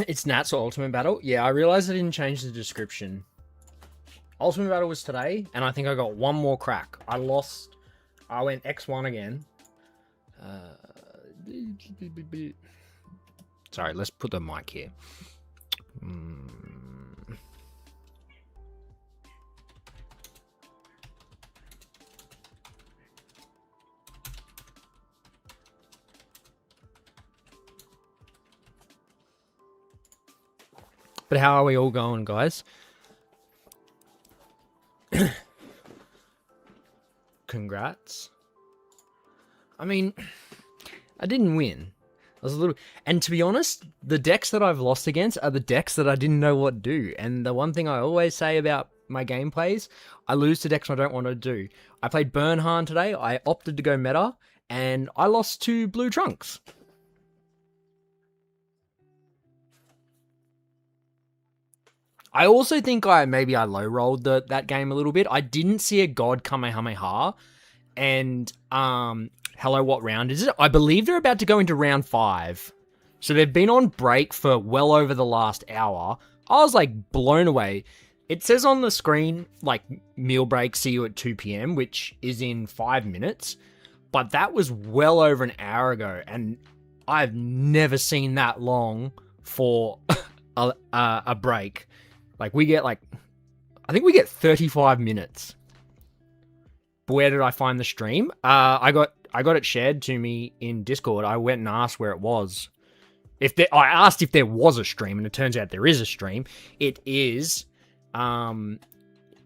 It's Nats or Ultimate Battle. Yeah, I realized I didn't change the description. Ultimate Battle was today, and I think I got one more crack. I lost. I went X1 again. Sorry, let's put the mic here. But how are we all going, guys? Congrats. I mean, I didn't win. I was a little... And to be honest, the decks that I've lost against are the decks that I didn't know what to do. And the one thing I always say about my gameplays, I lose to decks I don't want to do. I played Bernhardt today. I opted to go meta, and I lost to Blue Trunks. I also think I low rolled that game a little bit. I didn't see a God Kamehameha, and hello, what round is it? I believe they're about to go into round 5, so they've been on break for well over the last hour. I was like blown away. It says on the screen like meal break, see you at 2 p.m., which is in 5 minutes, but that was well over an hour ago, and I've never seen that long for a break. Like, we get, like, I think we get 35 minutes. But where did I find the stream? I got it shared to me in Discord. I went and asked where it was. I asked if there was a stream, and it turns out there is a stream. It is,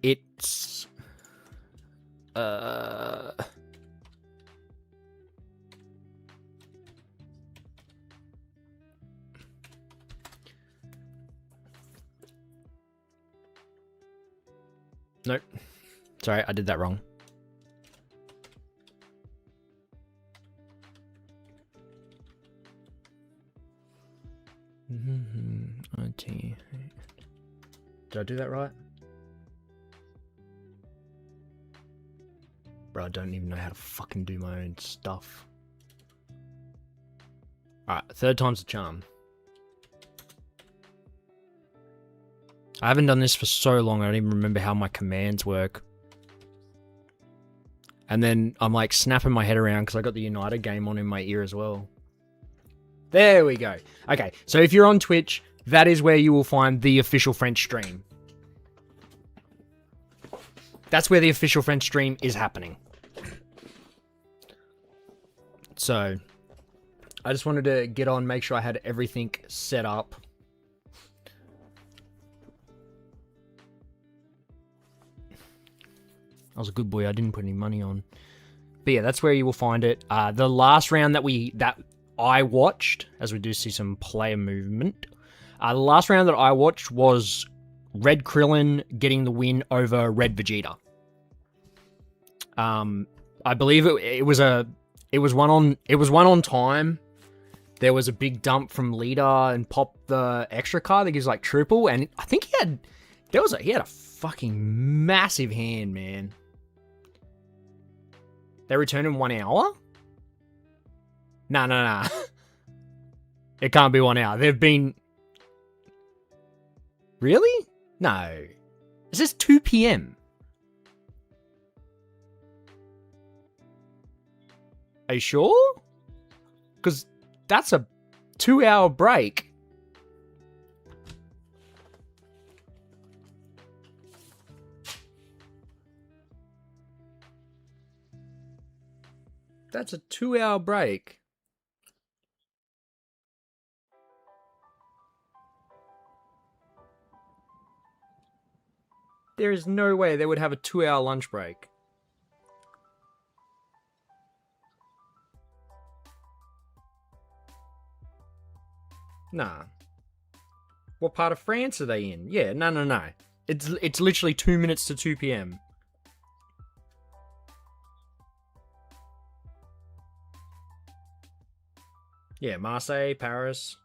it's, nope. Sorry, I did that wrong. Did I do that right? Bro, I don't even know how to fucking do my own stuff. Alright, third time's the charm. I haven't done this for so long, I don't even remember how my commands work. And then I'm like snapping my head around because I got the United game on in my ear as well. There we go. Okay, so if you're on Twitch, that is where you will find the official French stream. That's where the official French stream is happening. So, I just wanted to get on, make sure I had everything set up. I was a good boy, I didn't put any money on. But yeah, that's where you will find it. The last round that I watched, as we do see some player movement, the last round that I watched was Red Krillin getting the win over Red Vegeta. I believe it was one on time. There was a big dump from leader and popped the extra card that gives like triple, and I think he had a fucking massive hand, man. They return in 1 hour? Nah. It can't be 1 hour. They've been... Really? No. It says 2 p.m. Are you sure? Because that's a 2-hour break. That's a 2-hour break. There is no way they would have a 2-hour lunch break. Nah. What part of France are they in? Yeah, no. It's literally 2 minutes to 2 p.m. Yeah, Marseille, Paris.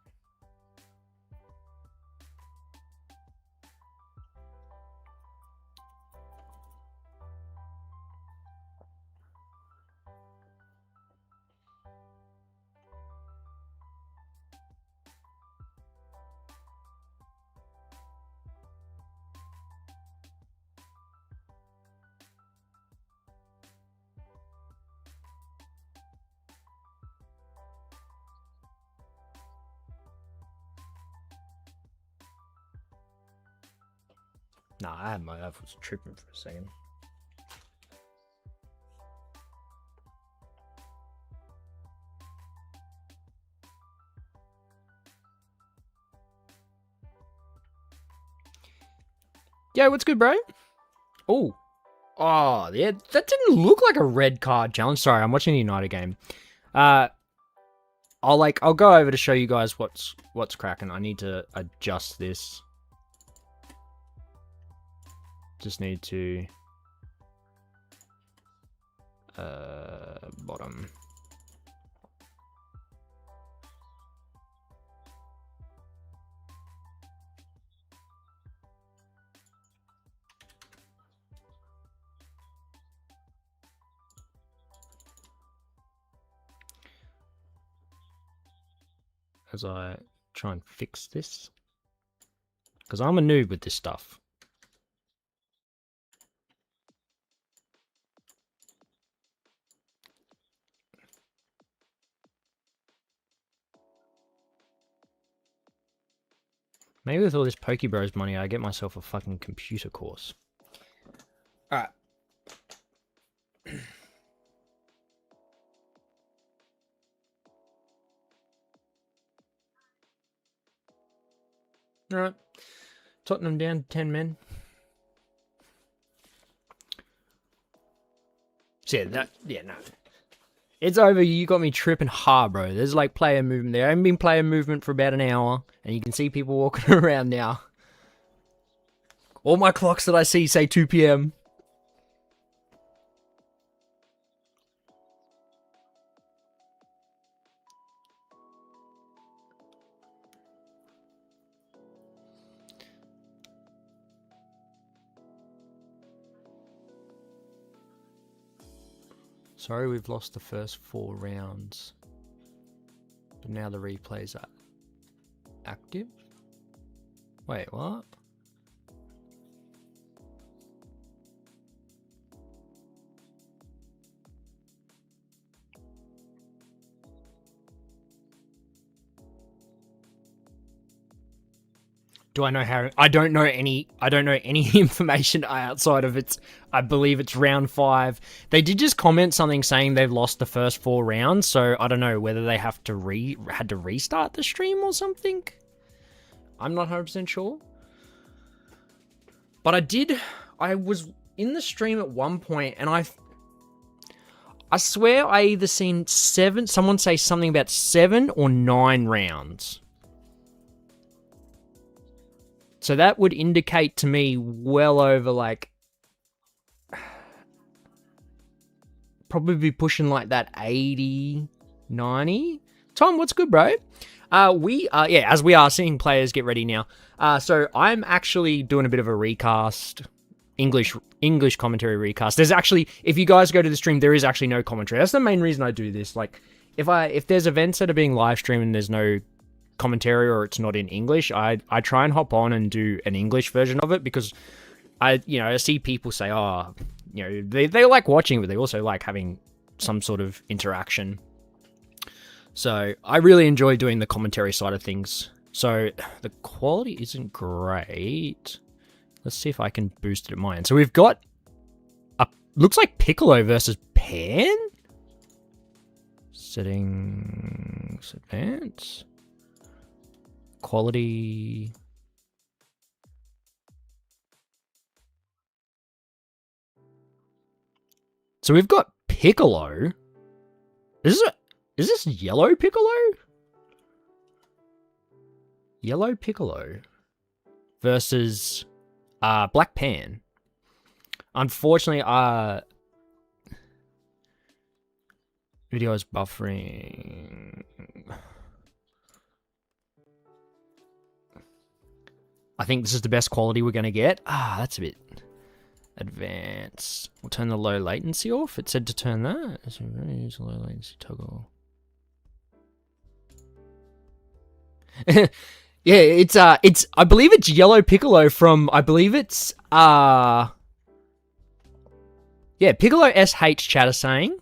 Nah, I was tripping for a second. Yeah, what's good, bro? Oh. Oh, yeah, that didn't look like a red card challenge. Sorry, I'm watching the United game. I'll go over to show you guys what's cracking. I need to adjust this. Just need to bottom. As I try and fix this, because I'm a noob with this stuff. Maybe with all this Pokebros money, I get myself a fucking computer course. Alright. Alright. Tottenham down to 10 men. So yeah, no. It's over. You got me tripping hard, bro. There's like player movement there. I haven't been player movement for about an hour, and you can see people walking around now. All my clocks that I see say 2 p.m. Sorry, we've lost the first 4 rounds. But now the replays are active. Wait, what? Do I know how? I don't know any information outside of it's. I believe it's round 5. They did just comment something saying they've lost the first 4 rounds, so I don't know whether they had to restart the stream or something. I'm not 100% sure. But I was in the stream at one point, and I swear I either seen someone say something about 7 or 9 rounds. So that would indicate to me well over like, probably be pushing like that 80, 90. Tom, what's good, bro? We are, yeah, as we are seeing players get ready now. So I'm actually doing a bit of a recast, English commentary recast. There's actually, if you guys go to the stream, there is actually no commentary. That's the main reason I do this. Like, if there's events that are being live streamed and there's no commentary or it's not in English, I try and hop on and do an English version of it, because I see people say, oh, they like watching, but they also like having some sort of interaction. So I really enjoy doing the commentary side of things. So the quality isn't great. Let's see if I can boost it at my end. So we've got looks like Piccolo versus Pan. Settings, advance. Quality. So we've got Piccolo. Is this yellow Piccolo? Yellow Piccolo versus Black Pan. Unfortunately, video is buffering. I think this is the best quality we're going to get. That's a bit advanced. We'll turn the low latency off. It said to turn that. So we're going to use low latency toggle. Yeah, it's I believe it's Yellow Piccolo from, I believe it's yeah, Piccolo SH chat is saying.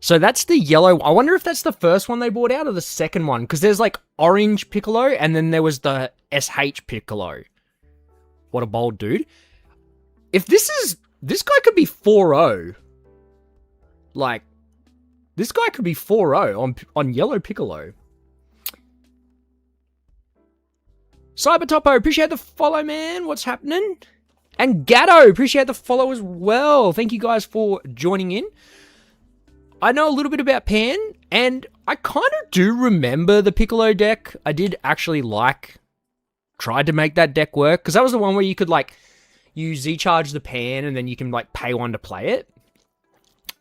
So that's the yellow. I wonder if that's the first one they brought out or the second one, because there's like orange Piccolo and then there was the SH Piccolo. What a bold dude. If this guy could be 4-0. Like, this guy could be 4-0 on Yellow Piccolo. Cybertopo, appreciate the follow, man. What's happening? And Gatto, appreciate the follow as well. Thank you guys for joining in. I know a little bit about Pan, and I kind of do remember the Piccolo deck. I did actually tried to make that deck work, because that was the one where you could, like, you Z-charge the Pan, and then you can, like, pay one to play it.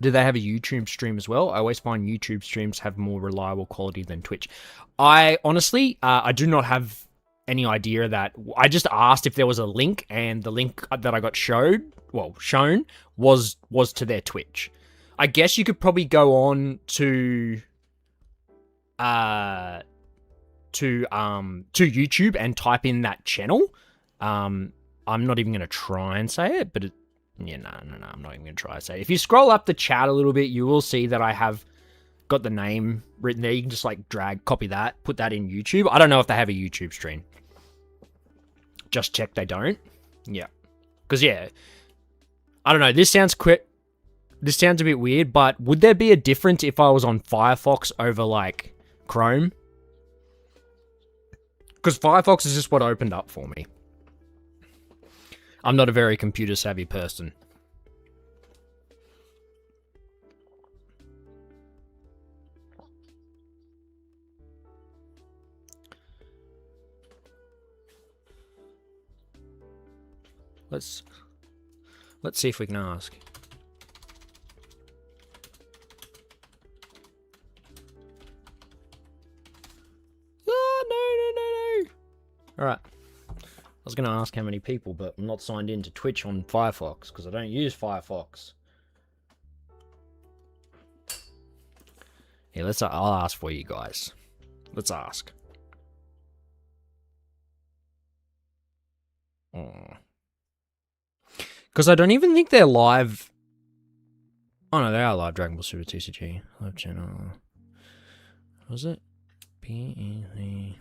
Do they have a YouTube stream as well? I always find YouTube streams have more reliable quality than Twitch. I honestly, I do not have any idea of that. I just asked if there was a link, and the link that I got shown was to their Twitch. I guess you could probably go on to YouTube and type in that channel. I'm not even going to try and say it, but no, I'm not even going to try to say it. If you scroll up the chat a little bit, you will see that I have got the name written there. You can just like copy that, put that in YouTube. I don't know if they have a YouTube stream. Just check they don't. Yeah. Because, yeah, I don't know. This sounds a bit weird, but would there be a difference if I was on Firefox over, like, Chrome? Because Firefox is just what opened up for me. I'm not a very computer-savvy person. Let's see if we can ask. No. Alright. I was going to ask how many people, but I'm not signed in to Twitch on Firefox, because I don't use Firefox. Yeah, I'll ask for you guys. Let's ask. Because I don't even think they're live. Oh no, they are live. Dragon Ball Super TCG live channel. Was it? PEC.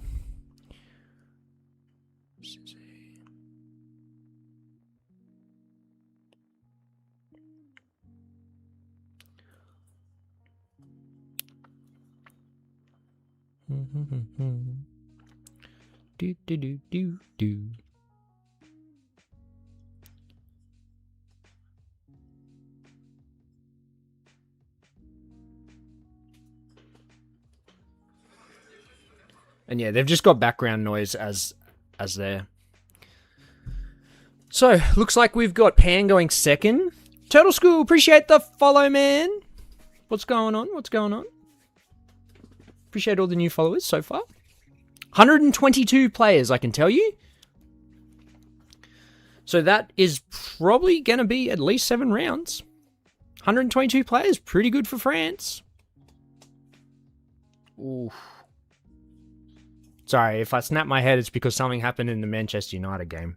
Do. And yeah, they've just got background noise as there. So, looks like we've got Pan going second. Turtle School, appreciate the follow, man. What's going on? Appreciate all the new followers so far. 122 players, I can tell you. So that is probably going to be at least 7 rounds. 122 players, pretty good for France. Oof. Sorry, if I snap my head, it's because something happened in the Manchester United game.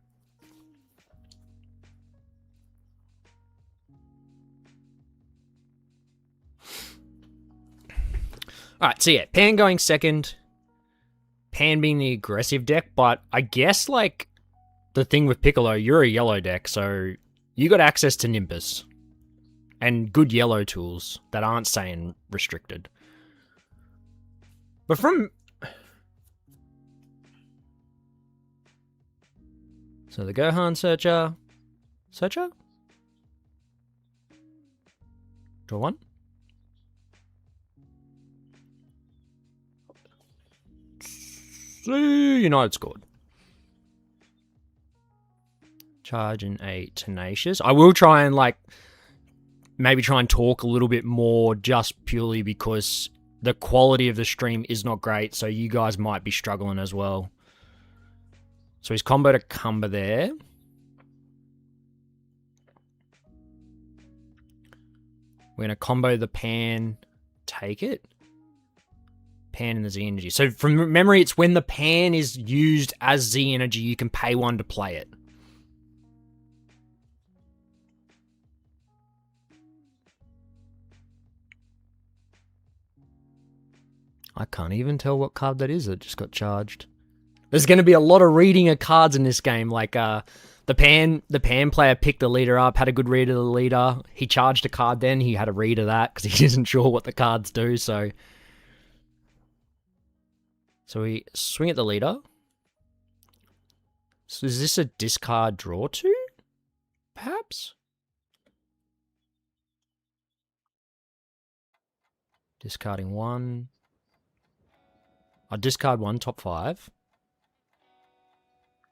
Alright, so yeah, Pan going second. Pan being the aggressive deck, but I guess, like, the thing with Piccolo, you're a yellow deck, so you got access to Nimbus. And good yellow tools that aren't saying restricted. But from... So the Gohan Searcher... Draw 1? United scored. Charging a Tenacious. I will try and, like, maybe try and talk a little bit more just purely because the quality of the stream is not great, so you guys might be struggling as well. So he's comboed a Cumber there. We're going to combo the Pan, take it. Pan and the Z Energy. So from memory, it's when the Pan is used as Z Energy, you can pay 1 to play it. I can't even tell what card that is that just got charged. There's going to be a lot of reading of cards in this game. Like, the the pan player picked the leader up, had a good read of the leader. He charged a card then. He had a read of that because he isn't sure what the cards do, so we swing at the leader. So is this a discard draw two? Perhaps? Discarding one. I'll discard one top 5.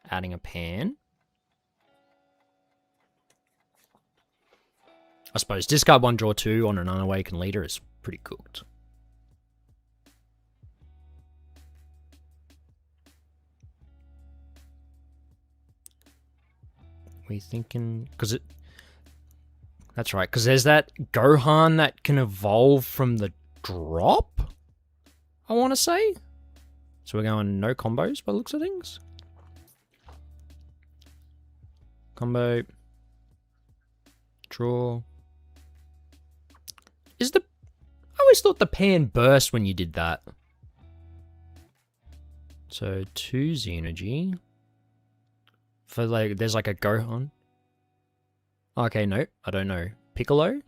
Adding a pan. I suppose discard one, draw 2 on an unawakened leader is pretty cooked. We thinking because it. That's right, because there's that Gohan that can evolve from the drop. I want to say. So we're going no combos by the looks of things. Combo. Draw. Is the... I always thought the pan burst when you did that. So 2 Xenogy. For like, there's like a Gohan. Okay, no, I don't know. Piccolo?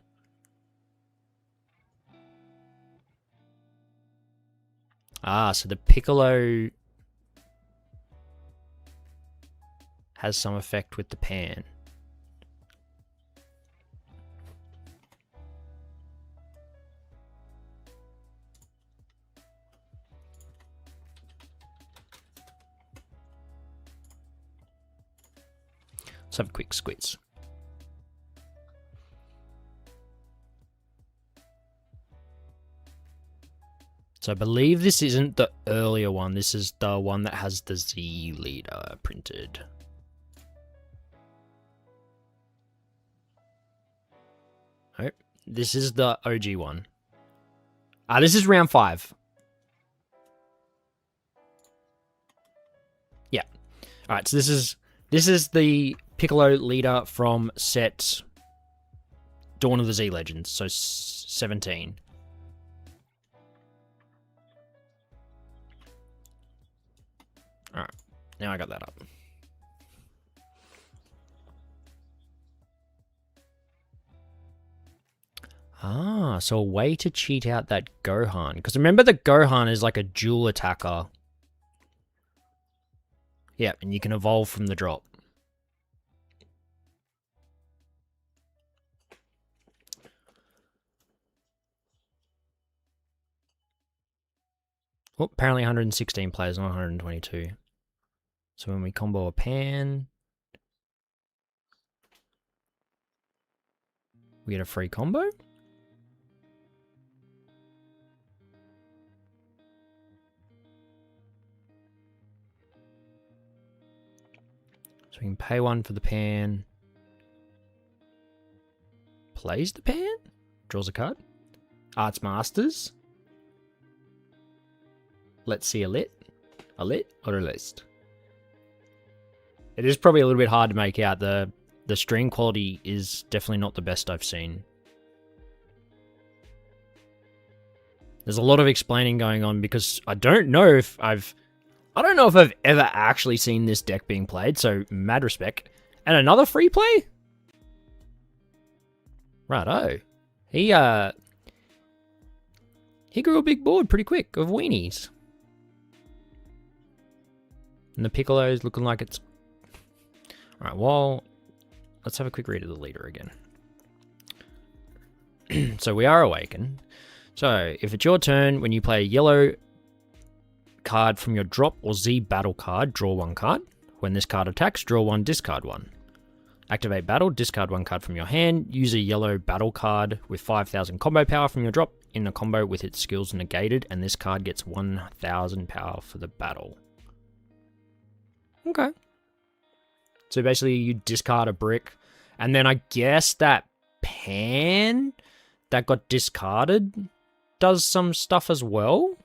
Ah, so the Piccolo has some effect with the pan. Let's have a quick squeeze. So I believe this isn't the earlier one. This is the one that has the Z leader printed. Nope. This is the OG one. Ah, this is round 5. Yeah. Alright, so this is the Piccolo leader from set Dawn of the Z Legends, so 17. Alright, now I got that up. Ah, so a way to cheat out that Gohan. Because remember the Gohan is like a dual attacker. Yeah, and you can evolve from the drop. Oh, apparently 116 players, not 122. So when we combo a pan, we get a free combo. So we can pay 1 for the pan. Plays the pan? Draws a card. Arts Masters. Let's see a lit or a list. It is probably a little bit hard to make out. The stream quality is definitely not the best I've seen. There's a lot of explaining going on because I don't know if I've ever actually seen this deck being played, so mad respect. And another free play? Righto. He grew a big board pretty quick of weenies. And the Piccolo's looking like it's... Alright, well, let's have a quick read of the leader again. So we are awakened. So, if it's your turn, when you play a yellow card from your drop or Z battle card, draw 1 card. When this card attacks, draw 1, discard 1. Activate battle, discard 1 card from your hand. Use a yellow battle card with 5,000 combo power from your drop in a combo with its skills negated, and this card gets 1,000 power for the battle. Okay. So basically you discard a brick, and then I guess that pan that got discarded does some stuff as well.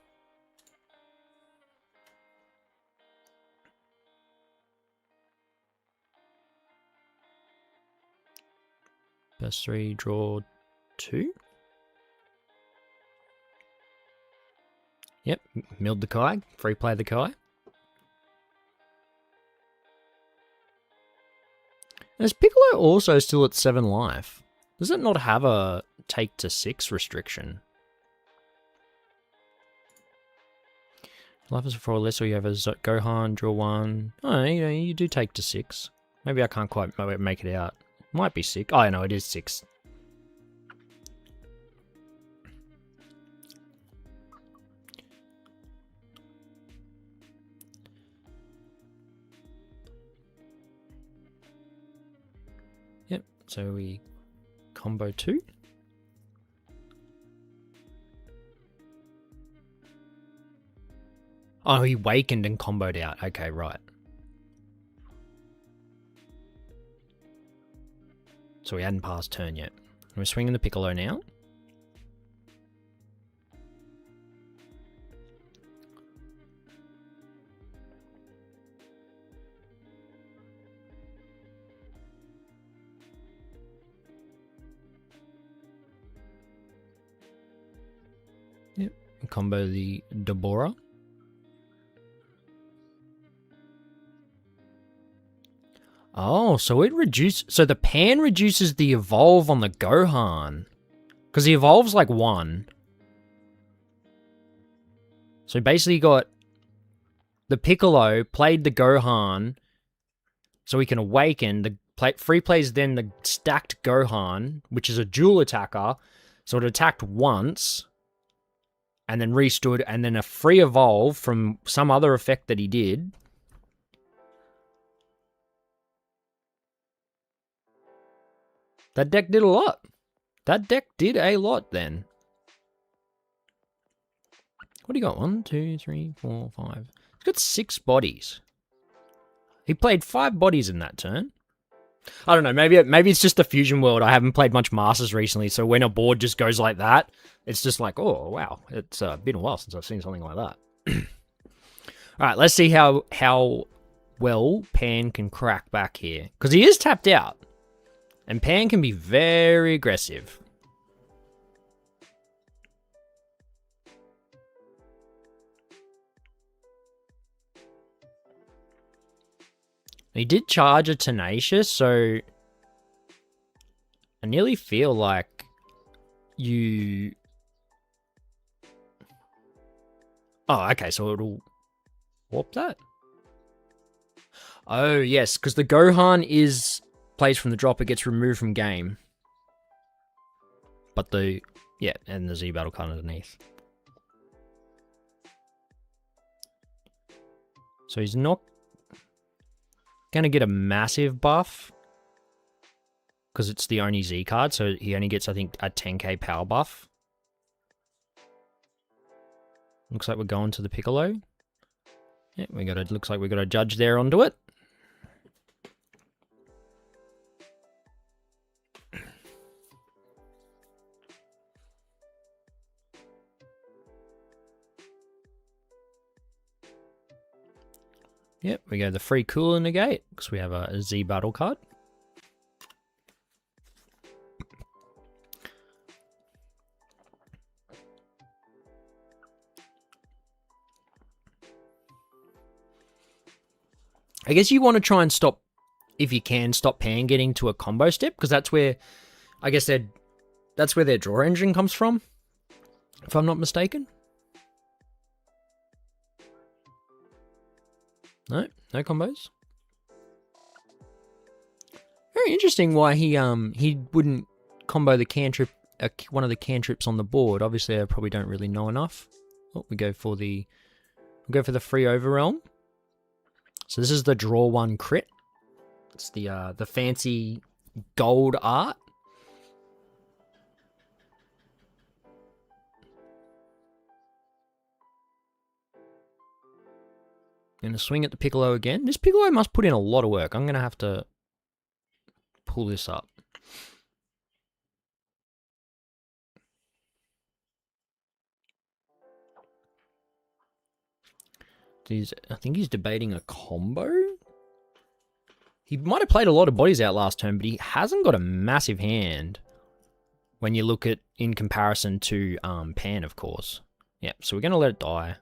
Best 3, draw 2. Yep, milled the Kai, free play the Kai. Is Piccolo also still at 7 life? Does it not have a take to 6 restriction? Life is 4 or less, or you have a Gohan, draw 1. Oh, you do take to 6. Maybe I can't quite make it out. Might be 6. Oh, no, it is 6. Yep, so we combo 2. Oh, he wakened and comboed out. Okay, right. So we hadn't passed turn yet. We're swinging the Piccolo now. Yep, combo the Dabura. Oh, so it so the pan reduces the evolve on the Gohan. Because he evolves like 1. So basically you got the Piccolo played the Gohan so he can awaken. The free plays then the stacked Gohan, which is a dual attacker. So it attacked once and then restood, and then a free evolve from some other effect that he did. That deck did a lot. That deck did a lot then. What do you got? 1, 2, 3, 4, 5. He's got 6 bodies. He played 5 bodies in that turn. I don't know. Maybe it's just the Fusion World. I haven't played much Masters recently, so when a board just goes like that, it's just like, oh wow, it's been a while since I've seen something like that. All right, let's see how well Pan can crack back here, because he is tapped out. And Pan can be very aggressive. He did charge a Tenacious, so I nearly feel like you... Oh, okay, so it'll warp that. Oh, yes, because the Gohan plays from the drop, it gets removed from game. But and the Z battle card underneath. So he's not gonna get a massive buff because it's the only Z card, so he only gets, I think, a 10k power buff. Looks like we're going to the Piccolo. Yeah, looks like we got a Judge there onto it. Yep, we go the free Cooler Negate, because we have a Z battle card. I guess you want to try and stop, if you can, stop Pan getting to a combo step, because that's where, I guess that's where their draw engine comes from, if I'm not mistaken. No combos. Very interesting why he wouldn't combo the cantrip, one of the cantrips on the board. Obviously, I probably don't really know enough. Oh, we go for the free Overrealm. So this is the draw 1 crit. It's the fancy gold art. Gonna swing at the Piccolo again. This Piccolo must put in a lot of work. I'm gonna have to pull this up. I think he's debating a combo. He might have played a lot of bodies out last turn, but he hasn't got a massive hand when you look at in comparison to Pan, of course. Yeah, so we're gonna let it die.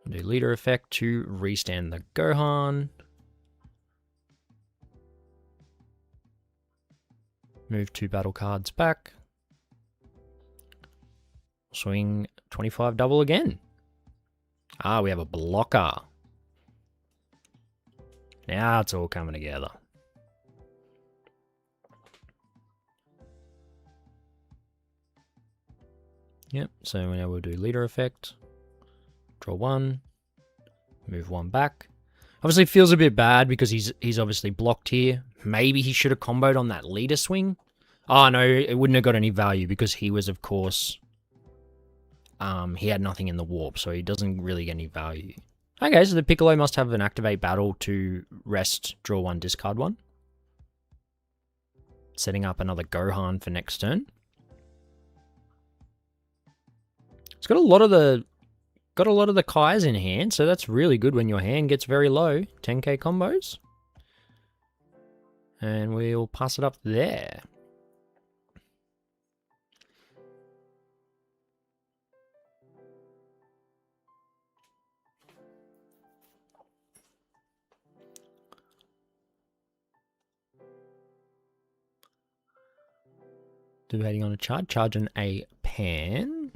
Do leader effect to restand the Gohan. Move 2 battle cards back. Swing 25 double again. Ah, we have a blocker. Now it's all coming together. Yep, so now we'll do leader effect. Draw 1. Move 1 back. Obviously feels a bit bad because he's obviously blocked here. Maybe he should have comboed on that leader swing. Oh no, it wouldn't have got any value because he was, of course, he had nothing in the warp, so he doesn't really get any value. Okay, so the Piccolo must have an activate battle to rest, draw 1, discard 1. Setting up another Gohan for next turn. It's got a lot of the Kais in hand, so that's really good when your hand gets very low. 10k combos. And we'll pass it up there. Debating on a charge on a pan.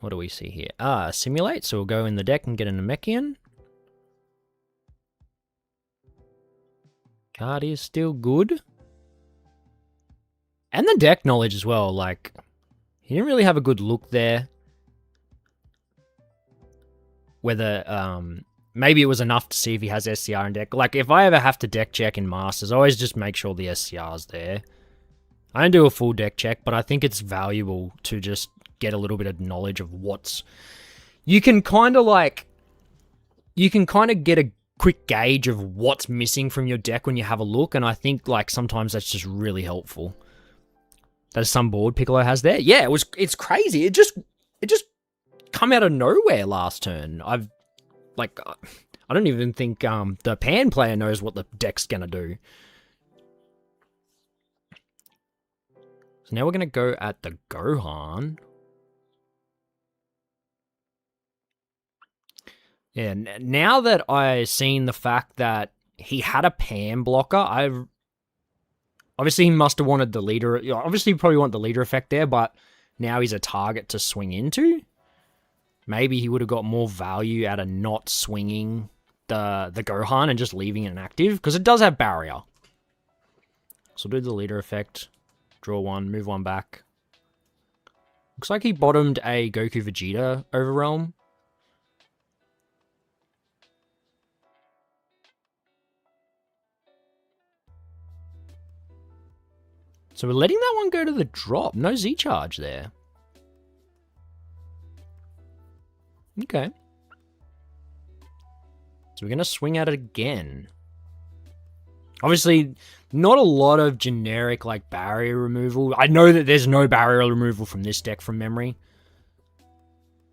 What do we see here? Ah, simulate. So we'll go in the deck and get a Namekian. Card is still good. And the deck knowledge as well. Like, he didn't really have a good look there. Whether, maybe it was enough to see if he has SCR in deck. Like, if I ever have to deck check in Masters, I always just make sure the SCR's there. I don't do a full deck check, but I think it's valuable to just get a little bit of knowledge of what's... You can kind of get a quick gauge of what's missing from your deck when you have a look, and I think like sometimes that's just really helpful. There's some board Piccolo has there. Yeah, it's crazy. It just come out of nowhere last turn. I don't even think the pan player knows what the deck's gonna do. So now we're gonna go at the Gohan. Yeah, now that I've seen the fact that he had a pan blocker, obviously he must have wanted the leader. Obviously, you probably want the leader effect there, but now he's a target to swing into. Maybe he would have got more value out of not swinging the Gohan and just leaving it inactive, because it does have barrier. So we'll do the leader effect. Draw 1, move 1 back. Looks like he bottomed a Goku Vegeta Overrealm. So we're letting that one go to the drop. No Z-Charge there. Okay. So we're going to swing at it again. Obviously, not a lot of generic, like, barrier removal. I know that there's no barrier removal from this deck from memory.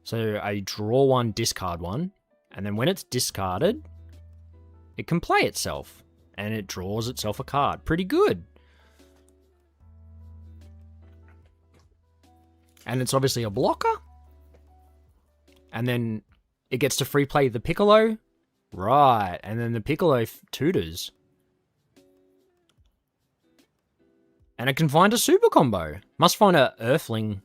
So I draw 1, discard 1. And then when it's discarded, it can play itself. And it draws itself a card. Pretty good. And it's obviously a blocker. And then it gets to free play the Piccolo. Right. And then the Piccolo tutors. And it can find a super combo. Must find a Earthling.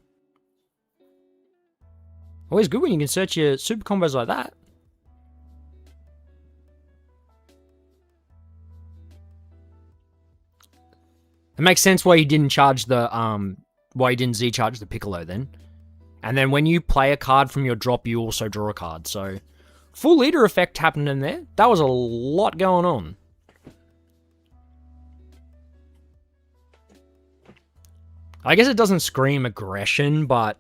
Always good when you can search your super combos like that. It makes sense why he didn't charge the why he didn't Z-charge the Piccolo then. And then when you play a card from your drop, you also draw a card. So, full leader effect happened in there. That was a lot going on. I guess it doesn't scream aggression, but...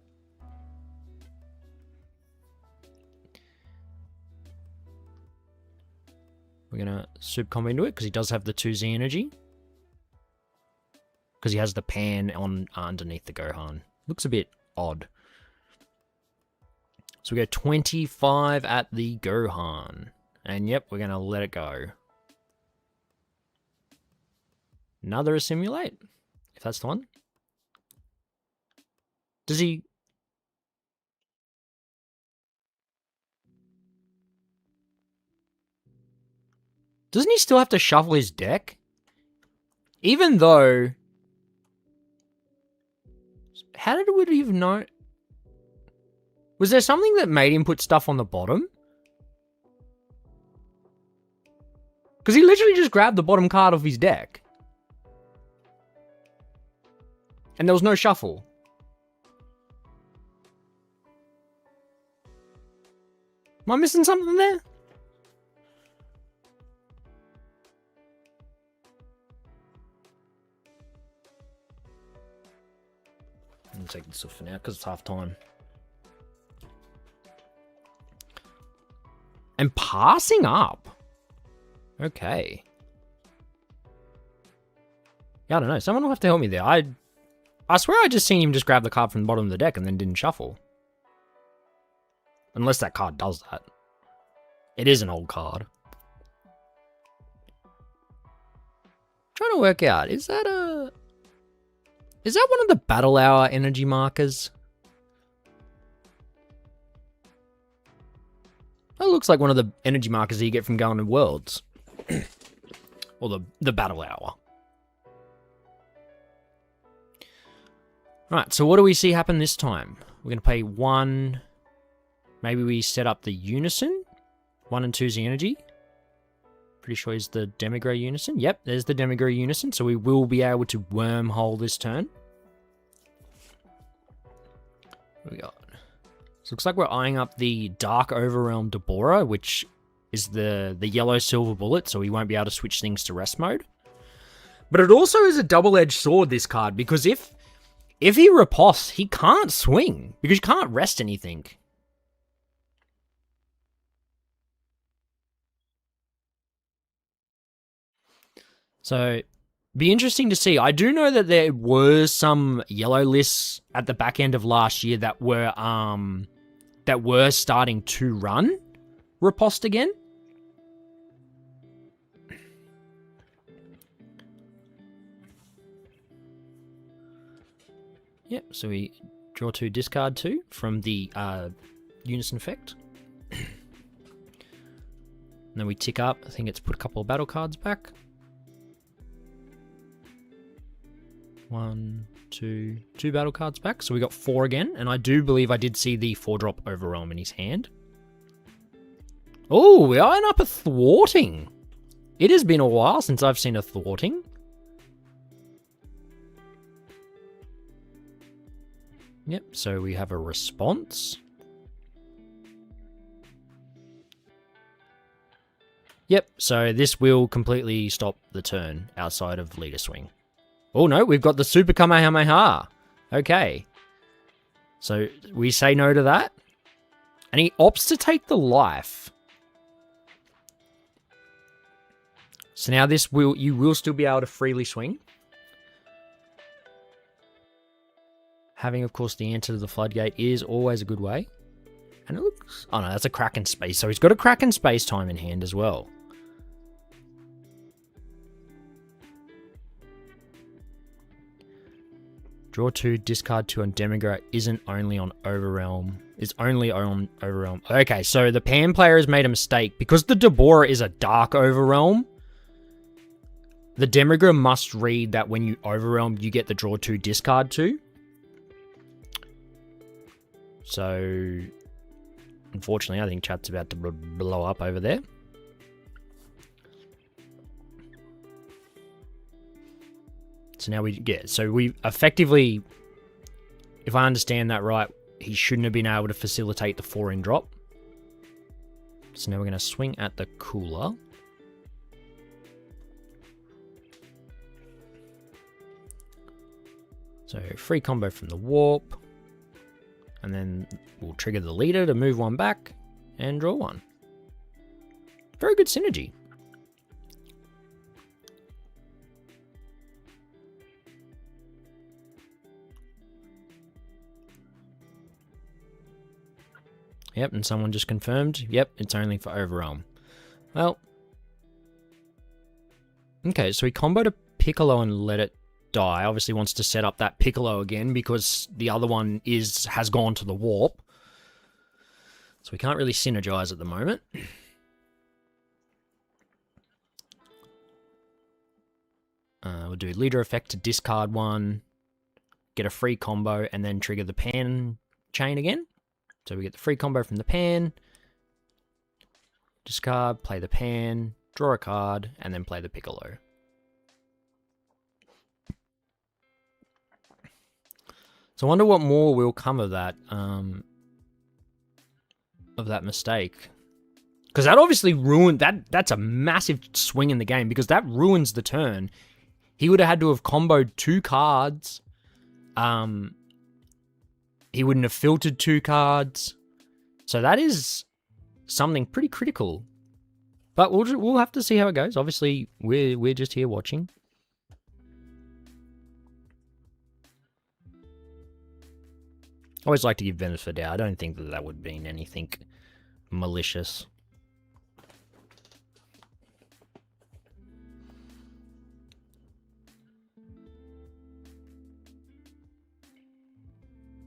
We're going to super combo into it, because he does have the 2Z energy. Because he has the pan on underneath the Gohan. Looks a bit odd. So we go 25 at the Gohan. And yep, we're going to let it go. Another Assimilate, if that's the one. Does he... Doesn't he still have to shuffle his deck? Even though How did would he have known? Was there something that made him put stuff on the bottom? Because he literally just grabbed the bottom card off his deck. And there was no shuffle. Am I missing something there? I'm going to take this off for now because it's half time. And passing up. Okay. Yeah, I don't know. Someone will have to help me there. I swear I just seen him just grab the card from the bottom of the deck and then didn't shuffle. Unless that card does that. It is an old card. Trying to work out, is that one of the Battle Hour energy markers? That looks like one of the energy markers that you get from going to Worlds. Or the Battle Hour. Right, so what do we see happen this time? We're going to pay 1. Maybe we set up the Unison. 1 and 2's the energy. Pretty sure is the Demigrey Unison. Yep, there's the Demigrey Unison. So we will be able to wormhole this turn. What do we got? So it looks like we're eyeing up the Dark Overrealm Dabura, which is the yellow silver bullet, so we won't be able to switch things to rest mode. But it also is a double-edged sword, this card, because if he riposts, he can't swing, because you can't rest anything. So, be interesting to see. I do know that there were some yellow lists at the back end of last year that were starting to run riposte again. Yep, so we draw 2, discard 2 from the Unison effect. And then we tick up. I think it's put a couple of battle cards back. 1, 2, 2 battle cards back. So we got 4 again. And I do believe I did see the 4-drop Overrealm in his hand. Oh, we are up a thwarting. It has been a while since I've seen a thwarting. Yep, so we have a response. Yep, so this will completely stop the turn outside of leader swing. Oh no, we've got the Super Kamehameha. Okay. So we say no to that. And he opts to take the life. So now you will still be able to freely swing. Having, of course, the answer to the floodgate is always a good way. And it looks... Oh no, that's a Kraken Space. So he's got a Kraken Space Time in hand as well. Draw 2, discard 2 on Demigra isn't only on Overrealm. It's only on Overrealm. Okay, so the Pan player has made a mistake. Because the Dabura is a Dark Overrealm, the Demigra must read that when you Overrealm, you get the draw 2, discard 2. So, unfortunately, I think chat's about to blow up over there. So now we effectively, if I understand that right, he shouldn't have been able to facilitate the 4-in drop. So now we're going to swing at the cooler. So free combo from the warp. And then we'll trigger the leader to move 1 back and draw 1. Very good synergy. Yep, and someone just confirmed. Yep, it's only for Overrealm. Well. Okay, so he comboed a Piccolo and let it die. Obviously wants to set up that Piccolo again because the other one has gone to the warp. So we can't really synergize at the moment. We'll do leader effect to discard 1. get a free combo, and then trigger the pan chain again. So we get the free combo from the pan, discard, play the pan, draw a card, and then play the Piccolo. So I wonder what more will come of that mistake. Because that obviously ruined... That's a massive swing in the game, because that ruins the turn. He would have had to have comboed 2 cards. He wouldn't have filtered 2 cards. So that is something pretty critical. But we'll have to see how it goes. Obviously, we're just here watching. I always like to give benefit of the doubt. I don't think that would mean anything malicious.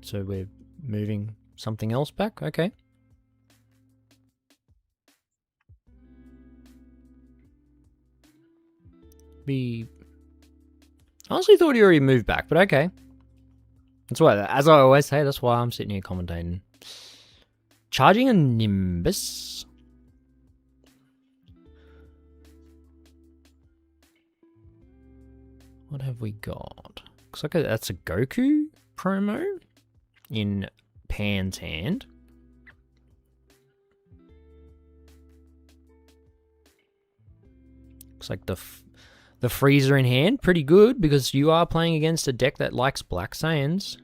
So we're moving something else back? Okay. I honestly thought he already moved back, but okay. That's why, as I always say, that's why I'm sitting here commentating. Charging a Nimbus. What have we got? Looks like that's a Goku promo in Pan's hand. Looks like the Frieza in hand, pretty good, because you are playing against a deck that likes Black Saiyans.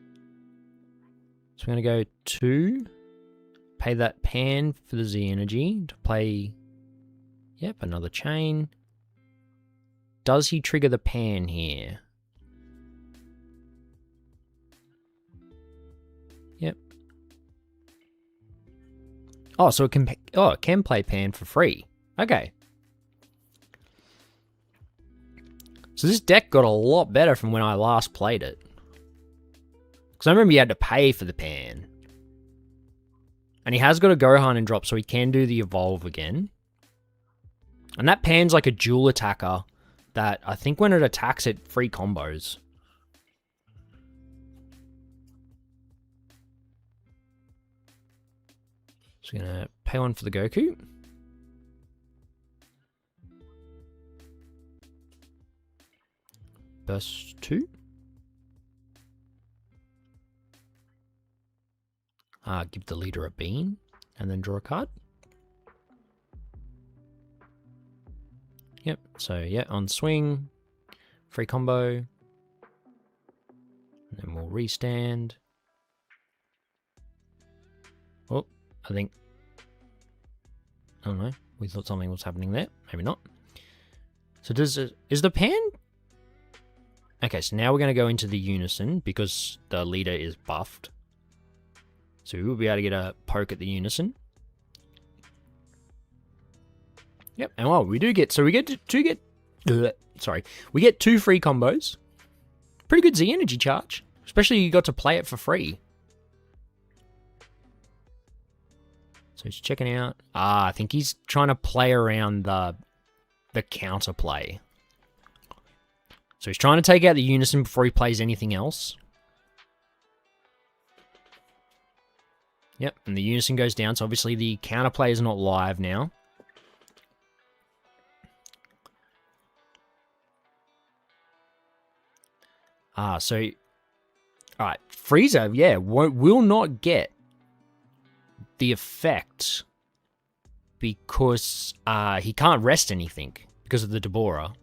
So we're going to go 2, pay that Pan for the Z energy to play, yep, another chain. Does he trigger the Pan here? Yep. Oh, so it can play Pan for free. Okay. So this deck got a lot better from when I last played it. Because I remember you had to pay for the Pan. And he has got a Gohan in drop, so he can do the Evolve again. And that Pan's like a dual attacker that I think when it attacks, it free combos. So we're going to pay 1 for the Goku. Burst 2. Give the leader a bean and then draw a card. Yep, so yeah, on swing, free combo. And then we'll restand. Oh, I don't know. We thought something was happening there. Maybe not. So is the Pan... Okay, so now we're going to go into the Unison because the leader is buffed. So we will be able to get a poke at the Unison. Yep, and well, we do get... So we get we get 2 free combos. Pretty good Z energy charge. Especially you got to play it for free. So he's checking out. I think he's trying to play around the counterplay. So he's trying to take out the Unison before he plays anything else. Yep, and the Unison goes down, so obviously the counterplay is not live now. So... Alright, Frieza, yeah, will not get the effect because he can't rest anything because of the Dabura.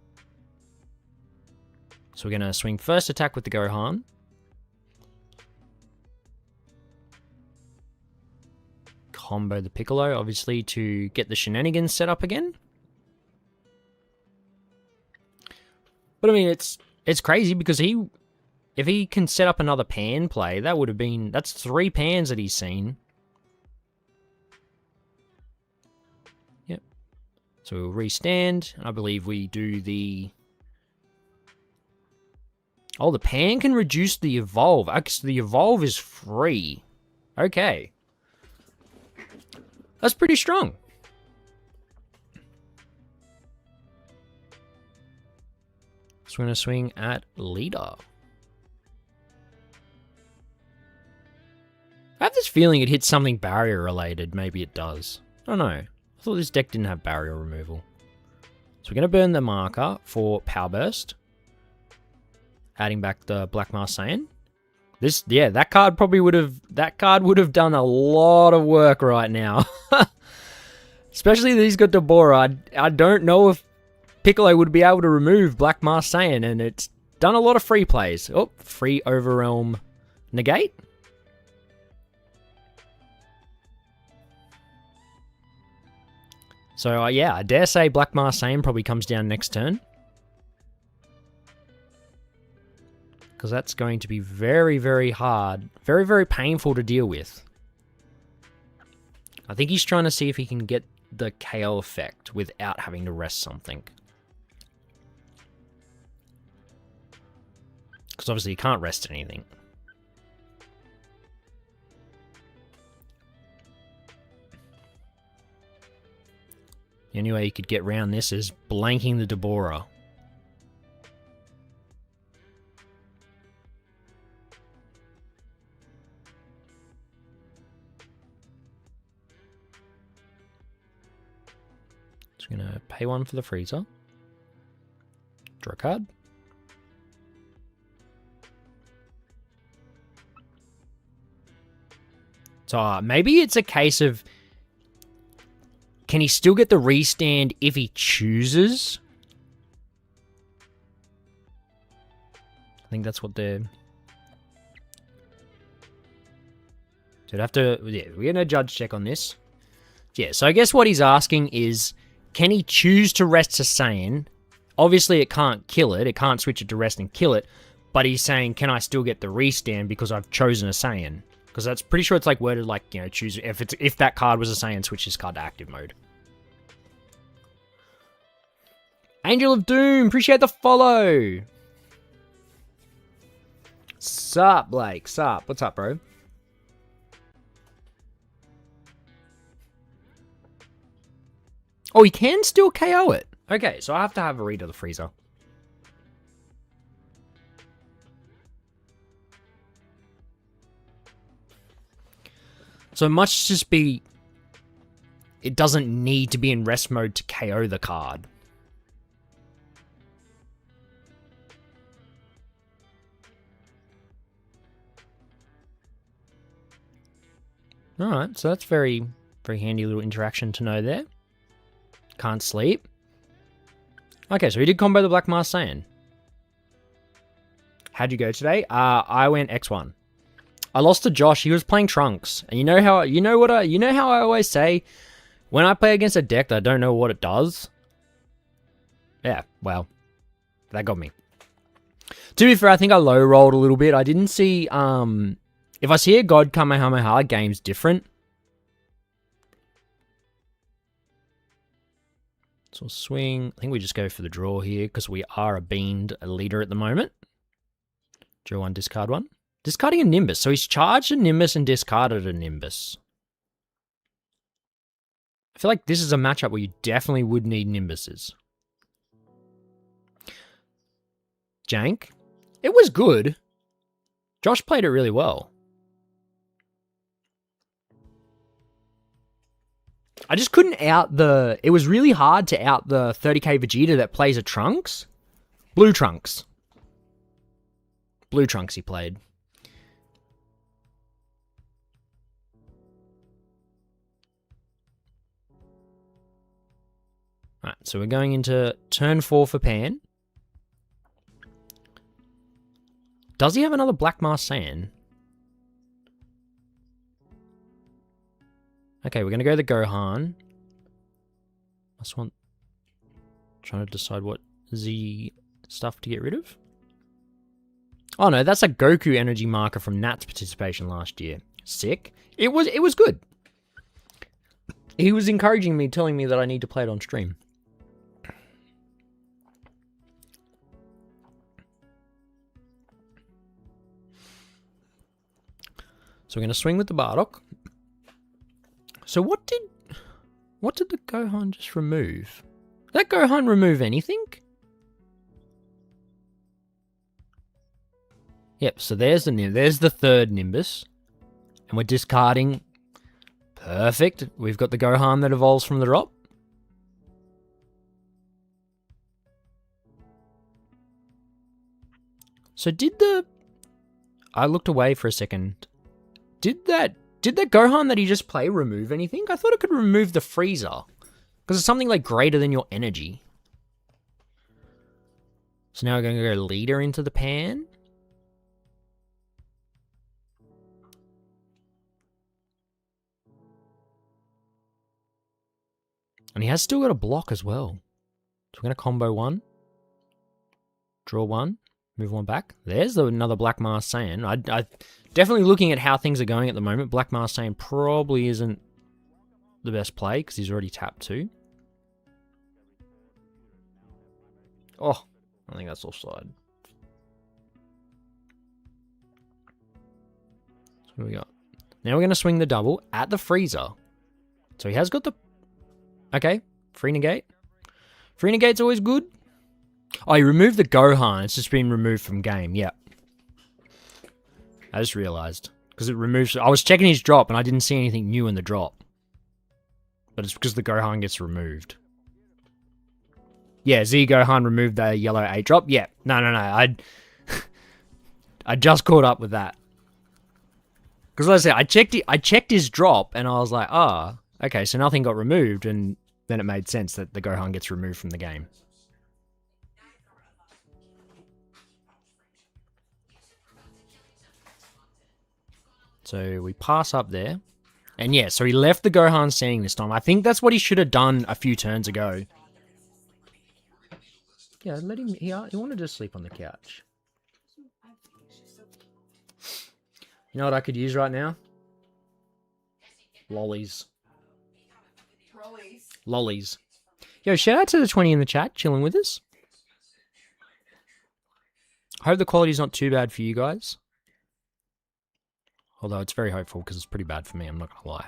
So we're going to swing first attack with the Gohan. Combo the Piccolo, obviously, to get the shenanigans set up again. But I mean, it's crazy because if he can set up another Pan play, that would have been... That's 3 Pans that he's seen. Yep. So we'll restand. I believe we do the... Oh, the Pan can reduce the Evolve. So the Evolve is free. Okay. That's pretty strong. So we're going to swing at leader. I have this feeling it hits something barrier related. Maybe it does. I don't know. I thought this deck didn't have barrier removal. So we're going to burn the marker for Power Burst. Adding back the Black Mask Saiyan. That card would have done a lot of work right now. Especially that he's got Dabura. I don't know if Piccolo would be able to remove Black Mask Saiyan, and it's done a lot of free plays. Oh, free Overwhelm Negate. So, yeah, I dare say Black Mask Saiyan probably comes down next turn. Because that's going to be very, very hard. Very, very painful to deal with. I think he's trying to see if he can get the KO effect without having to rest something. Because obviously you can't rest anything. The only way you could get around this is blanking the Dabura. Just gonna pay one for the freezer. Draw a card. So maybe it's a case of, can he still get the restand if he chooses? I think that's what they're... So we'd have to... Yeah, we're going to judge check on this. Yeah, so I guess what he's asking is, can he choose to rest a Saiyan? Obviously, it can't kill it. It can't switch it to rest and kill it. But he's saying, can I still get the restand because I've chosen a Saiyan? Because that's pretty sure it's like worded like, you know, choose if that card was a Saiyan, switch this card to active mode. Angel of Doom, appreciate the follow. Sup, Blake? Sup? What's up, bro? Oh, he can still KO it. Okay, so I have to have a read of the freezer. So it must just be... It doesn't need to be in rest mode to KO the card. Alright, so that's very, very handy little interaction to know there. Can't sleep. Okay, so he did combo the Black Mask Saiyan. How'd you go today? I went X1. I lost to Josh. He was playing Trunks, and you know how I always say, when I play against a deck that I don't know what it does. Yeah, well, that got me. To be fair, I think I low rolled a little bit. I didn't see. If I see a God Kamehameha, game's different. So we'll swing. I think we just go for the draw here because we are a beaned leader at the moment. Draw one, discard one. Discarding a Nimbus. So he's charged a Nimbus and discarded a Nimbus. I feel like this is a matchup where you definitely would need Nimbuses. Jank. It was good. Josh played it really well. I just couldn't out the... It was really hard to out the 30k Vegeta that plays a Trunks. Blue Trunks. Blue Trunks he played. Alright, so we're going into turn 4 for Pan. Does he have another Black Mask Saiyan? Okay, we're going to go the Gohan. Just want... Trying to decide what Z stuff to get rid of. Oh no, that's a Goku energy marker from Nat's participation last year. Sick. It was good. He was encouraging me, telling me that I need to play it on stream. So we're going to swing with the Bardock. So what did the Gohan just remove? Did that Gohan remove anything? Yep, so there's the third Nimbus. And we're discarding. Perfect. We've got the Gohan that evolves from the drop. So did the... I looked away for a second. Did that Gohan that he just played remove anything? I thought it could remove the Frieza. Because it's something like greater than your energy. So now we're going to go leader into the pan. And he has still got a block as well. So we're going to combo one. Draw one. Move one back. There's another Black Mars Saiyan. I definitely looking at how things are going at the moment. Black Mars Saiyan probably isn't the best play because he's already tapped two. Oh, I think that's offside. So what do we got? Now we're going to swing the double at the Frieza. So he has got the... Okay, free negate. Free negate's always good. Oh, he removed the Gohan. It's just been removed from game. Yeah. I just realized. Because it removes... I was checking his drop and I didn't see anything new in the drop. But it's because the Gohan gets removed. Yeah, Z Gohan removed the yellow 8 drop. Yeah. No. I just caught up with that. Because like I said, I checked his drop and I was like, okay, so nothing got removed, and then it made sense that the Gohan gets removed from the game. So we pass up there. And yeah, so he left the Gohan standing this time. I think that's what he should have done a few turns ago. Yeah, let him... He wanted to sleep on the couch. You know what I could use right now? Lollies. Lollies. Yo, shout out to the 20 in the chat, chilling with us. I hope the quality's not too bad for you guys. Although it's very hopeful because it's pretty bad for me, I'm not going to lie.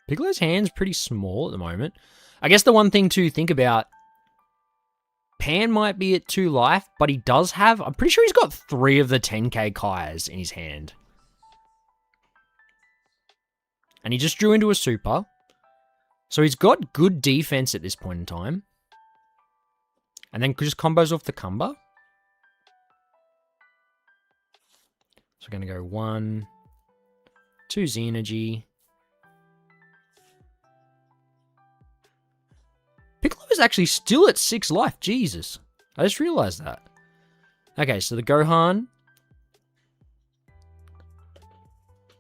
Piccolo's hand's pretty small at the moment. I guess the one thing to think about, Pan might be at 2 life, but he does have... I'm pretty sure he's got 3 of the 10k Kais in his hand. And he just drew into a super. So he's got good defense at this point in time. And then just combos off the Kumba. So we're going to go 1, 2 Z energy. Piccolo is actually still at 6 life. Jesus. I just realized that. Okay, so the Gohan.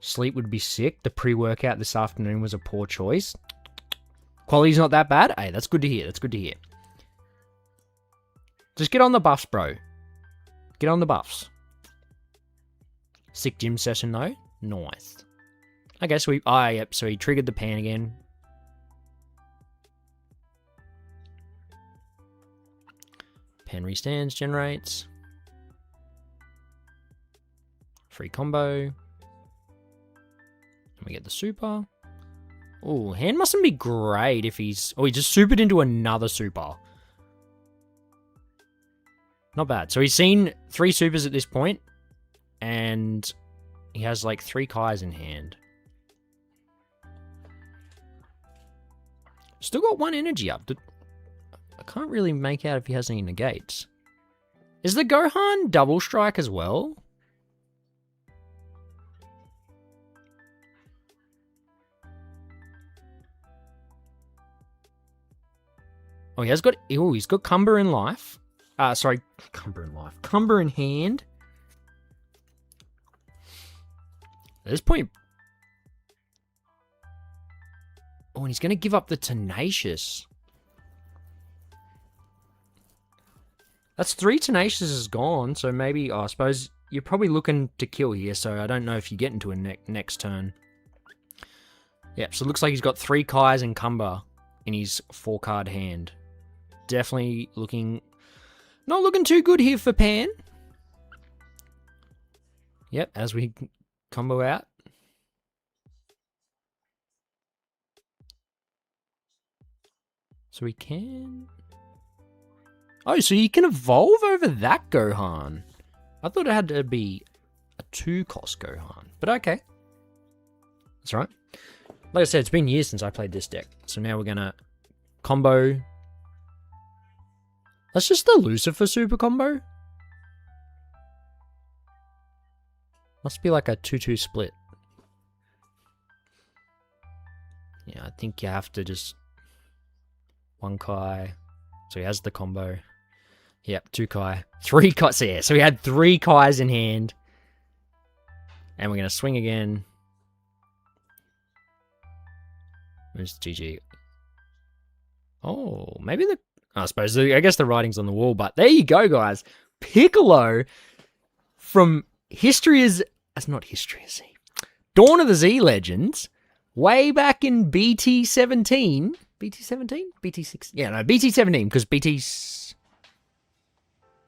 Sleep would be sick. The pre-workout this afternoon was a poor choice. Quality's not that bad. Hey, that's good to hear. That's good to hear. Just get on the buffs, bro. Get on the buffs. Sick gym session, though. Nice. Okay, so yep, so he triggered the pan again. Pan restands, generates. Free combo. And we get the super. Oh, hand mustn't be great if he's... Oh, he just supered into another super. Not bad. So he's seen 3 supers at this point. And he has like 3 Kais in hand. Still got 1 energy up. I can't really make out if he has any negates. Is the Gohan double strike as well? Oh, he's got Kumba in life. Sorry, Kumba in life. Kumba in hand. At this point... Oh, and he's going to give up the Tenacious. That's 3 Tenacious is gone, so maybe... Oh, I suppose you're probably looking to kill here, so I don't know if you get into a next turn. Yep, so it looks like he's got 3 Kais and Kumba in his 4-card hand. Definitely looking... Not looking too good here for Pan. Yep, as we combo out. So we can... Oh, so you can evolve over that Gohan. I thought it had to be a 2-cost Gohan. But okay. That's right. Like I said, it's been years since I played this deck. So now we're going to combo. That's just the Lucifer super combo. Must be like a 2-2 split. Yeah, I think you have to just... 1 Kai. So he has the combo. Yep, 2 Kai. 3 Kai. So yeah, so we had 3 Kais in hand. And we're going to swing again. Where's GG? Oh, maybe the... I suppose, I guess the writing's on the wall, but there you go, guys. Piccolo from History is... That's not History is Z. Dawn of the Z Legends, way back in BT17. BT17? BT6? Yeah, no, BT17, because BT's...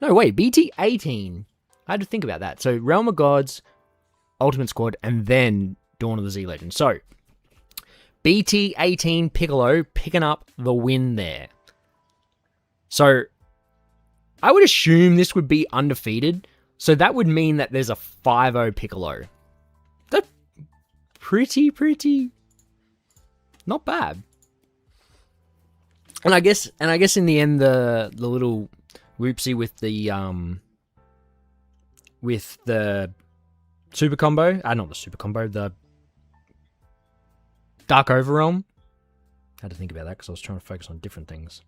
No, wait, BT18. I had to think about that. So, Realm of Gods, Ultimate Squad, and then Dawn of the Z Legends. So, BT18 Piccolo picking up the win there. So, I would assume this would be undefeated. So that would mean that there's a 5-0 Piccolo. That's pretty not bad. And I guess in the end the little whoopsie with the super combo, not the super combo, the Dark Overrealm. I had to think about that because I was trying to focus on different things.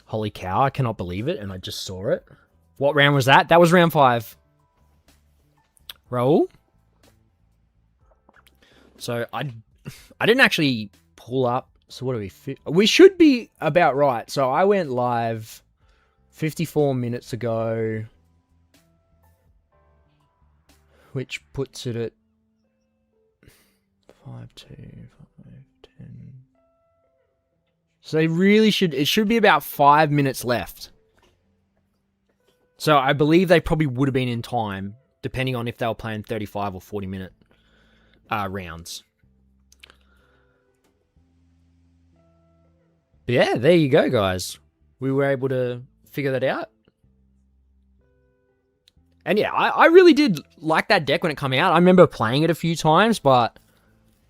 Holy cow, I cannot believe it, and I just saw it. What round was that? That was round 5. Roll. So, I didn't actually pull up. So, what do we should be about right. So, I went live 54 minutes ago, which puts it at 5, 2, 5, 10... So they really should... It should be about 5 minutes left. So I believe they probably would have been in time, depending on if they were playing 35 or 40-minute rounds. But yeah, there you go, guys. We were able to figure that out. And yeah, I really did like that deck when it came out. I remember playing it a few times, but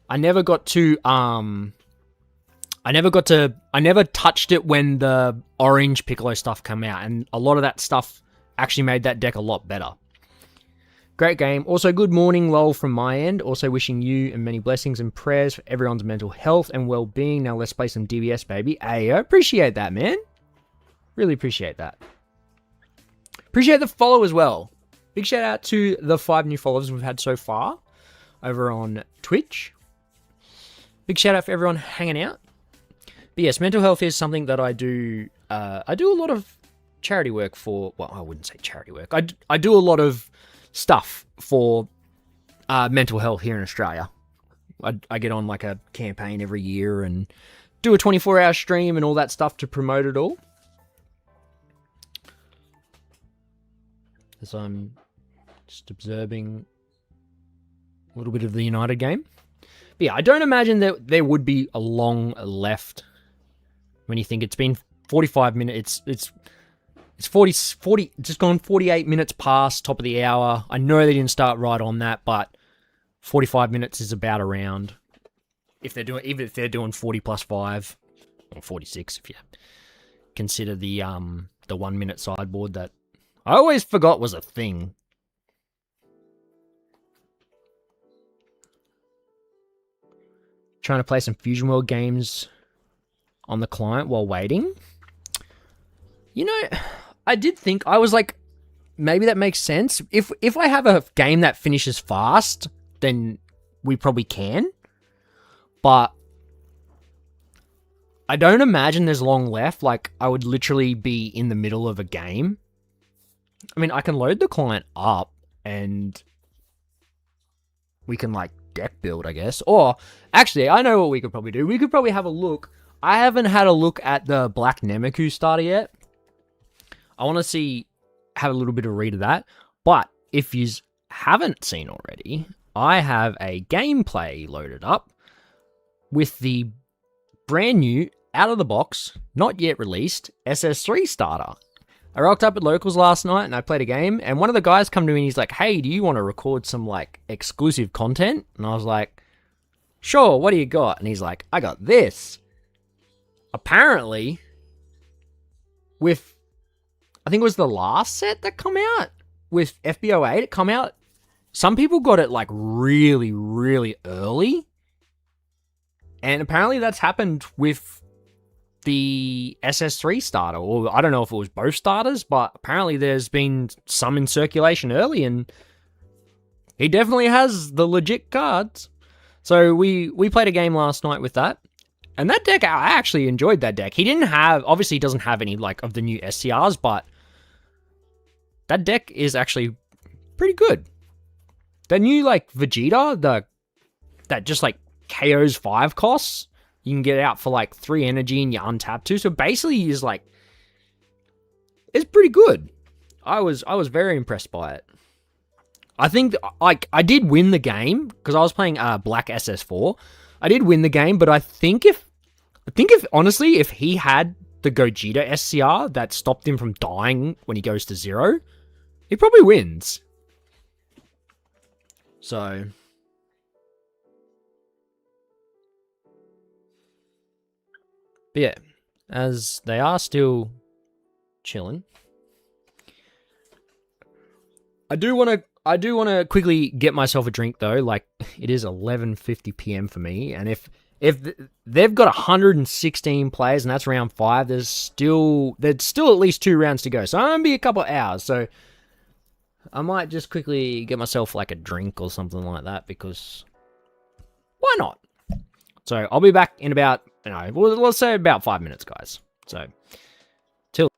I never got to... I never touched it when the orange Piccolo stuff came out, and a lot of that stuff actually made that deck a lot better. Great game. Also, good morning, lol, from my end. Also wishing you and many blessings and prayers for everyone's mental health and well-being. Now let's play some DBS, baby. Hey, I appreciate that, man. Really appreciate that. Appreciate the follow as well. Big shout out to the 5 new followers we've had so far over on Twitch. Big shout out for everyone hanging out. But yes, mental health is something that I do. I do a lot of charity work for. Well, I wouldn't say charity work. I do a lot of stuff for mental health here in Australia. I get on like a campaign every year and do a 24-hour stream and all that stuff to promote it all. As I'm just observing a little bit of the United game. But yeah, I don't imagine that there would be a long left. When you think it's been 45 minutes, it's 40, just gone 48 minutes past top of the hour. I know they didn't start right on that, but 45 minutes is about around. Even if they're doing 40 plus 5, or 46 if you consider the 1 minute sideboard that I always forgot was a thing. Trying to play some Fusion World games on the client while waiting. You know, I did think, I was like, maybe that makes sense. If I have a game that finishes fast, then we probably can. But I don't imagine there's long left. Like, I would literally be in the middle of a game. I mean, I can load the client up and we can, like, deck build, I guess. Or, actually, I know what we could probably do. We could probably have a look. I haven't had a look at the Black Nemiku starter yet. I want to have a little bit of read of that. But if you haven't seen already, I have a gameplay loaded up with the brand new, out of the box, not yet released SS3 starter. I rocked up at locals last night and I played a game, and one of the guys come to me and he's like, "Hey, do you want to record some like exclusive content?" And I was like, "Sure, what do you got?" And he's like, "I got this." Apparently, with, I think it was the last set that come out with FBO8, it come out, some people got it like really, really early. And apparently that's happened with the SS3 starter, or I don't know if it was both starters, but apparently there's been some in circulation early, and he definitely has the legit cards. So we played a game last night with that, and that deck, I actually enjoyed that deck. He didn't have, obviously he doesn't have any like of the new SCRs, but that deck is actually pretty good. The new like Vegeta, that just like KOs 5 costs, you can get it out for like 3 energy and you untap 2. So basically he's like, it's pretty good. I was very impressed by it. I think like I did win the game because I was playing Black SS4. I did win the game, but I think if honestly, if he had the Gogeta SCR that stopped him from dying when he goes to 0, he probably wins. So but yeah, as they are still chilling, I do want to quickly get myself a drink though. Like, it is 11:50 p.m. for me, and if they've got 116 players and that's round 5, there's still at least 2 rounds to go. So I'm gonna be a couple of hours. So I might just quickly get myself like a drink or something like that, because why not? So I'll be back in about, let's say about 5 minutes, guys. So till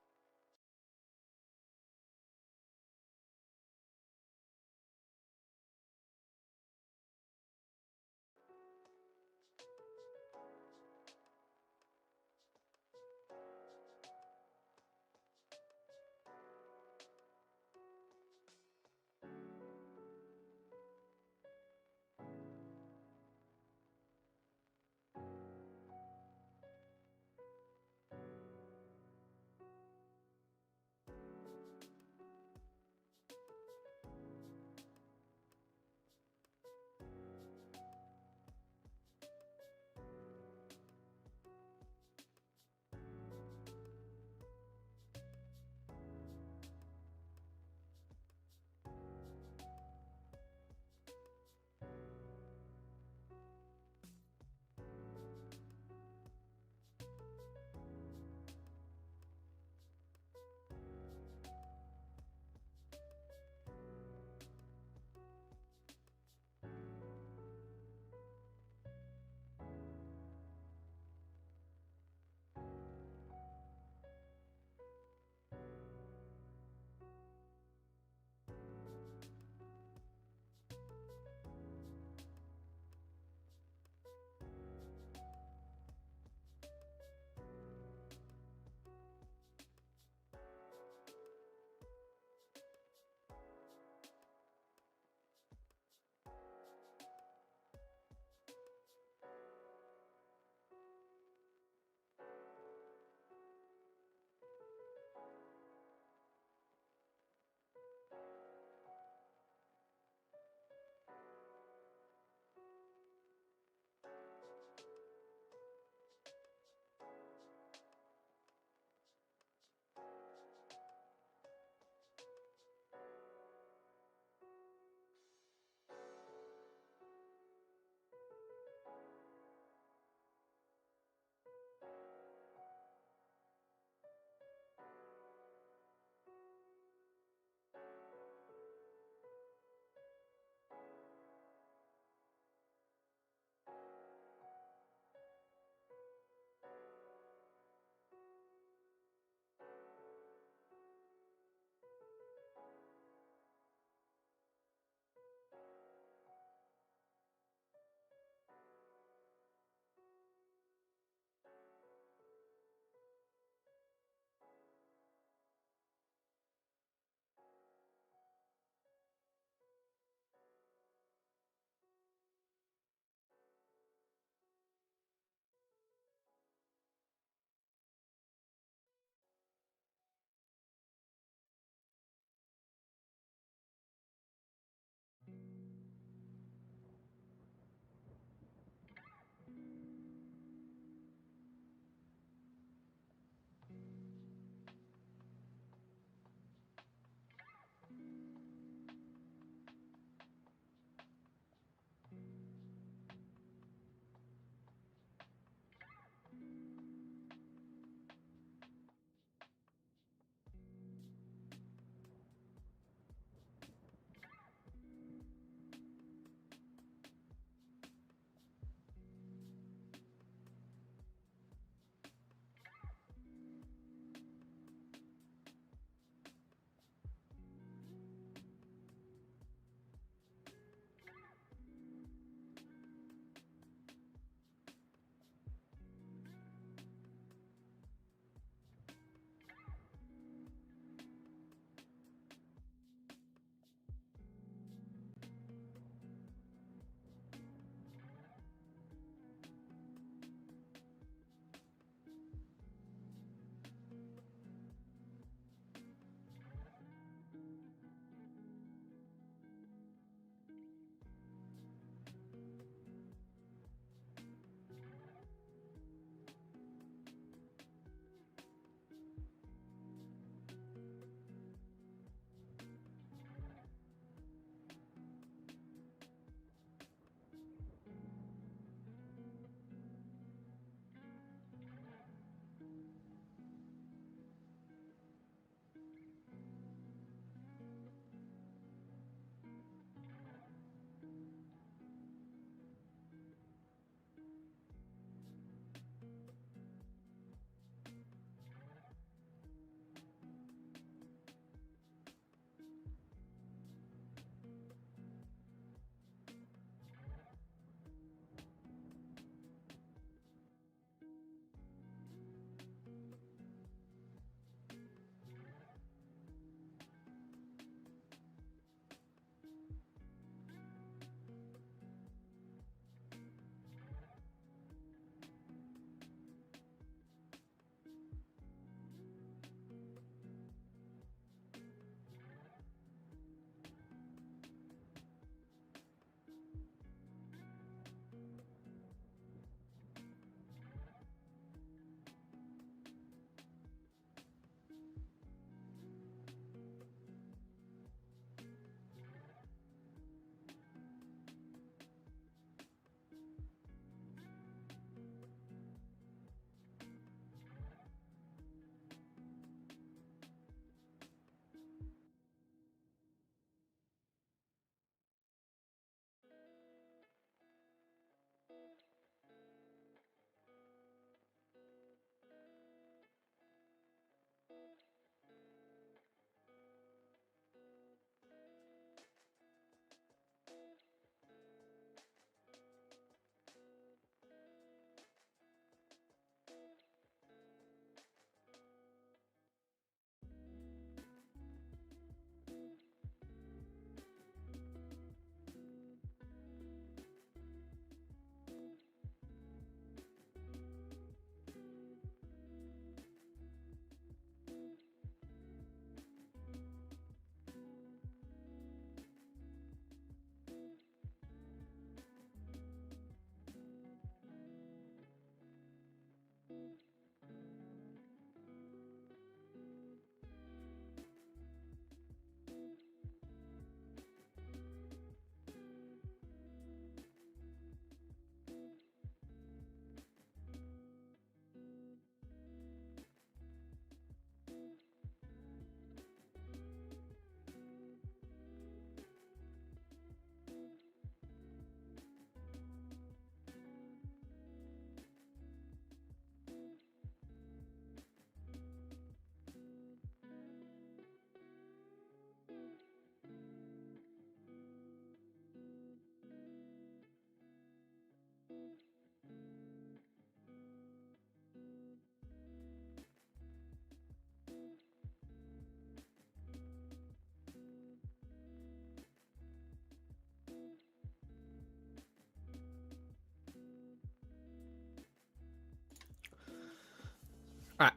Alright.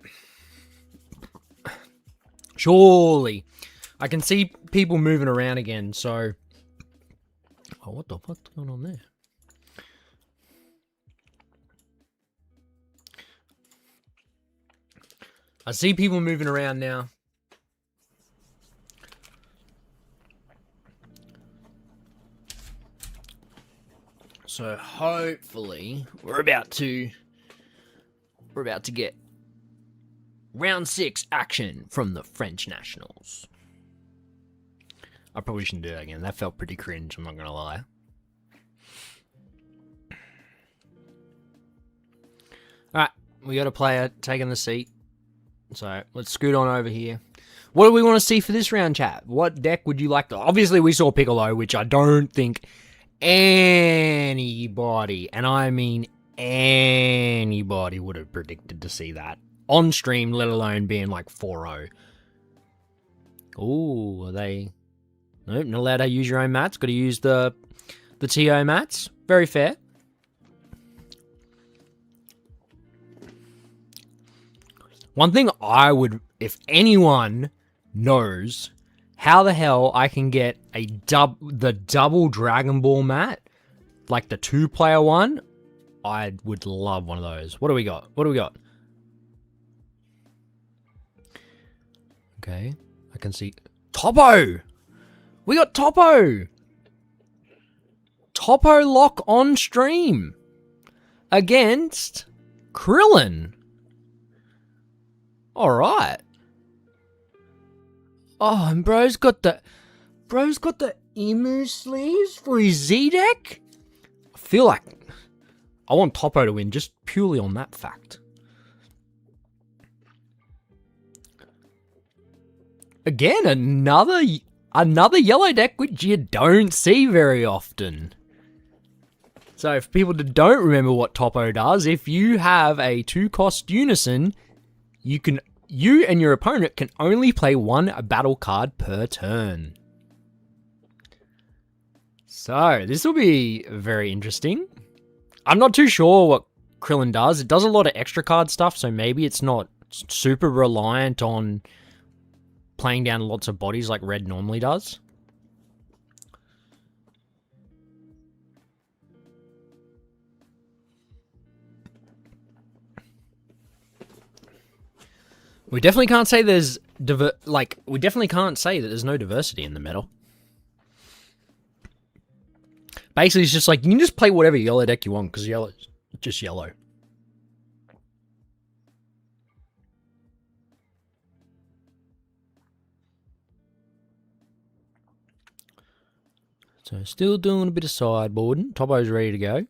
Surely. I can see people moving around again, so... Oh, what the fuck's going on there? I see people moving around now. So hopefully we're about to get round 6 action from the French nationals. I probably shouldn't do that again. That felt pretty cringe, I'm not gonna lie. Alright, we got a player taking the seat. So let's scoot on over here. What do we want to see for this round, chat? What deck would you like to... Obviously we saw Piccolo, which I don't think anybody, and I mean anybody, would have predicted to see that on stream, let alone being like 4-0. Ooh, are they... Nope, not allowed to use your own mats. Got to use the TO mats. Very fair. One thing I would... If anyone knows how the hell I can get the double Dragon Ball mat, like the 2-player one, I would love one of those. What do we got? What do we got? Okay, I can see... Topo! We got Topo! Topo lock on stream against Krillin. Alright. Oh, and bro's got the Emu sleeves for his Z deck? I feel like I want Topo to win just purely on that fact. Again, another yellow deck which you don't see very often. So if people don't remember what Topo does, if you have a 2-cost Unison, you and your opponent can only play 1 battle card per turn. So this will be very interesting. I'm not too sure what Krillin does. It does a lot of extra card stuff, so maybe it's not super reliant on playing down lots of bodies like Red normally does. We definitely can't say there's we definitely can't say that there's no diversity in the meta. Basically, it's just like you can just play whatever yellow deck you want because yellow is just yellow. So still doing a bit of sideboarding. Topo's ready to go.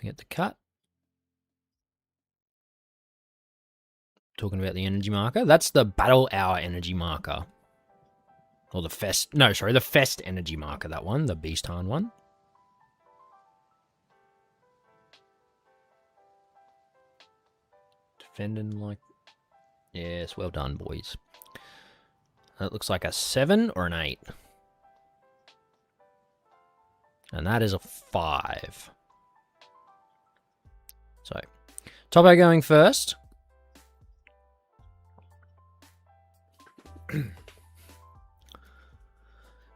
Get the cut. Talking about the energy marker. That's the battle hour energy marker. Or the fest... No, sorry, the fest energy marker, that one. The Beasthorn one. Defending like... Yes, well done, boys. That looks like a 7 or an 8. And that is a 5. So, Topo going first.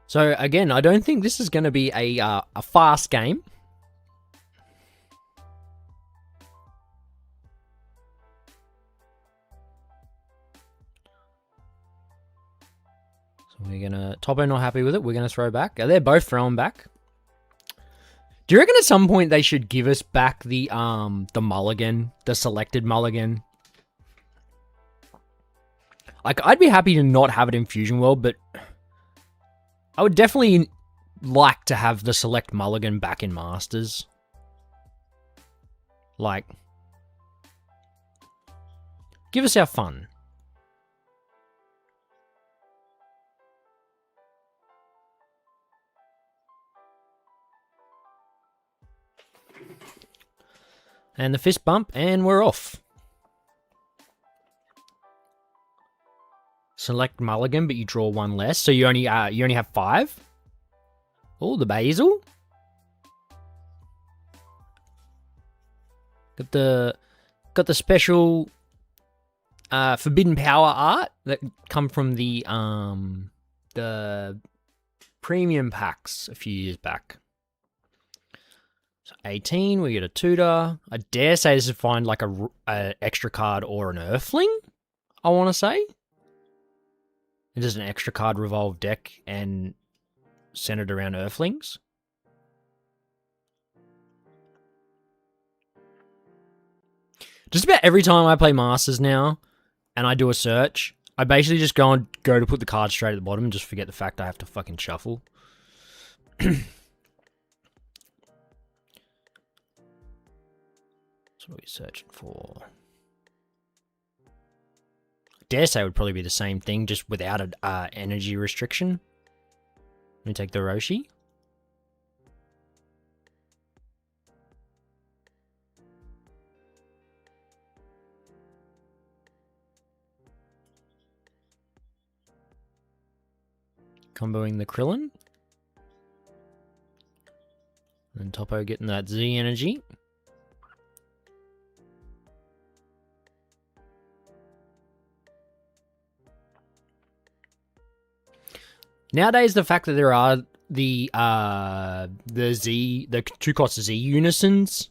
So again, I don't think this is going to be a fast game. So we're gonna... Topo not happy with it. We're gonna throw back. They're both throwing back. Do you reckon at some point they should give us back the mulligan, the selected mulligan? Like, I'd be happy to not have it in Fusion World, but I would definitely like to have the select mulligan back in Masters. Like, give us our fun. And the fist bump, and we're off. Select mulligan, but you draw 1 less, so you only have 5. Oh, the basil. Got the special Forbidden Power art that come from the premium packs a few years back. So 18, we get a tutor. I dare say this is find like a extra card or an Earthling, I want to say. It is an extra card revolved deck and centered around Earthlings. Just about every time I play Masters now and I do a search, I basically just go to put the card straight at the bottom and just forget the fact I have to fucking shuffle. That's what we're searching for. I dare say it would probably be the same thing, just without an energy restriction. Let me take the Roshi. Comboing the Krillin. And Topo getting that Z energy. Nowadays, the fact that there are the two cost Z unisons,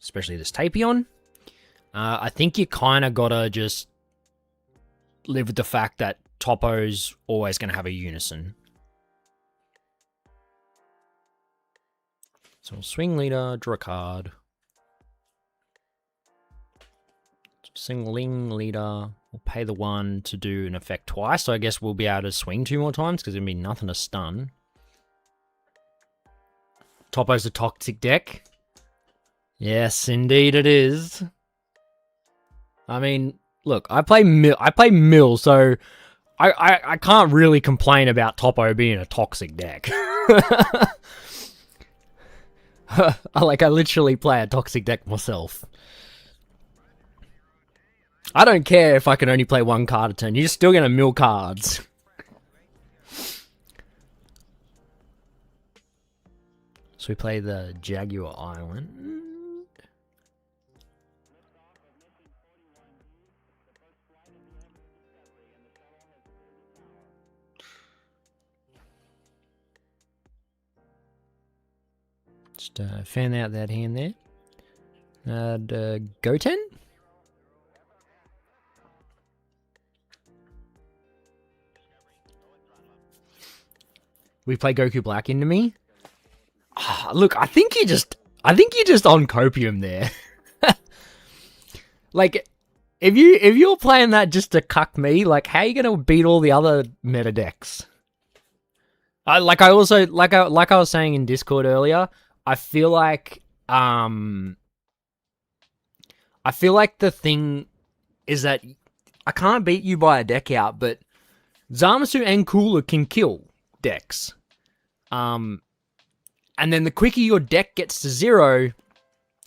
especially this Tapion, I think you kind of gotta just live with the fact that Topo's always going to have a unison. So we'll swing leader, draw a card. Singling leader. We'll pay the 1 to do an effect twice, so I guess we'll be able to swing 2 more times because it'll be nothing to stun. Topo's a toxic deck. Yes, indeed it is. I mean, look, I play Mill, so I can't really complain about Topo being a toxic deck. I literally play a toxic deck myself. I don't care if I can only play 1 card a turn. You're still going to mill cards. So we play the Jaguar Island. Just fan out that hand there. Goten? We play Goku Black into me. Look, I think you just on copium there. Like, if you're playing that just to cuck me, like, how are you gonna beat all the other meta decks? I was saying in Discord earlier, I feel like the thing is that I can't beat you by a deck out, but Zamasu and Cooler can kill decks. And then the quicker your deck gets to 0,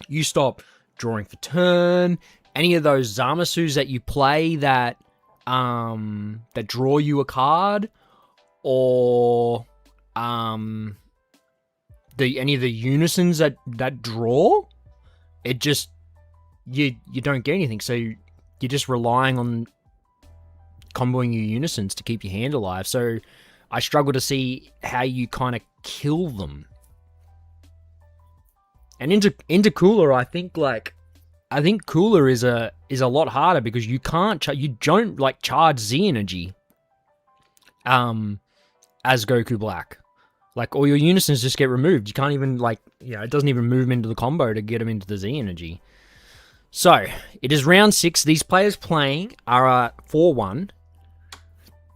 you stop drawing for turn. Any of those Zamasus that you play that draw you a card, or any of the unisons that draw, it just you don't get anything. So you're just relying on comboing your unisons to keep your hand alive. So I struggle to see how you kind of kill them. And into Cooler, I think Cooler is a lot harder because you don't like charge Z energy as Goku Black. Like, all your unisons just get removed. You can't even, it doesn't even move into the combo to get them into the Z energy. So, it is round 6. These players playing are 4-1.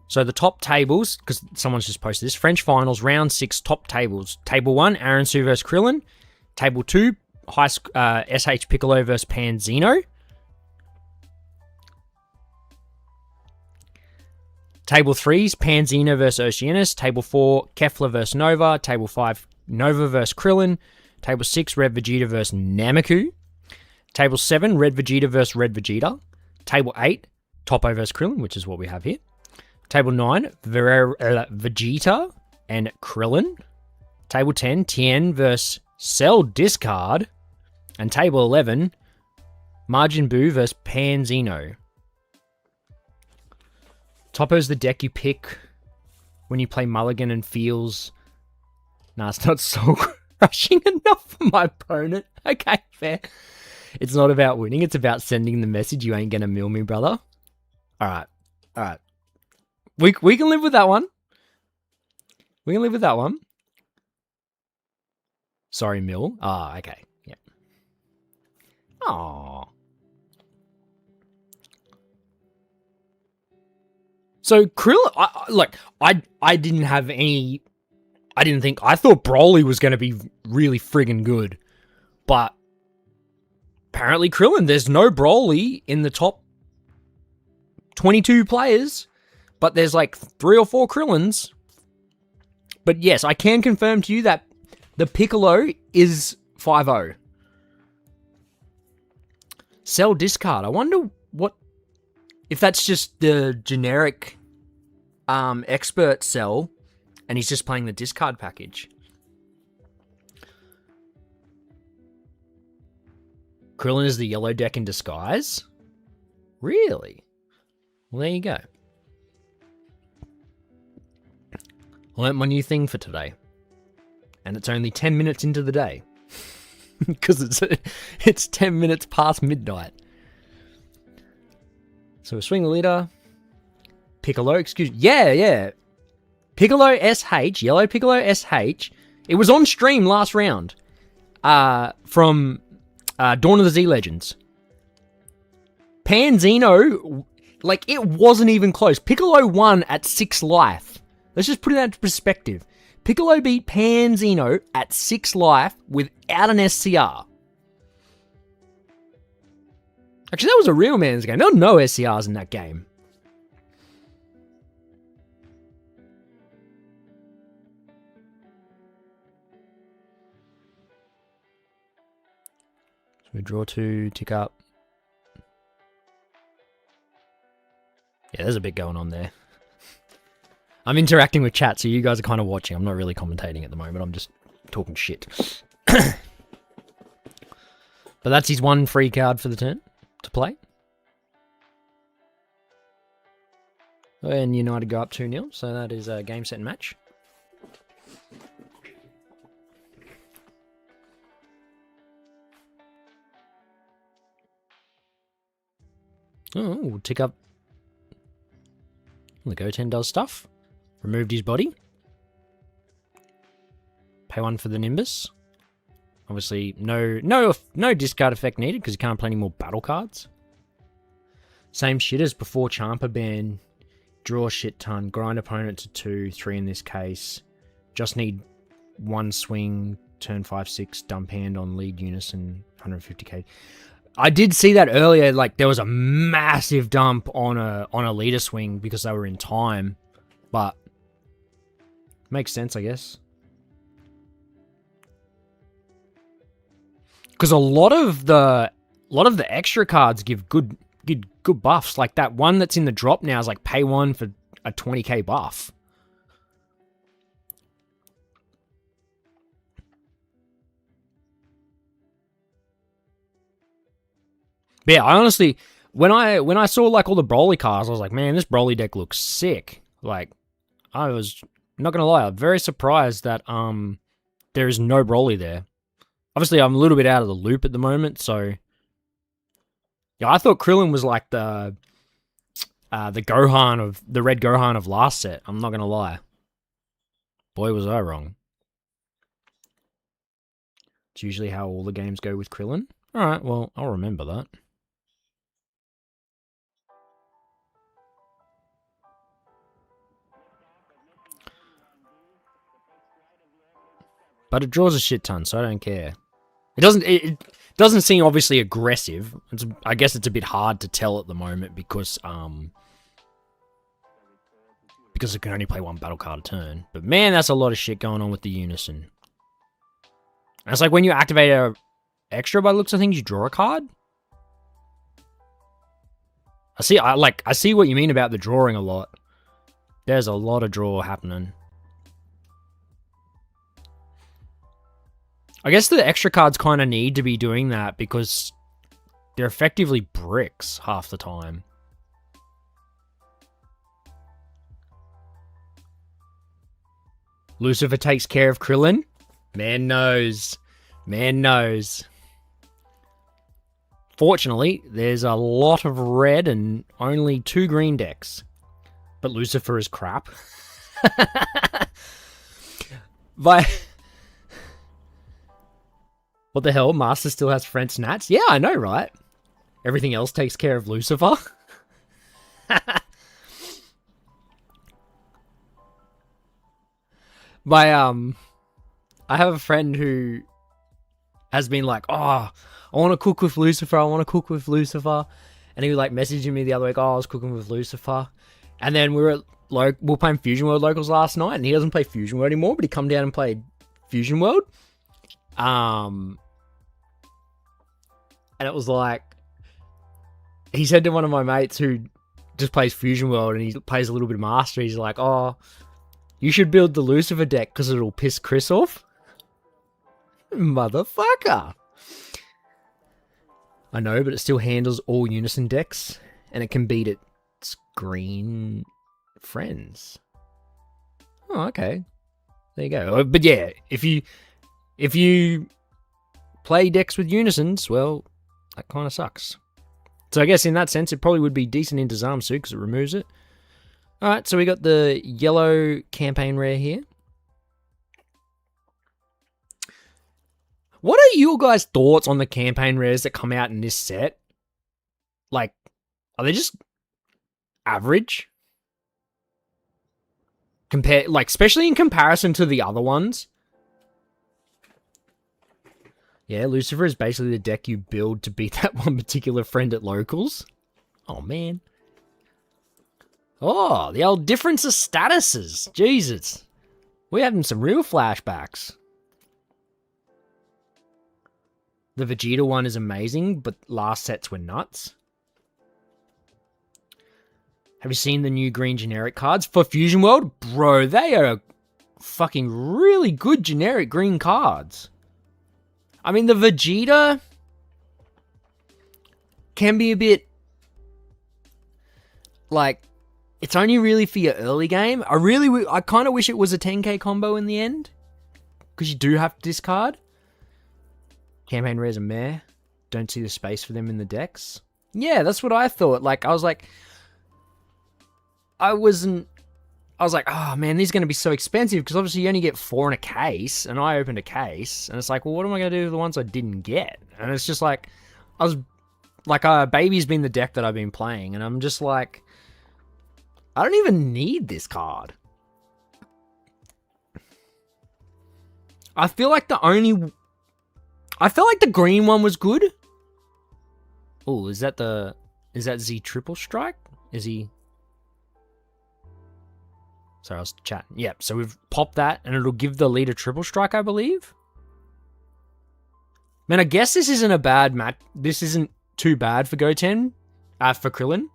So the top tables, because someone's just posted this, French finals, round 6, top tables. Table 1, Aransu vs Krillin. Table 2, SH Piccolo vs Panzino. Table 3 is Panzino vs Oceanus. Table 4, Kefla vs Nova. Table 5, Nova vs Krillin. Table 6, Red Vegeta vs Nameku. Table 7, Red Vegeta vs Red Vegeta. Table 8, Topo vs Krillin, which is what we have here. Table 9, Vegeta and Krillin. Table 10, Tien vs Cell discard. And table 11, Majin Buu versus Panzino. Topo's the deck you pick when you play Mulligan and feels... Nah, it's not soul crushing enough for my opponent. Okay, fair. It's not about winning, it's about sending the message you ain't gonna mill me, brother. Alright. We can live with that one. We can live with that one. Sorry, mill. Ah, okay. Yeah. Aww. So Krill, I didn't have any. I thought Broly was going to be really friggin' good, but apparently Krillin. There's no Broly in the top 22 players, but there's like 3 or 4 Krillins. But yes, I can confirm to you that the Piccolo is 5-0. Cell discard. I wonder if that's just the generic expert cell and he's just playing the discard package. Krillin is the yellow deck in disguise? Really? Well, there you go. Learned my new thing for today. And it's only 10 minutes into the day. Because it's 10 minutes past midnight. So swing the leader. Piccolo, yeah. Piccolo SH, yellow Piccolo SH. It was on stream last round. From Dawn of the Z Legends. Panzino, like, it wasn't even close. Piccolo won at 6 life. Let's just put it into perspective. Piccolo beat Panzino at 6 life without an SCR. Actually, that was a real man's game. There were no SCRs in that game. So we draw 2, tick up. Yeah, there's a bit going on there. I'm interacting with chat, so you guys are kind of watching. I'm not really commentating at the moment. I'm just talking shit. But that's his one free card for the turn to play. And United go up 2-0, so that is a game, set, and match. Oh, we'll tick up. The Goten does stuff. Removed his body. Pay 1 for the Nimbus. Obviously, no discard effect needed because you can't play any more battle cards. Same shit as before Champa ban. Draw a shit ton. Grind opponent to 2, 3 in this case. Just need 1 swing. Turn 5, 6. Dump hand on lead unison. 150k. I did see that earlier. Like, there was a massive dump on a leader swing because they were in time. But makes sense, I guess. Because a lot of the extra cards give good buffs. Like that one that's in the drop now is like pay 1 for a 20k buff. But yeah, I honestly, when I saw like all the Broly cards, I was like, man, this Broly deck looks sick. Like, I was not gonna lie, I'm very surprised that there is no Broly there. Obviously, I'm a little bit out of the loop at the moment, so yeah, I thought Krillin was like the Gohan of the red Gohan of last set. I'm not gonna lie. Boy, was I wrong. It's usually how all the games go with Krillin. All right, well, I'll remember that. But it draws a shit ton, so I don't care. It doesn't seem obviously aggressive. I guess it's a bit hard to tell at the moment because it can only play 1 battle card a turn. But man, that's a lot of shit going on with the unison. And it's like when you activate a extra by the looks of things, you draw a card. I see what you mean about the drawing a lot. There's a lot of draw happening. I guess the extra cards kind of need to be doing that because they're effectively bricks half the time. Lucifer takes care of Krillin. Man knows. Man knows. Fortunately, there's a lot of red and only 2 green decks. But Lucifer is crap. But what the hell? Master still has French Nats? Yeah, I know, right? Everything else takes care of Lucifer. I have a friend who has been like, oh, I want to cook with Lucifer. I want to cook with Lucifer. And he was like messaging me the other week, oh, I was cooking with Lucifer. And then we were playing Fusion World Locals last night, and he doesn't play Fusion World anymore, but he come down and played Fusion World. And it was like, he said to one of my mates who just plays Fusion World and he plays a little bit of Master, he's like, oh, you should build the Lucifer deck because it'll piss Chris off. Motherfucker. I know, but it still handles all Unison decks, and it can beat its green friends. Oh, okay. There you go. But yeah, if you play decks with Unisons, well, that kind of sucks. So I guess in that sense, it probably would be decent into Zamsu because it removes it. Alright, so we got the yellow campaign rare here. What are your guys' thoughts on the campaign rares that come out in this set? Like, are they just average? Especially in comparison to the other ones. Yeah, Lucifer is basically the deck you build to beat that one particular friend at locals. Oh, man. Oh, the old difference of statuses. Jesus. We're having some real flashbacks. The Vegeta one is amazing, but last sets were nuts. Have you seen the new green generic cards for Fusion World? Bro, they are fucking really good generic green cards. I mean, the Vegeta can be a bit like, it's only really for your early game. I kind of wish it was a 10k combo in the end, because you do have to discard. Campaign rares are meh. Don't see the space for them in the decks. Yeah, that's what I thought. I was like, oh man, these are going to be so expensive because obviously you only get 4 in a case, and I opened a case, and it's like, well, what am I going to do with the ones I didn't get? And it's just like, Baby's been the deck that I've been playing, and I'm just like, I don't even need this card. I feel like the green one was good. Oh, is that Z Triple Strike? Is he? Sorry, I was chatting. Yep, so we've popped that, and it'll give the leader Triple Strike, I believe. Man, I guess this isn't a bad match. This isn't too bad for Goten, for Krillin.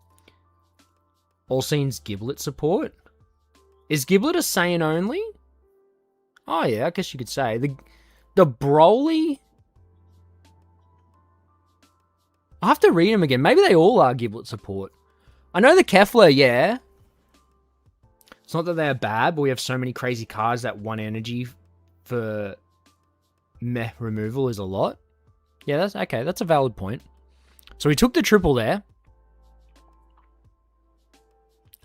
All Scenes Giblet support. Is Giblet a Saiyan only? Oh yeah, I guess you could say. The Broly... I'll have to read them again. Maybe they all are Giblet support. I know the Kefla, yeah. It's not that they're bad, but we have so many crazy cards that 1 energy for meh removal is a lot. Yeah, that's okay. That's a valid point. So we took the triple there.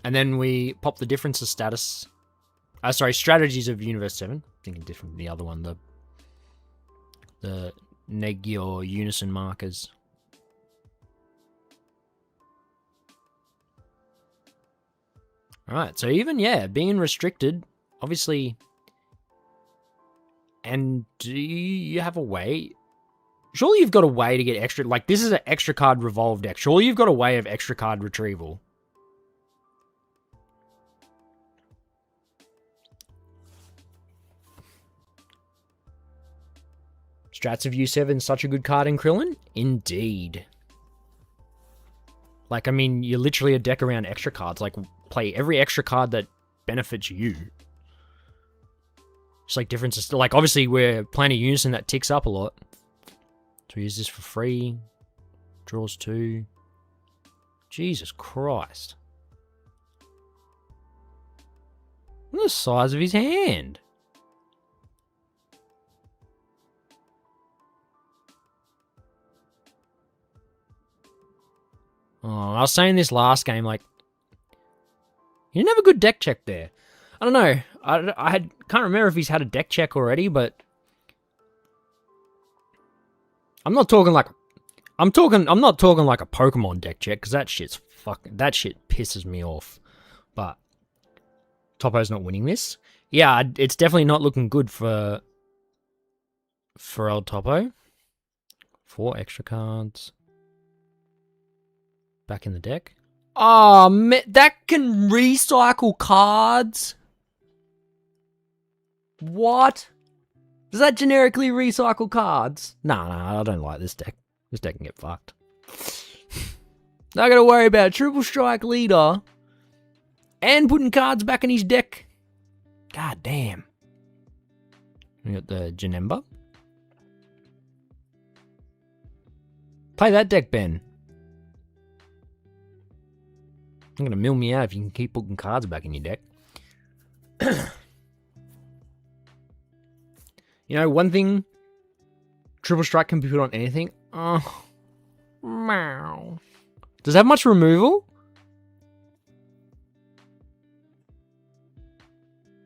And then we popped the difference of status. Strategies of Universe 7. Thinking different from the other one. The Negio Unison markers. Alright, so even, being restricted, obviously... And do you have a way? Surely you've got a way to get extra... this is an extra card revolve deck. Surely you've got a way of extra card retrieval. Strats of U7, such a good card in Krillin? Indeed. You're literally a deck around extra cards. Play every extra card that benefits you. Just like differences. Like, obviously, we're playing a unison that ticks up a lot. So we use this for free. Draws 2. Jesus Christ. Look at the size of his hand. Oh, I was saying this last game, like, he didn't have a good deck check there. I don't know. Can't remember if he's had a deck check already, but I'm not talking like a Pokemon deck check, because that shit pisses me off. But Topo's not winning this. Yeah, it's definitely not looking good for old Topo. 4 extra cards back in the deck. Oh, man, that can recycle cards? What? Does that generically recycle cards? Nah, I don't like this deck. This deck can get fucked. Not gotta worry about Triple Strike Leader and putting cards back in his deck. God damn. We got the Janemba. Play that deck, Ben. You're gonna mill me out if you can keep putting cards back in your deck. You know, one thing, Triple Strike can be put on anything. Oh, meow. Does it have much removal?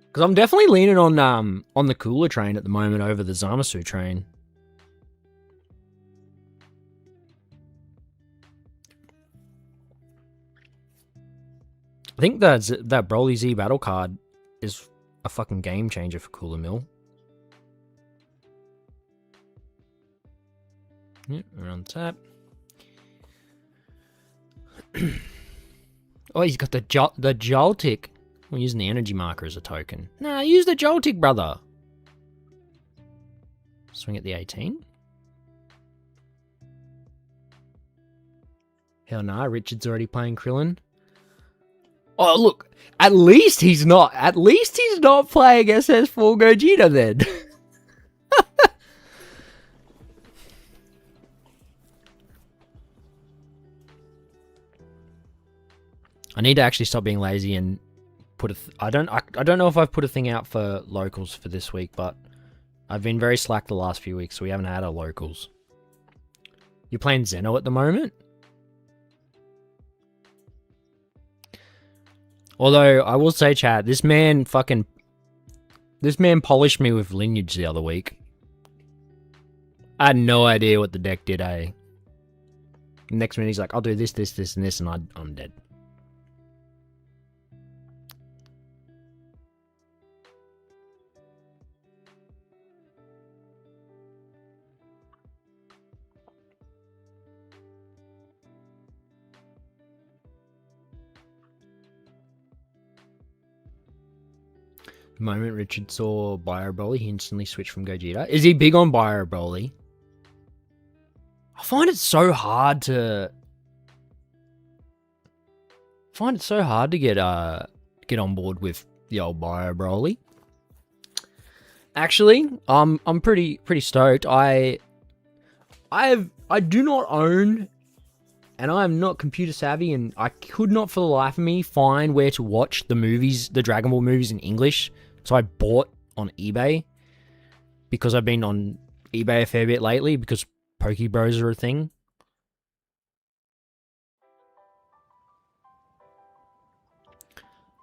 Because I'm definitely leaning on the Cooler train at the moment over the Zamasu train. I think that Broly Z battle card is a fucking game changer for Cooler Mill. Yep, we're on tap. Oh, he's got the Joltik. We're using the energy marker as a token. Nah, use the Joltik, brother. Swing at the 18. Hell nah, Richard's already playing Krillin. Oh, look, at least he's not playing SS4 Gogeta then. I need to actually stop being lazy and put I don't know if I've put a thing out for locals for this week, but I've been very slack the last few weeks, so we haven't had our locals. You're playing Zeno at the moment? Although, I will say, chat, this man polished me with Lineage the other week. I had no idea what the deck did, eh? Next minute, he's like, I'll do this, this, this, and this, and I'm dead. The moment Richard saw Bio Broly, he instantly switched from Gogeta. Is he big on Bio Broly? I find it so hard to get on board with the old Bio Broly. Actually, I'm pretty stoked. I do not own, and I am not computer savvy, and I could not for the life of me find where to watch the movies, the Dragon Ball movies in English. So I bought on eBay, because I've been on eBay a fair bit lately, because Pokebros are a thing.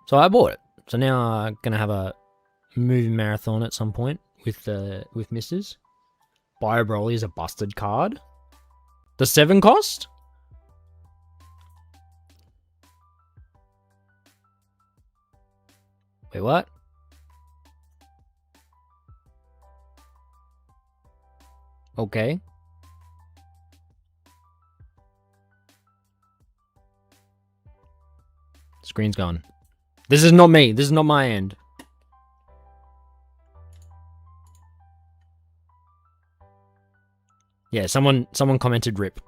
So I bought it. So now I'm going to have a movie marathon at some point with Mrs. Bio Broly is a busted card. The 7 cost? Wait, what? Okay. Screen's gone. This is not me. This is not my end. Yeah, someone commented rip.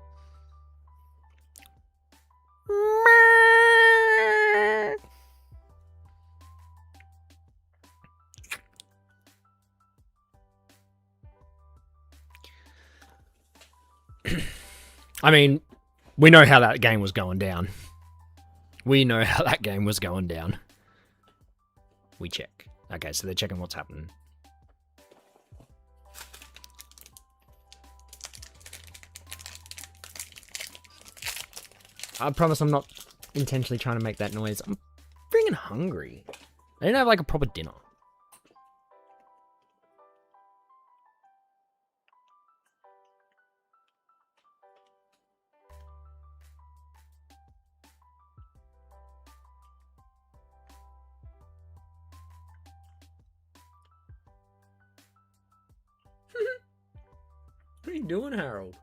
I mean, we know how that game was going down. We know how that game was going down. We check. Okay, so they're checking what's happening. I promise I'm not intentionally trying to make that noise. I'm freaking hungry. I didn't have like a proper dinner. What are you doing, Harold?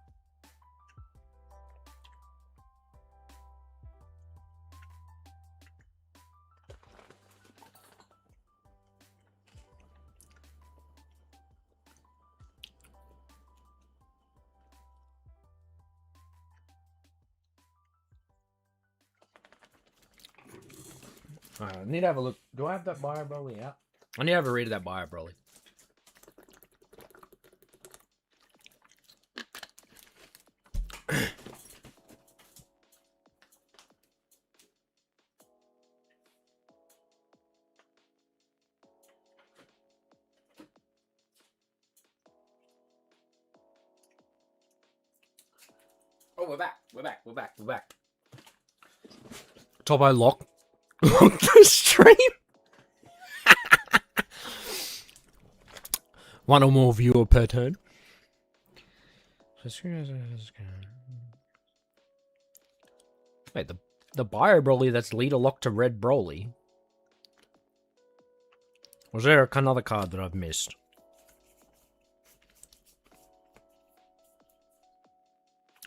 Alright, I need to have a look. Do I have that Bio Broly out? I need to have a read of that Bio Broly. Oh, we're back. We're back. We're back. We're back. Topo lock the stream. One or more viewer per turn. Wait, the Bio Broly that's leader locked to Red Broly. Was there another card that I've missed?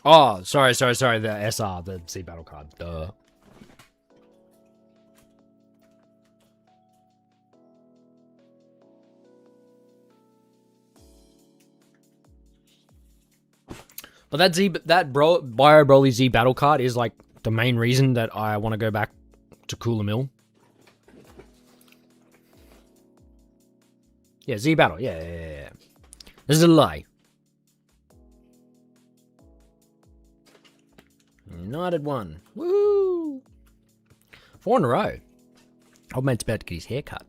Oh, sorry. The SR, the Z Battle card. Duh. But that Bio Broly Z Battle card is like the main reason that I want to go back to Cooler Mill. Yeah, Z Battle. Yeah. This is a lie. United won. Woo! 4 in a row. Old mate's about to get his hair cut.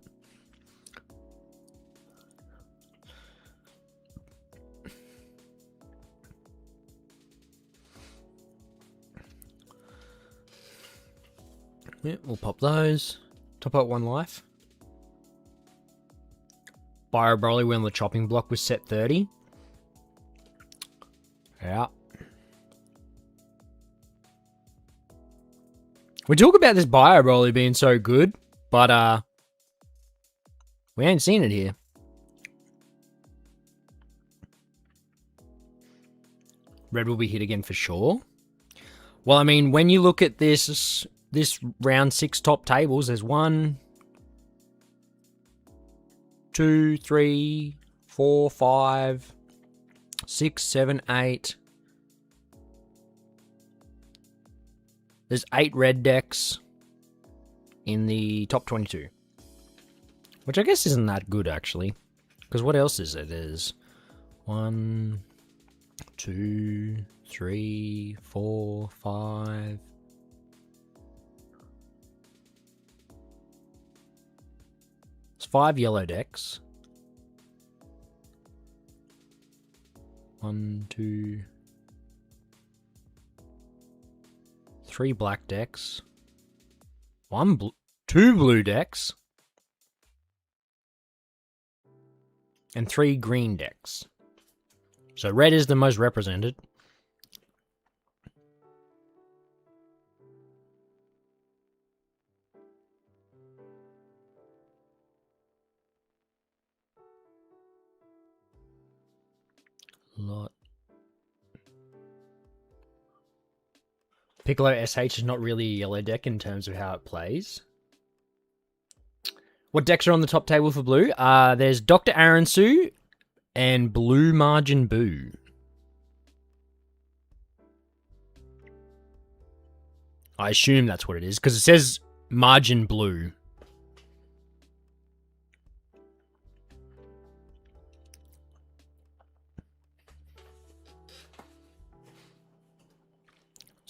Yeah, we'll pop those. Top up 1 life. Bio Broly when the chopping block was set 30. Yeah. We talk about this Bio Broly being so good, but we ain't seen it here. Red will be hit again for sure. Well, I mean, when you look at this round 6 top tables, there's 1, 2, 3, 4, 5, 6, 7, 8. There's 8 red decks in the top 22. Which I guess isn't that good, actually. Because what else is it? There's 1, 2, 3, 4, 5. It's 5 yellow decks. 1, 2, 3 black decks. 2 blue decks. And 3 green decks. So red is the most represented. Lot. Piccolo SH is not really a yellow deck in terms of how it plays. What decks are on the top table for blue? There's Dr. Aransu and Blue Margin Boo. I assume that's what it is, because it says Margin Blue.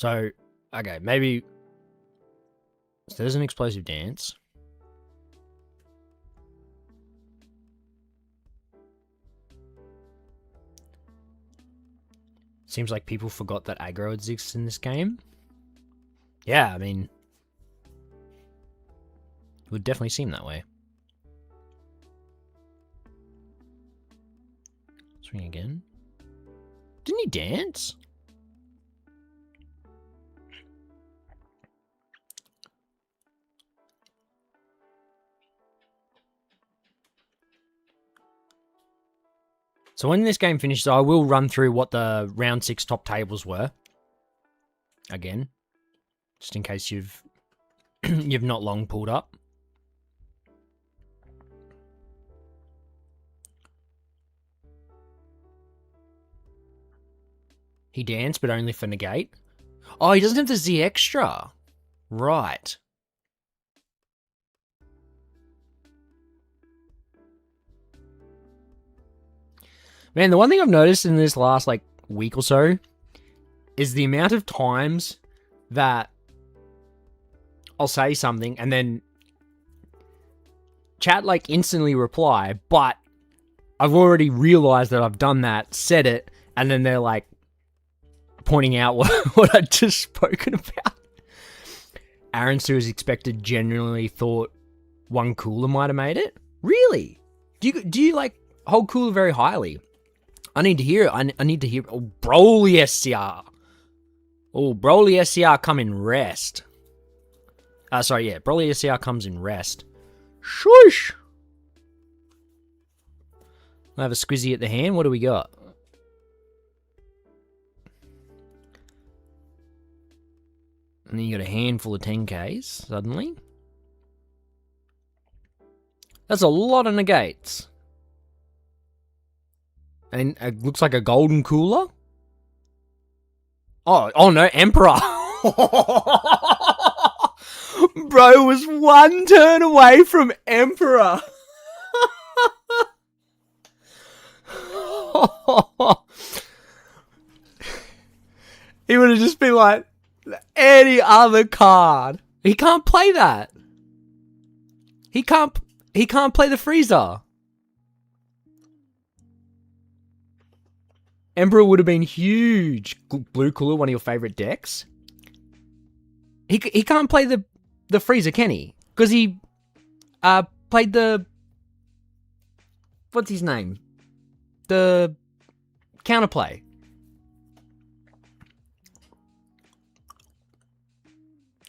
So, okay, maybe... So there's an explosive dance. Seems like people forgot that aggro exists in this game. Yeah, I mean... It would definitely seem that way. Swing again. Didn't he dance? So when this game finishes, I will run through what the round 6 top tables were. Again. Just in case you've you've not long pulled up. He danced, but only for negate. Oh, he doesn't have the Z extra. Right. Man, the one thing I've noticed in this last, like, week or so is the amount of times that I'll say something and then chat, like, instantly reply, but I've already realized that I've done that, said it, and then they're, like, pointing out what I'd just spoken about. Aaron Sue is expected genuinely thought one cooler might have made it? Really? Do you like, hold cooler very highly? I need to hear it. I need to hear... Oh, Broly SCR. Oh, Broly SCR come in rest. Sorry, yeah. Broly SCR comes in rest. Shush! I have a squizzy at the hand. What do we got? And then you got a handful of 10Ks, suddenly. That's a lot of negates. And it looks like a golden cooler. Oh no, Emperor. Bro was one turn away from Emperor. He would have just been like any other card. He can't play that. He can't play the Frieza. Emperor would have been huge. Blue Cooler, one of your favorite decks. He can't play the Frieza, can he? Because he played the... What's his name? The counterplay.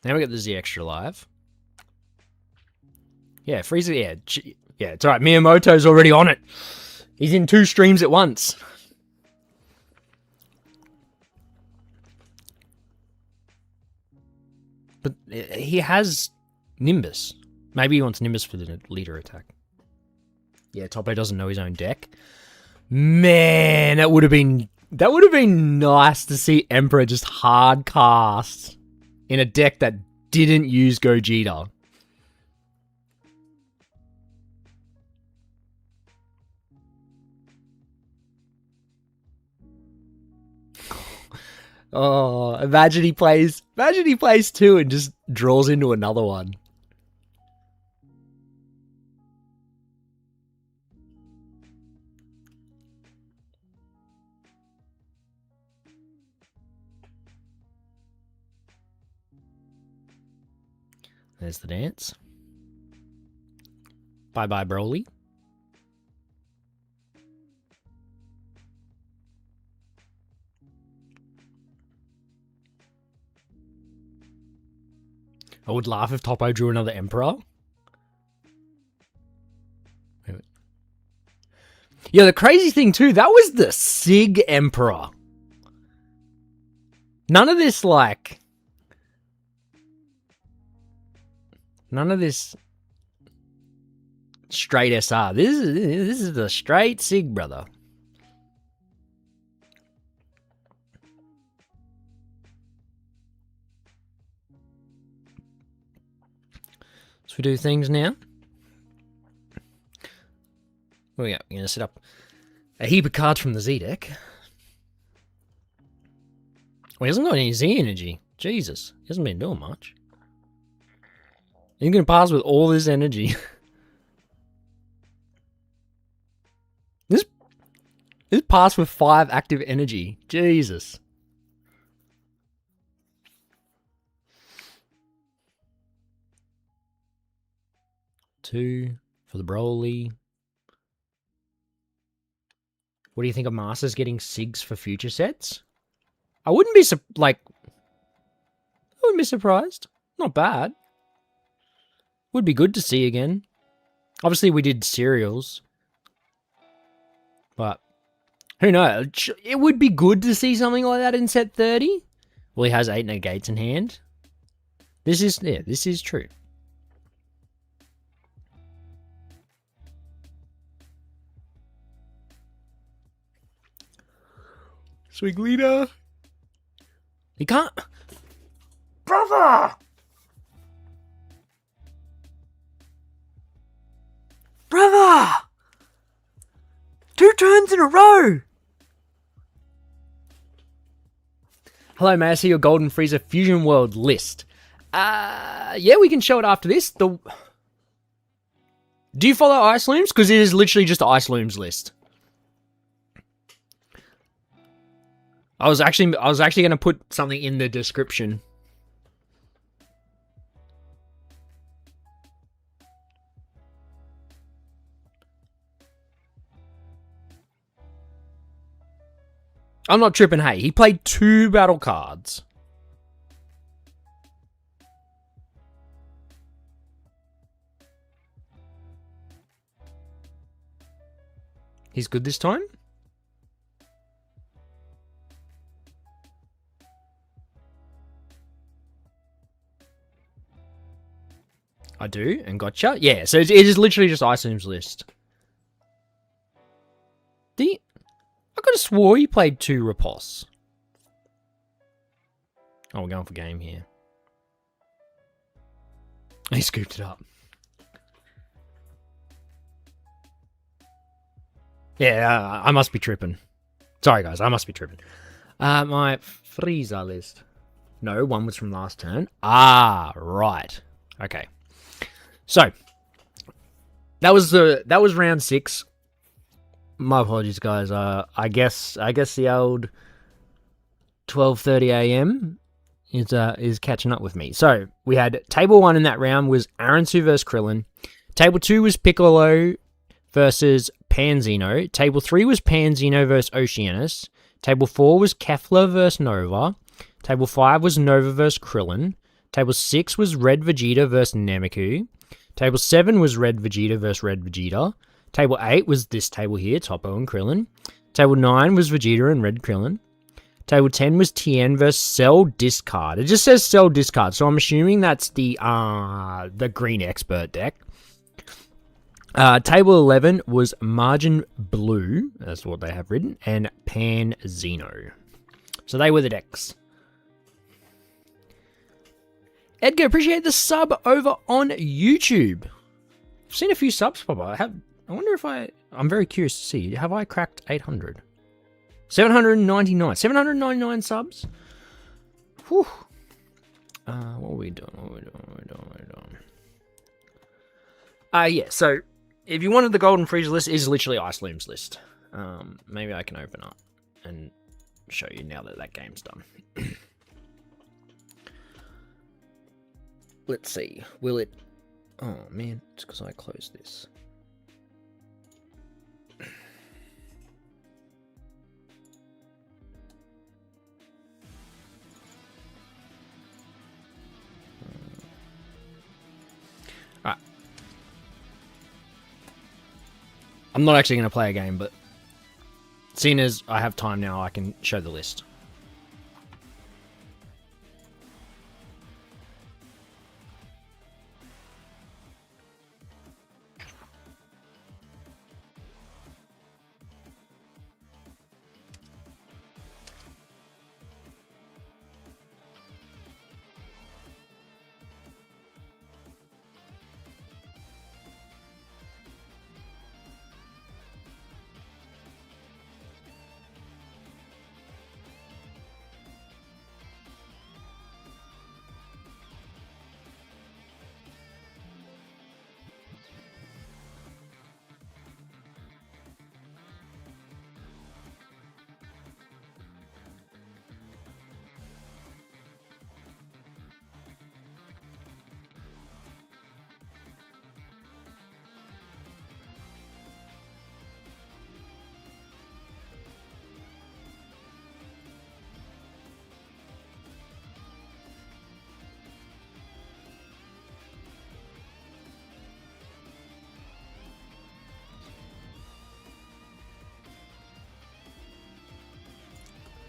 Now we got the Z Extra live. Yeah, Frieza, yeah, it's alright. Miyamoto's already on it. He's in 2 streams at once. But he has Nimbus. Maybe he wants Nimbus for the leader attack. Yeah, Topo doesn't know his own deck. Man, that would have been nice to see Emperor just hard cast in a deck that didn't use Gogeta. Oh, imagine he plays 2 and just draws into another one. There's the dance. Bye-bye, Broly. I would laugh if Topo drew another Emperor. Yeah, the crazy thing too, that was the Sig Emperor. None of this, like... None of this straight SR. This is the straight Sig, brother. So we do things now. What we got? We're going to set up a heap of cards from the Z deck. Well, he hasn't got any Z energy. Jesus, he hasn't been doing much. He's going to pass with all this energy. This passed with 5 active energy. Jesus. Two for the Broly. What do you think of Masters getting SIGs for future sets? I wouldn't be surprised. Not bad. Would be good to see again. Obviously, we did cereals. But who knows? It would be good to see something like that in set 30. Well, he has 8 negates in hand. This is true. Swiglita. He can't. Brother! Brother! 2 turns in a row! Hello, may I see your Golden Frieza Fusion World list? Yeah, we can show it after this. Do you follow Ice Looms? Because it is literally just Ice Looms list. I was actually going to put something in the description. I'm not tripping, hey. He played 2 battle cards. He's good this time? I do, and gotcha. Yeah, so it is literally just Icehoom's list. I could have swore he played 2 Riposte. Oh, we're going for game here. He scooped it up. Yeah, I must be tripping. Sorry, guys, I must be tripping. My Frieza list. No, one was from last turn. Ah, right. Okay. So, that was round 6. My apologies, guys. I guess the old 12:30 a.m. is catching up with me. So we had table 1 in that round was Aransu versus Krillin. Table 2 was Piccolo versus Panzino. Table 3 was Panzino versus Oceanus. Table 4 was Kefla versus Nova. Table 5 was Nova versus Krillin. Table 6 was Red Vegeta versus Nameku. Table 7 was Red Vegeta versus Red Vegeta. Table 8 was this table here, Toppo and Krillin. Table 9 was Vegeta and Red Krillin. Table 10 was Tien versus Cell Discard. It just says Cell Discard, so I'm assuming that's the Green Expert deck. Table 11 was Margin Blue, that's what they have written, and Pan Zeno. So they were the decks. Edgar, appreciate the sub over on YouTube. I've seen a few subs pop up. I wonder if I'm very curious to see. Have I cracked 800? 799 subs? Whew. What are we doing? Yeah, so if you wanted the Golden Frieza list, it is literally Ice Loom's list. Maybe I can open up and show you now that game's done. Let's see. Will it... Oh, man. It's because I closed this. Alright. I'm not actually going to play a game, but seeing as I have time now, I can show the list.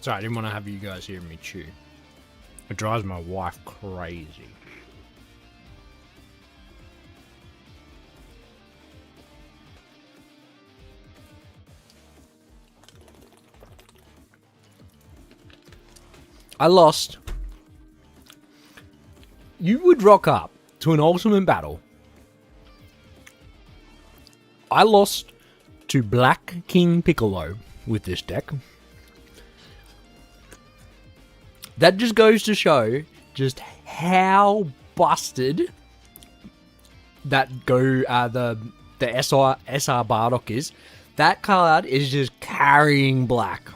Sorry, I didn't want to have you guys hear me chew. It drives my wife crazy. I lost. You would rock up to an ultimate battle. I lost to Black King Piccolo with this deck. That just goes to show just how busted that the SR Bardock is. That card is just carrying black.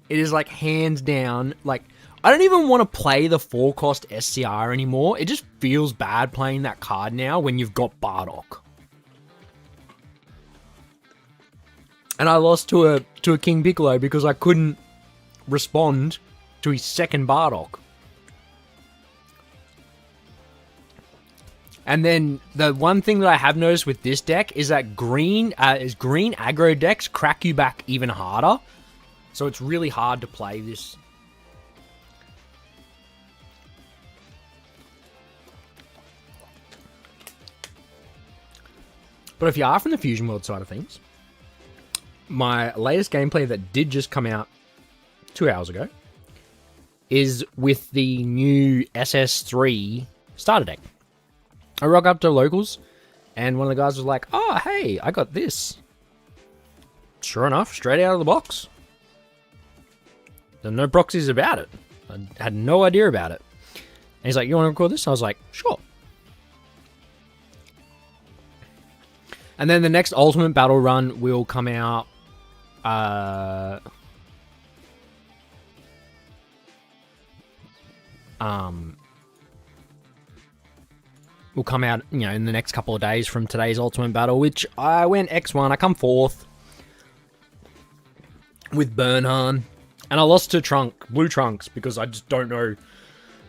It is like hands down. Like, I don't even want to play the 4-cost SCR anymore. It just feels bad playing that card now when you've got Bardock. And I lost to a King Piccolo because I couldn't respond to his second Bardock. And then the one thing that I have noticed with this deck is that green aggro decks crack you back even harder. So it's really hard to play this. But if you are from the Fusion World side of things, my latest gameplay that did just come out 2 hours ago is with the new SS3 starter deck. I rock up to locals, and one of the guys was like, "Oh, hey, I got this." Sure enough, straight out of the box. There's no proxies about it. I had no idea about it. And he's like, "You want to record this?" I was like, "Sure." And then the next Ultimate Battle Run will come out will come out, you know, in the next couple of days from today's Ultimate Battle, which I went X1. I come 4th with Bernhardt, and I lost to Blue Trunks, because I just don't know.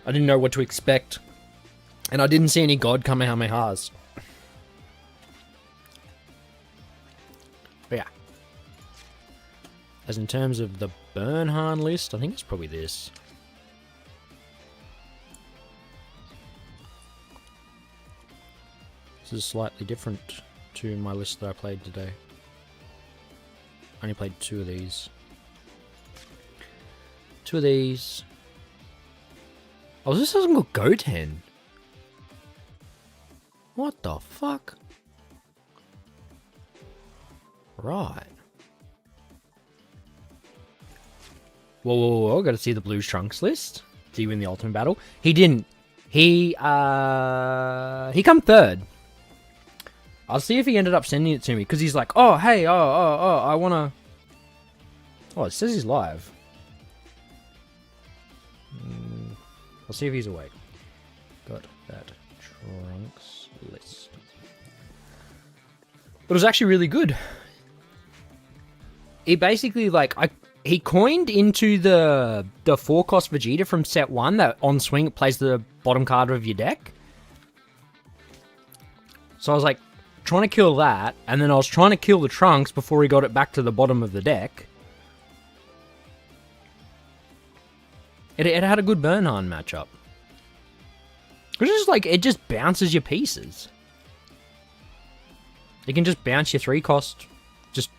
I didn't know what to expect, and I didn't see any God Kamehamehas. But yeah. As in terms of the Bernhardt list, I think it's probably this. This is slightly different to my list that I played today. I only played 2 of these. 2 of these. Oh, this hasn't got Goten. What the fuck? Right. Whoa, gotta see the Blue Trunks list. Did he win the Ultimate Battle? He didn't. He come 3rd. I'll see if he ended up sending it to me, because he's like, "Oh, hey, I wanna..." Oh, it says he's live. I'll see if he's awake. Got that Trunks list. But it was actually really good. It basically, like, he coined into the 4-cost Vegeta from set 1 that on swing it plays the bottom card of your deck. So I was like, trying to kill that, and then I was trying to kill the Trunks before he got it back to the bottom of the deck. It had a good Bernhardt matchup. Which is like, it just bounces your pieces. You can just bounce your 3-cost just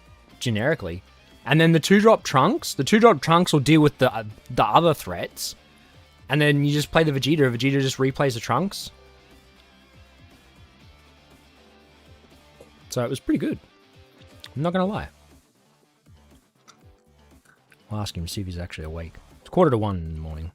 generically. And then the 2-drop Trunks will deal with the other threats. And then you just play the Vegeta. Vegeta just replays the Trunks. So it was pretty good. I'm not going to lie. I'll ask him to see if he's actually awake. It's 1:45 in the morning.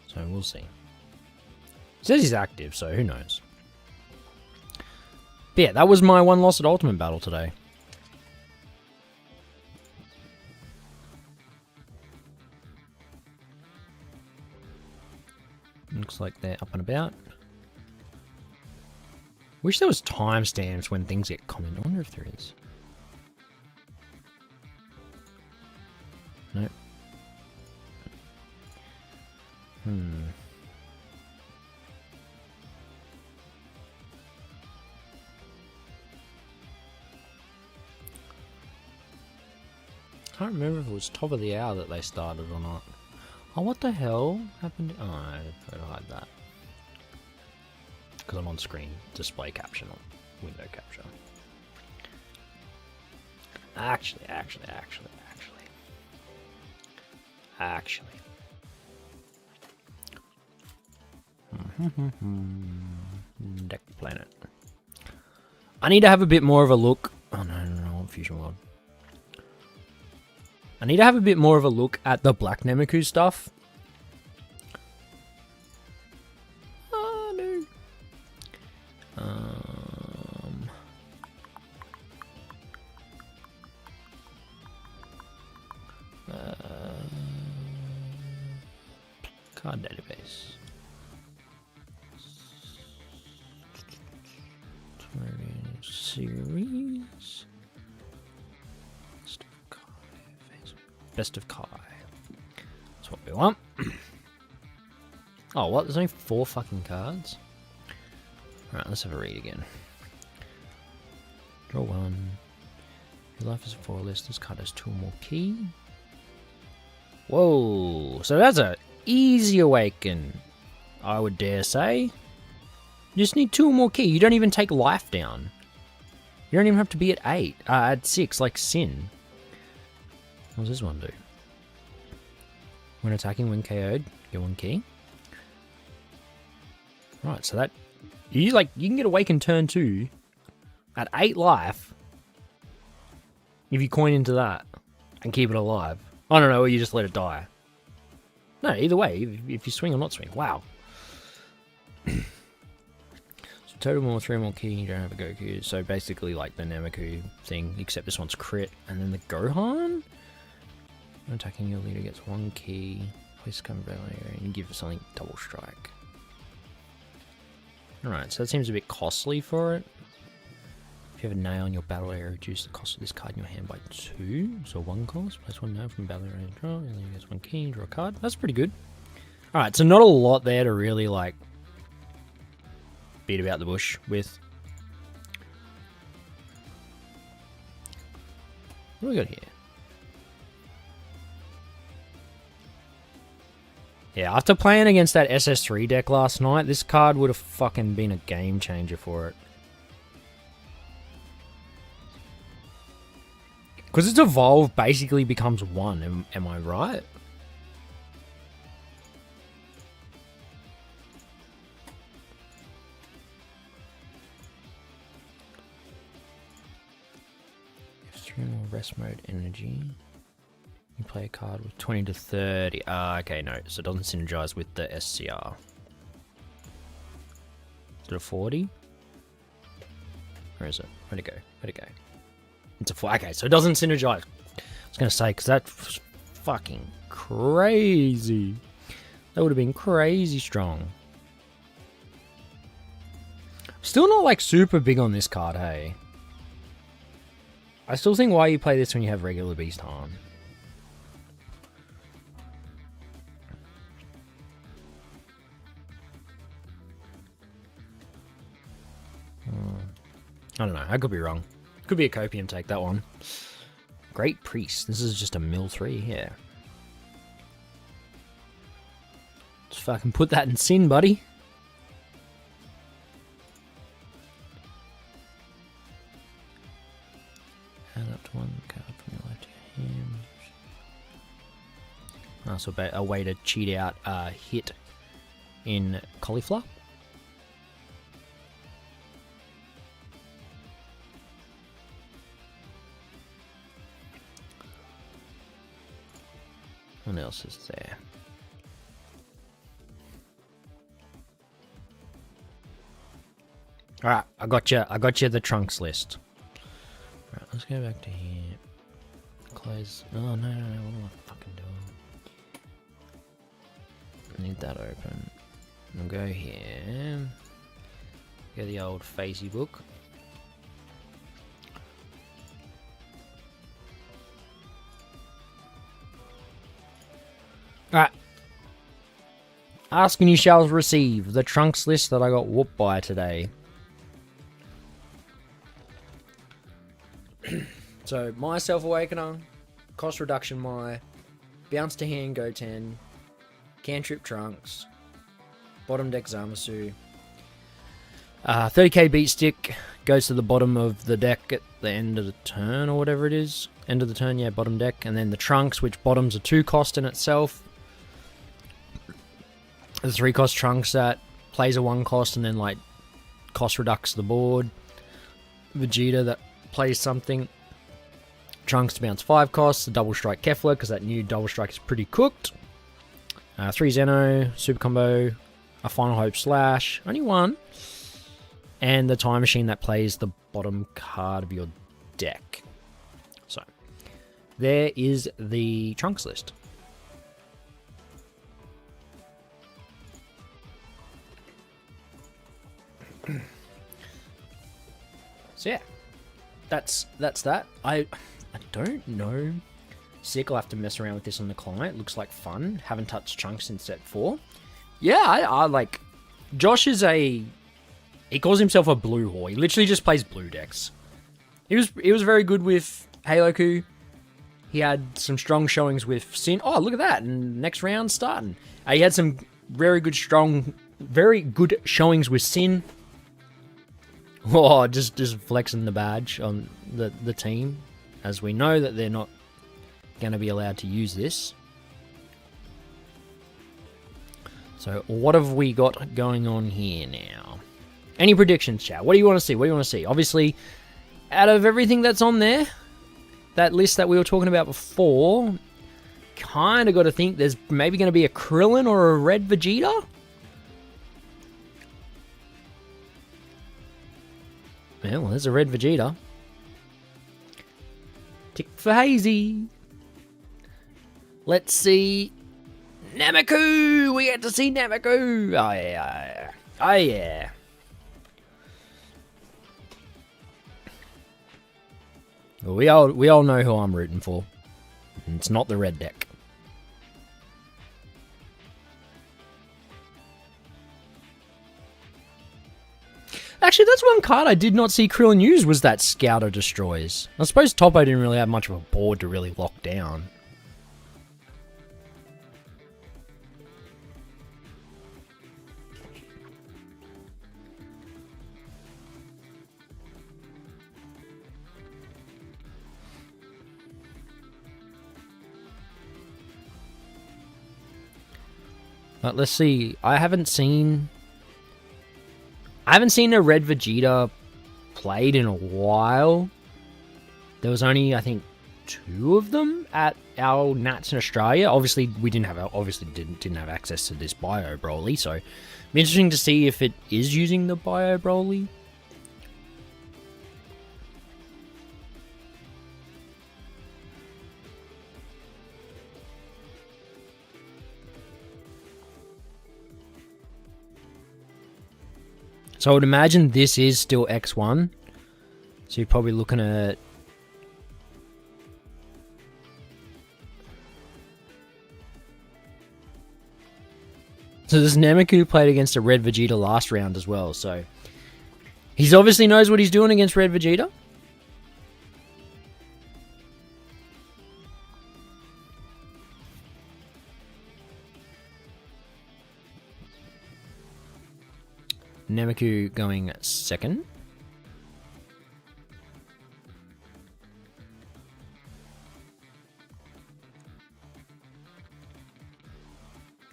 So we'll see. It says he's active, so who knows. But yeah, that was my 1 loss at Ultimate Battle today. Looks like they're up and about. Wish there was timestamps when things get commented. I wonder if there is. Nope. Can't remember if it was top of the hour that they started or not. Oh, what the hell happened? Oh, I tried to hide that. Because I'm on screen display caption, not window capture. Actually. Deck planet. I need to have a bit more of a look. Oh no, Fusion World. I need to have a bit more of a look at the Black Nemaku stuff. Oh no. Card database. Series. Best of Kai. That's what we want. Oh, what? There's only 4 fucking cards? Alright, let's have a read again. Draw 1. Your life is a 4 list. This card has 2 more key. Whoa. So that's a easy awaken, I would dare say. You just need 2 more key. You don't even take life down. You don't even have to be at 8. At 6, like Sin. What does this one do? When attacking, when KO'd, get 1 key. Right, so that you can get Awakened turn 2 at 8 life if you coin into that and keep it alive. I don't know, or you just let it die. No, either way, if you swing or not swing. Wow. So total more 3 more key. You don't have a Goku. So basically like the Nemaku thing, except this one's crit, and then the Gohan. When attacking, your leader gets 1 key. Place cover battle area, and you give something double strike. Alright, so that seems a bit costly for it. If you have a nail in your battle area, reduce the cost of this card in your hand by 2. So 1 cost. Place 1 nail from battle area and draw. And then you get 1 key, draw a card. That's pretty good. Alright, so not a lot there to really like beat about the bush with. What do we got here? Yeah, after playing against that SS3 deck last night, this card would have fucking been a game changer for it. Because its evolve basically becomes 1, am I right? If 3 more rest mode energy. You play a card with 20 to 30. Okay, no. So it doesn't synergize with the SCR. Is it a 40? Where is it? Where'd it go? Where'd it go? It's a 4. Okay, so it doesn't synergize. I was going to say, because that's fucking crazy. That would have been crazy strong. Still not like super big on this card, hey? I still think why you play this when you have regular Beast Han. I don't know. I could be wrong. Could be a copium take, that one. Great Priest. This is just a mill 3 here. Just fucking put that in Sin, buddy. Add up to 1 card from your left hand. So a way to cheat out a hit in Cauliflower. What else is there? Alright, I got you the Trunks list. Alright, let's go back to here. Close. Oh, no, what am I fucking doing? I need that open. We'll go here. Get the old Facey book. Alright. Ask and you shall receive. The Trunks list that I got whooped by today. So, my Self Awakener, Cost Reduction My, Bounce to Hand Goten, Cantrip Trunks, Bottom Deck Zamasu. 30k Beat Stick goes to the bottom of the deck at the end of the turn or whatever it is. End of the turn, yeah, bottom deck. And then the Trunks, which bottom's a 2 cost in itself. The 3 cost Trunks that plays a 1 cost and then like cost reducts the board. Vegeta that plays something. Trunks to bounce 5 costs. The Double Strike Kefla because that new Double Strike is pretty cooked. 3 Zeno, Super Combo, a Final Hope Slash, only 1. And the Time Machine that plays the bottom card of your deck. So, there is the Trunks list. So yeah, that's that. I don't know. Sick, I'll have to mess around with this on the client. Looks like fun. Haven't touched Trunks since set 4. Yeah, I like... Josh is a... He calls himself a blue whore. He literally just plays blue decks. He was very good with Halo-Ku. He had some strong showings with Sin. Oh, look at that. And next round starting. He had some very good showings with Sin. Oh, just flexing the badge on the team. As we know that they're not going to be allowed to use this. So, what have we got going on here now? Any predictions, chat? What do you want to see? What do you want to see? Obviously, out of everything that's on there, that list that we were talking about before, kind of got to think there's maybe going to be a Krillin or a Red Vegeta. Yeah, well, there's a Red Vegeta. Tick for Hazy. Let's see. Nameku! We get to see Nameku! Oh, yeah. Oh, yeah. Well, we all know who I'm rooting for. And it's not the red deck. Actually, that's one card I did not see Krillin use was that Scouter Destroys. I suppose Toppo didn't really have much of a board to really lock down. But let's see. I haven't seen a Red Vegeta played in a while. There was only, I think, 2 of them at our Nats in Australia. Obviously, we didn't have access to this Bio Broly, so it'd be interesting to see if it is using the Bio Broly. So I would imagine this is still X1. So you're probably looking at... So this Nameku played against a Red Vegeta last round as well, so... He's obviously knows what he's doing against Red Vegeta. Nameku going second.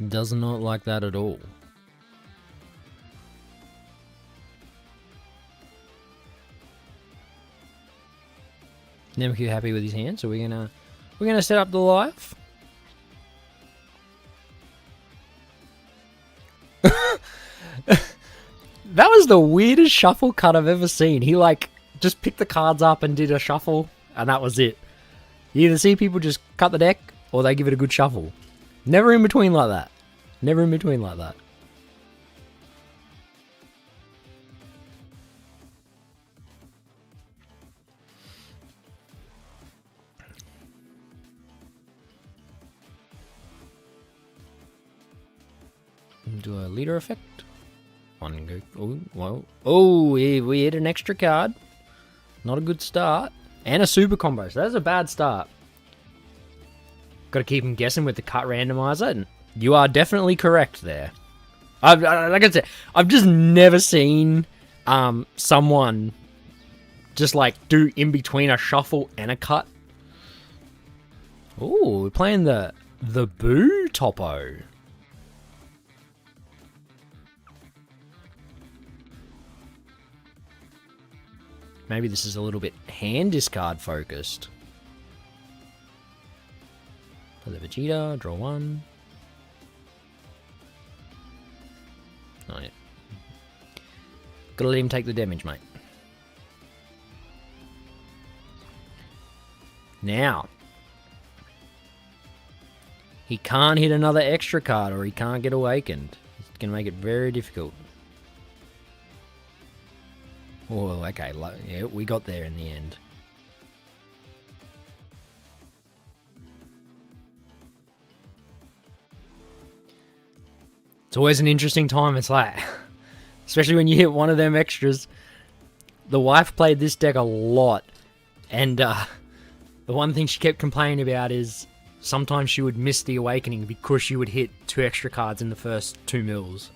Does not like that at all. Nameku happy with his hand, so we're gonna set up the live. That was the weirdest shuffle cut I've ever seen. He like just picked the cards up and did a shuffle, and that was it. You either see people just cut the deck, or they give it a good shuffle. Never in between like that. Never in between like that. Do a leader effect. One go. Oh, well. Oh, we hit an extra card. Not a good start. And a super combo. So that's a bad start. Got to keep him guessing with the cut randomizer. And you are definitely correct there. Like I said, I've just never seen someone just like do in between a shuffle and a cut. Oh, we're playing the Boo Topo. Maybe this is a little bit hand discard focused. Play the Vegeta, draw one. Oh, yeah. Gotta let him take the damage, mate. Now, he can't hit another extra card or he can't get awakened. It's going to make it very difficult. Oh, okay. Yeah, we got there in the end. It's always an interesting time. It's like, especially when you hit one of them extras. The wife played this deck a lot. And the one thing she kept complaining about is sometimes she would miss the awakening because she would hit 2 extra cards in the first 2 mills.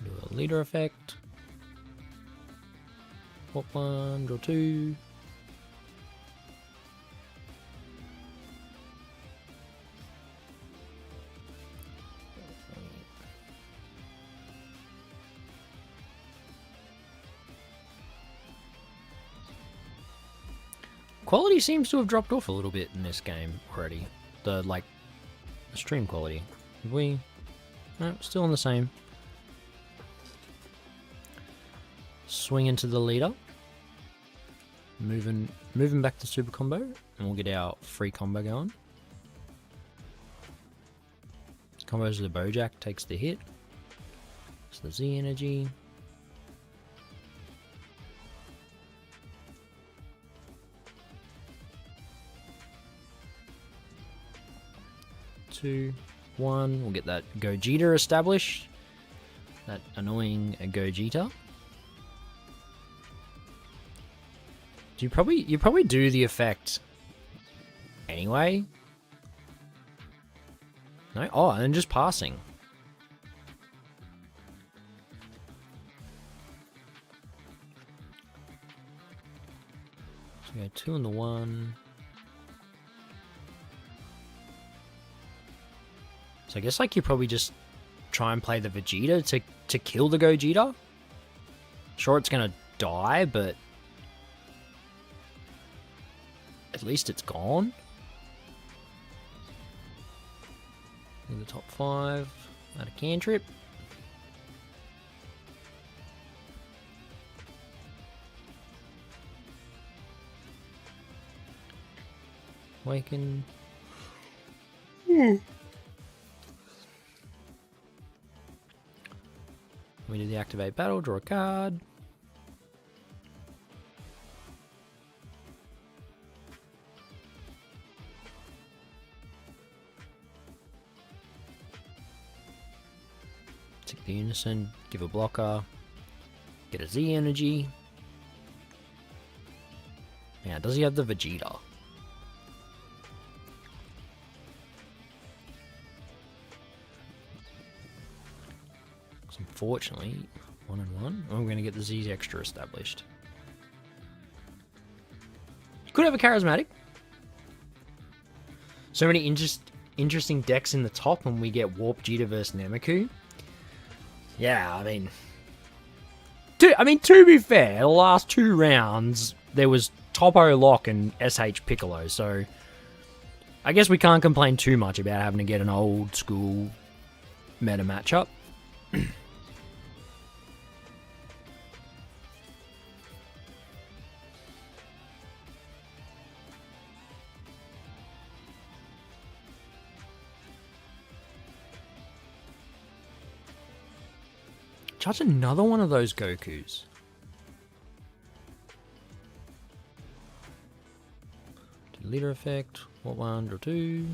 Do a leader effect. Pop 1, draw 2. Quality seems to have dropped off a little bit in this game already. The stream quality. No, still on the same. Swing into the leader. Moving back to super combo, and we'll get our free combo going. Combos of the Bojack takes the hit. So the Z energy. Two, one. We'll get that Gogeta established. That annoying Gogeta. You probably do the effect anyway. No? Oh, and just passing. So we go 2 and the 1. So I guess you probably just try and play the Vegeta to kill the Gogeta. Sure, it's gonna die, but at least it's gone. In the top 5, add a cantrip. Awaken. We do the activate battle, draw a card. Take the Unison, give a blocker, get a Z energy. Now, does he have the Vegeta? Unfortunately, 1 and 1. I'm going to get the Z extra established. Could have a charismatic. So many interesting decks in the top when we get Warp Vegeta versus Nameku. Yeah, I mean, to be fair, the last 2 rounds there was Topo Lock and SH Piccolo, so I guess we can't complain too much about having to get an old school meta matchup. Charge another one of those Gokus. Leader effect. What one or two?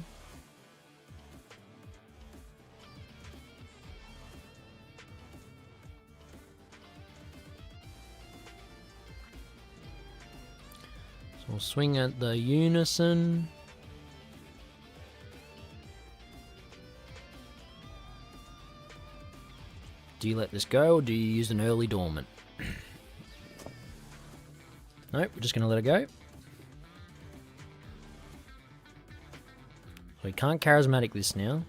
So we'll swing at the Unison. Do you let this go, or do you use an early dormant? Nope, we're just going to let it go. So we can't charismatic this now.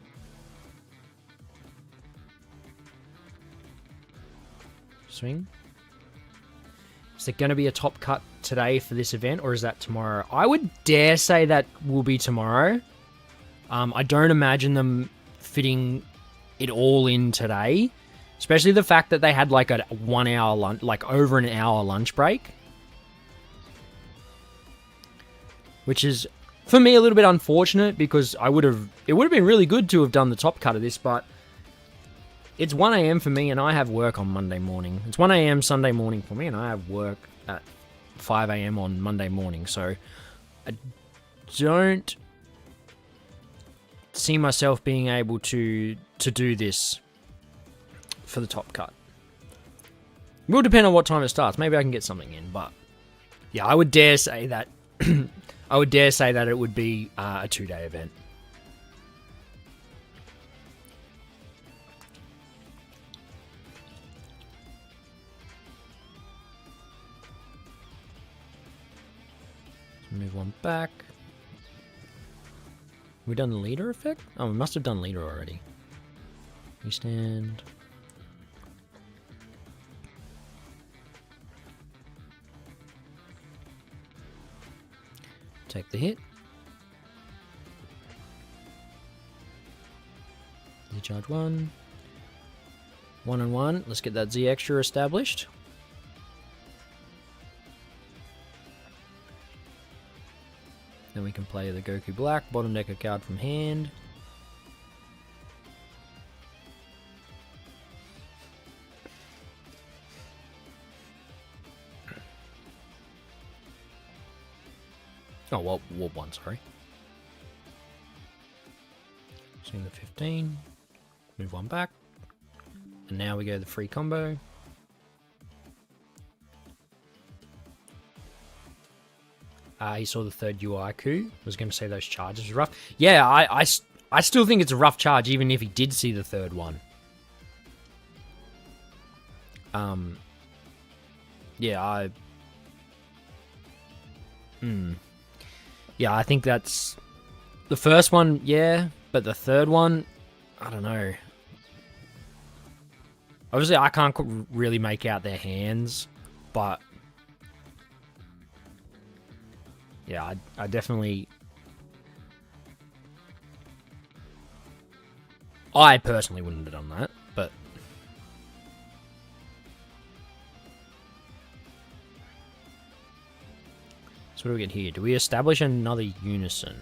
Swing. Is there going to be a top cut today for this event, or is that tomorrow? I would dare say that will be tomorrow. I don't imagine them fitting it all in today. Especially the fact that they had like a 1 hour lunch, like over an hour lunch break. Which is, for me, a little bit unfortunate because it would have been really good to have done the top cut of this, but it's 1 a.m. for me and I have work on Monday morning. It's 1 a.m. Sunday morning for me and I have work at 5 a.m. on Monday morning. So I don't see myself being able to do this for the top cut. It will depend on what time it starts. Maybe I can get something in, but yeah, I would dare say that it would be a 2-day event. Move one back. We done the leader effect? Oh, we must have done leader already. We stand. Take the hit. Z charge 1. 1 and 1. Let's get that Z extra established. Then we can play the Goku Black, bottom deck a card from hand. Oh, well, warp 1, sorry. Swing the 15. Move 1 back. And now we go the free combo. He saw the third UI coup. Was going to say those charges were rough. Yeah, I still think it's a rough charge, even if he did see the third one. Yeah, Yeah, I think that's... The first one, yeah, but the third one, I don't know. Obviously, I can't really make out their hands, but... Yeah, I definitely... I personally wouldn't have done that, but... So what do we get here? Do we establish another Unison?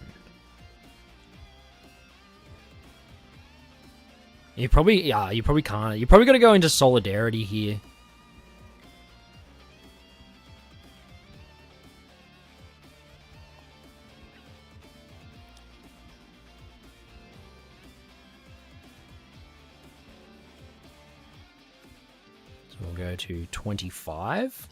You probably can't. You probably got to go into Solidarity here. So we'll go to 25.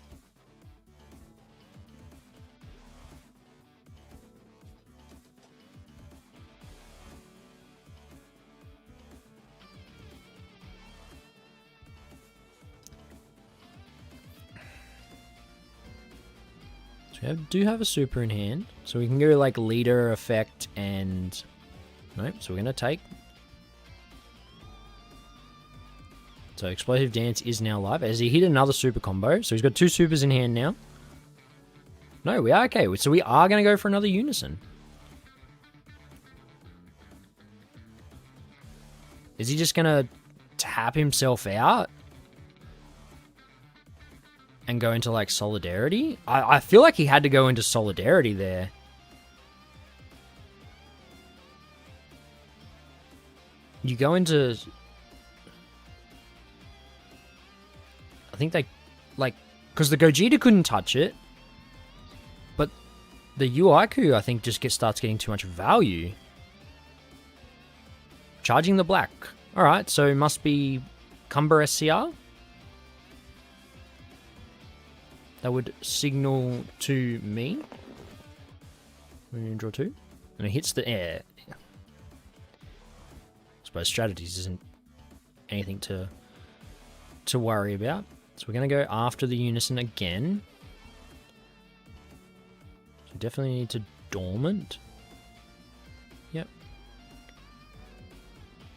We do have a super in hand, so we can go like leader effect and... Nope, so we're going to take. So Explosive Dance is now live. As he hit another super combo, so he's got 2 supers in hand now. No, we are okay. So we are going to go for another Unison. Is he just going to tap himself out? And go into, like, Solidarity? I feel like he had to go into Solidarity there. You go into... I think they, like, because the Gogeta couldn't touch it, but the Uiku, I think, just starts getting too much value. Charging the black. Alright, so it must be Cumber SCR. That would signal to me. Draw 2. And it hits the air. I suppose strategies isn't anything to worry about. So we're going to go after the Unison again. So definitely need to dormant. Yep.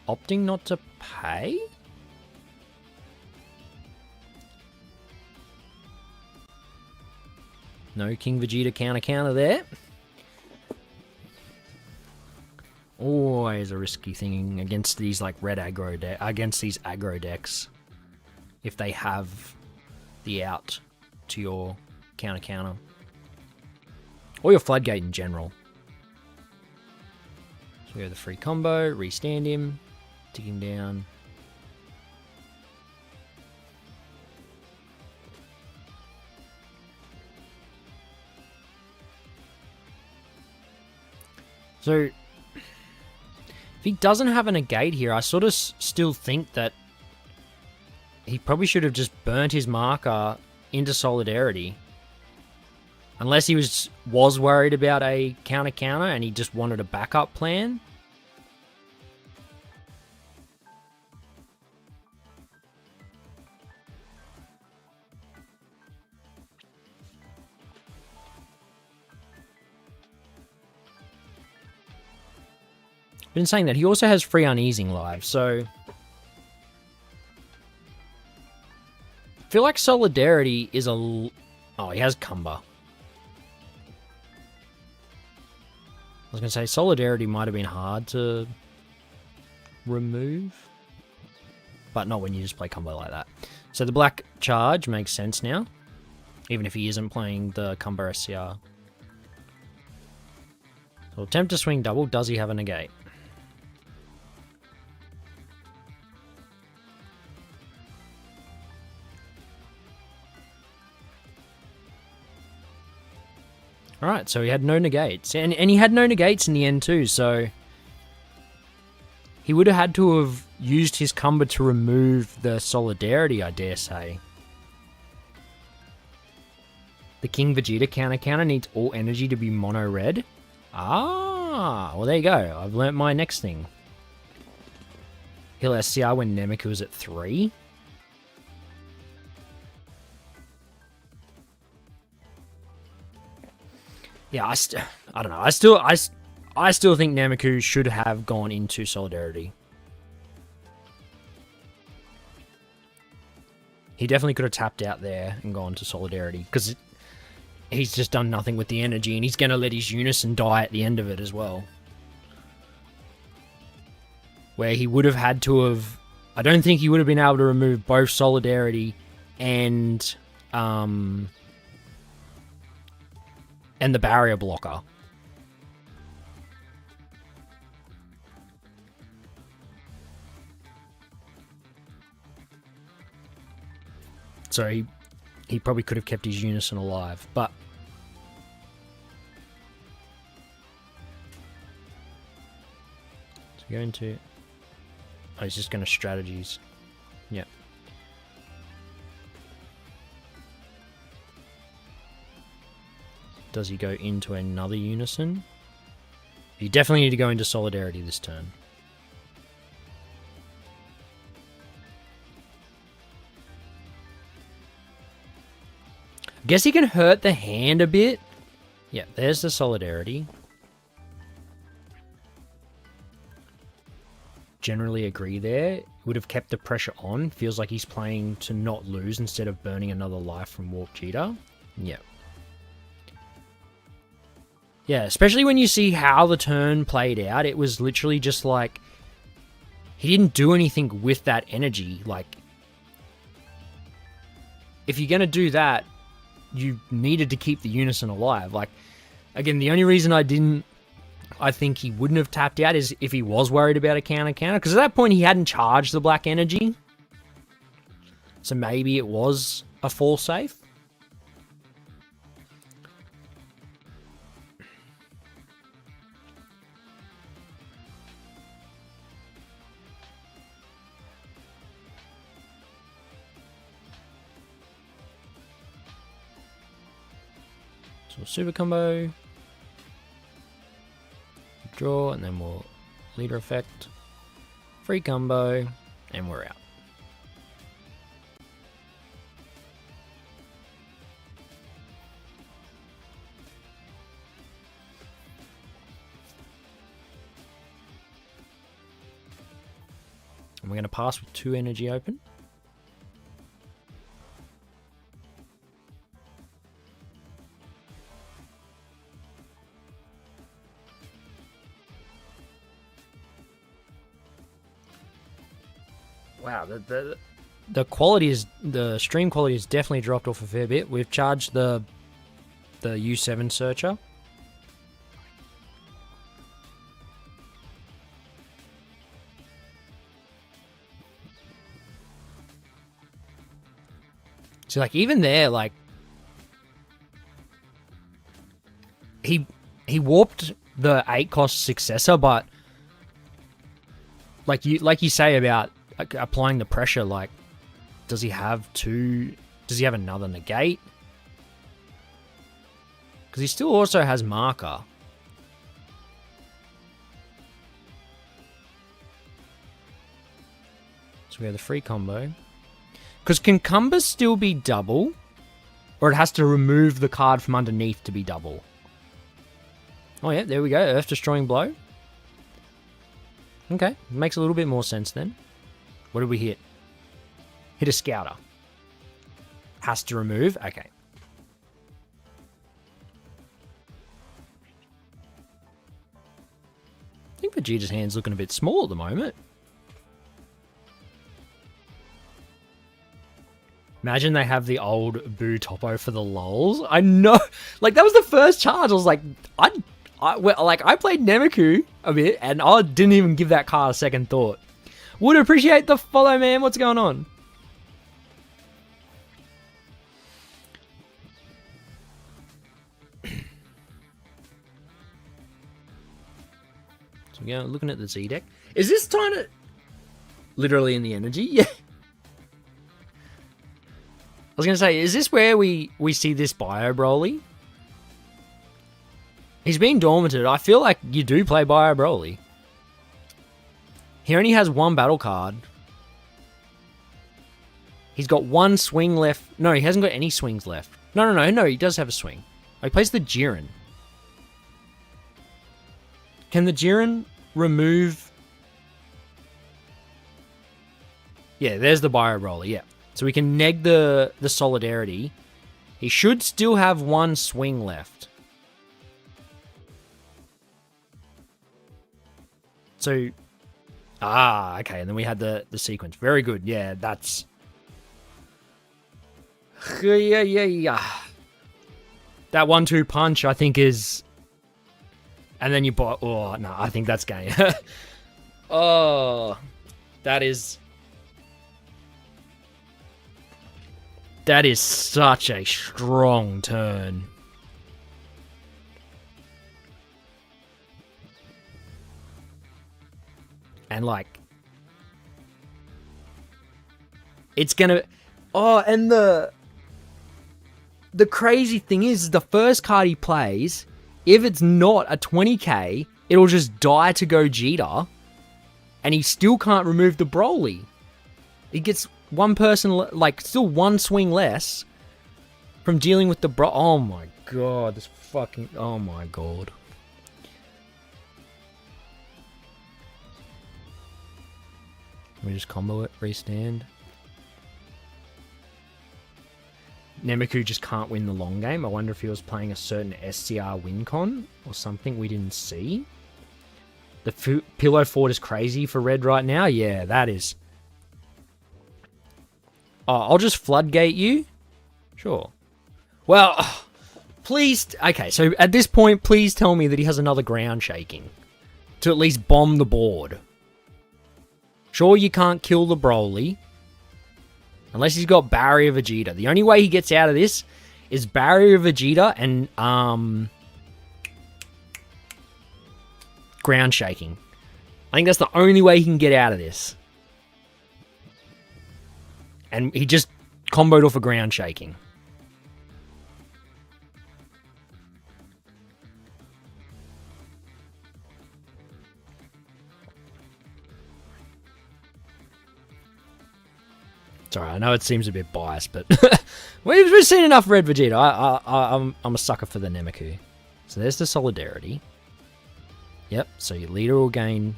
Opting not to pay? No King Vegeta counter there. Always a risky thing against these like red aggro against these aggro decks. If they have the out to your counter. Or your Floodgate in general. So we have the free combo, restand him, tick him down. So, if he doesn't have a negate here, I sort of still think that he probably should have just burnt his marker into Solidarity. Unless he was worried about a counter and he just wanted a backup plan. Been saying that he also has free uneasing live, so I feel like Solidarity is oh, he has Cumber. I was gonna say Solidarity might have been hard to remove, but not when you just play Cumber like that. So the black charge makes sense now, even if he isn't playing the Cumber SCR. So attempt to swing double. Does he have a negate? Alright, so he had no negates. And he had no negates in the end too, so he would have had to have used his Cumber to remove the Solidarity, I dare say. The King Vegeta counter needs all energy to be mono red. Ah, well there you go. I've learnt my next thing. He'll SCR when Nameku is at 3. Yeah, I don't know. I still think Nameku should have gone into Solidarity. He definitely could have tapped out there and gone to Solidarity because he's just done nothing with the energy and he's going to let his Unison die at the end of it as well. Where he would have had to have... I don't think he would have been able to remove both Solidarity and the barrier blocker. So he probably could have kept his Unison alive, but so going to... Oh, he's just going to strategies. Yep. Does he go into another Unison? You definitely need to go into Solidarity this turn. I guess he can hurt the hand a bit. Yeah, there's the Solidarity. Generally agree there. Would have kept the pressure on. Feels like he's playing to not lose instead of burning another life from Warp Cheetah. Yep. Yeah, especially when you see how the turn played out. It was literally just like... He didn't do anything with that energy. Like... If you're going to do that, you needed to keep the Unison alive. Like, again, the only reason I think he wouldn't have tapped out is if he was worried about a counter. Because at that point, he hadn't charged the black energy. So maybe it was a fall safe. So super combo. Draw, and then we'll leader effect. Free combo, and we're out. And we're going to pass with 2 energy open. Wow, the quality is, the stream quality has definitely dropped off a fair bit. We've charged the U7 searcher. So like even there, like he warped the 8 cost successor, but like you say about applying the pressure, like does he have another negate? Because he still also has marker. So we have the free combo. Because can Cumber still be double? Or it has to remove the card from underneath to be double? Oh yeah, there we go. Earth Destroying Blow. Okay, makes a little bit more sense then. What did we hit? Hit a Scouter. Has to remove? Okay. I think Vegeta's hand's looking a bit small at the moment. Imagine they have the old Boo Topo for the lols. I know, like that was the first charge. I was like, I played Nemiku a bit, and I didn't even give that card a second thought. Would appreciate the follow, man. What's going on? So we're looking at the Z deck. Is this trying to literally in the energy? Yeah. I was going to say, is this where we see this Bio Broly? He's been dormanted. I feel like you do play Bio Broly. He only has 1 battle card. He's got 1 swing left. No, he hasn't got any swings left. No, he does have a swing. Oh, he plays the Jiren. Can the Jiren remove... Yeah, there's the Bio Broly, yeah. So we can neg the Solidarity. He should still have 1 swing left. So... Ah, okay, and then we had the sequence. Very good, yeah, that's... Yeah. That 1-2 punch, I think, is... And then you bought... Oh, no, I think that's game. Oh, that is... That is such a strong turn. And like... It's gonna... Oh, and the crazy thing is, the first card he plays, if it's not a 20k, it'll just die to Gogeta, and he still can't remove the Broly. He gets 1 person, like, still 1 swing less from dealing with the Oh my god, this fucking... Oh my god. Let me just combo it, restand. Nemiku just can't win the long game. I wonder if he was playing a certain SCR win con or something we didn't see. The Pillow Fort is crazy for red right now. Yeah, that is. Oh, I'll just floodgate you. Sure. Well, please. Okay, so at this point, please tell me that he has another ground shaking to at least bomb the board. Sure, you can't kill the Broly. Unless he's got Barrier Vegeta. The only way he gets out of this is Barrier Vegeta and ground shaking. I think that's the only way he can get out of this. And he just comboed off a ground shaking. Sorry, I know it seems a bit biased, but we've seen enough Red Vegeta. I'm a sucker for the Nameku. So there's the Solidarity. Yep, so your leader will gain...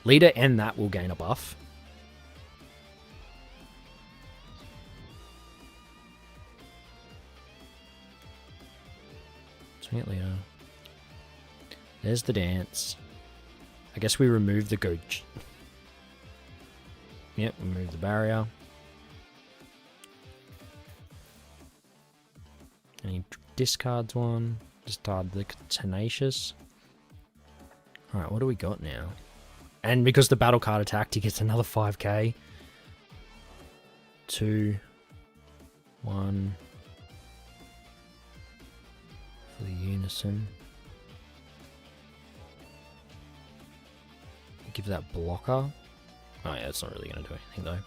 Leader and that will gain a buff. Swing it, leader. There's the dance. I guess we remove the Goj. Yep, remove the barrier. And he discards one. Discard the Tenacious. Alright, what do we got now? And because the battle card attacked, he gets another 5k. 2, 1. For the Unison. Give that blocker. Oh yeah, it's not really going to do anything though.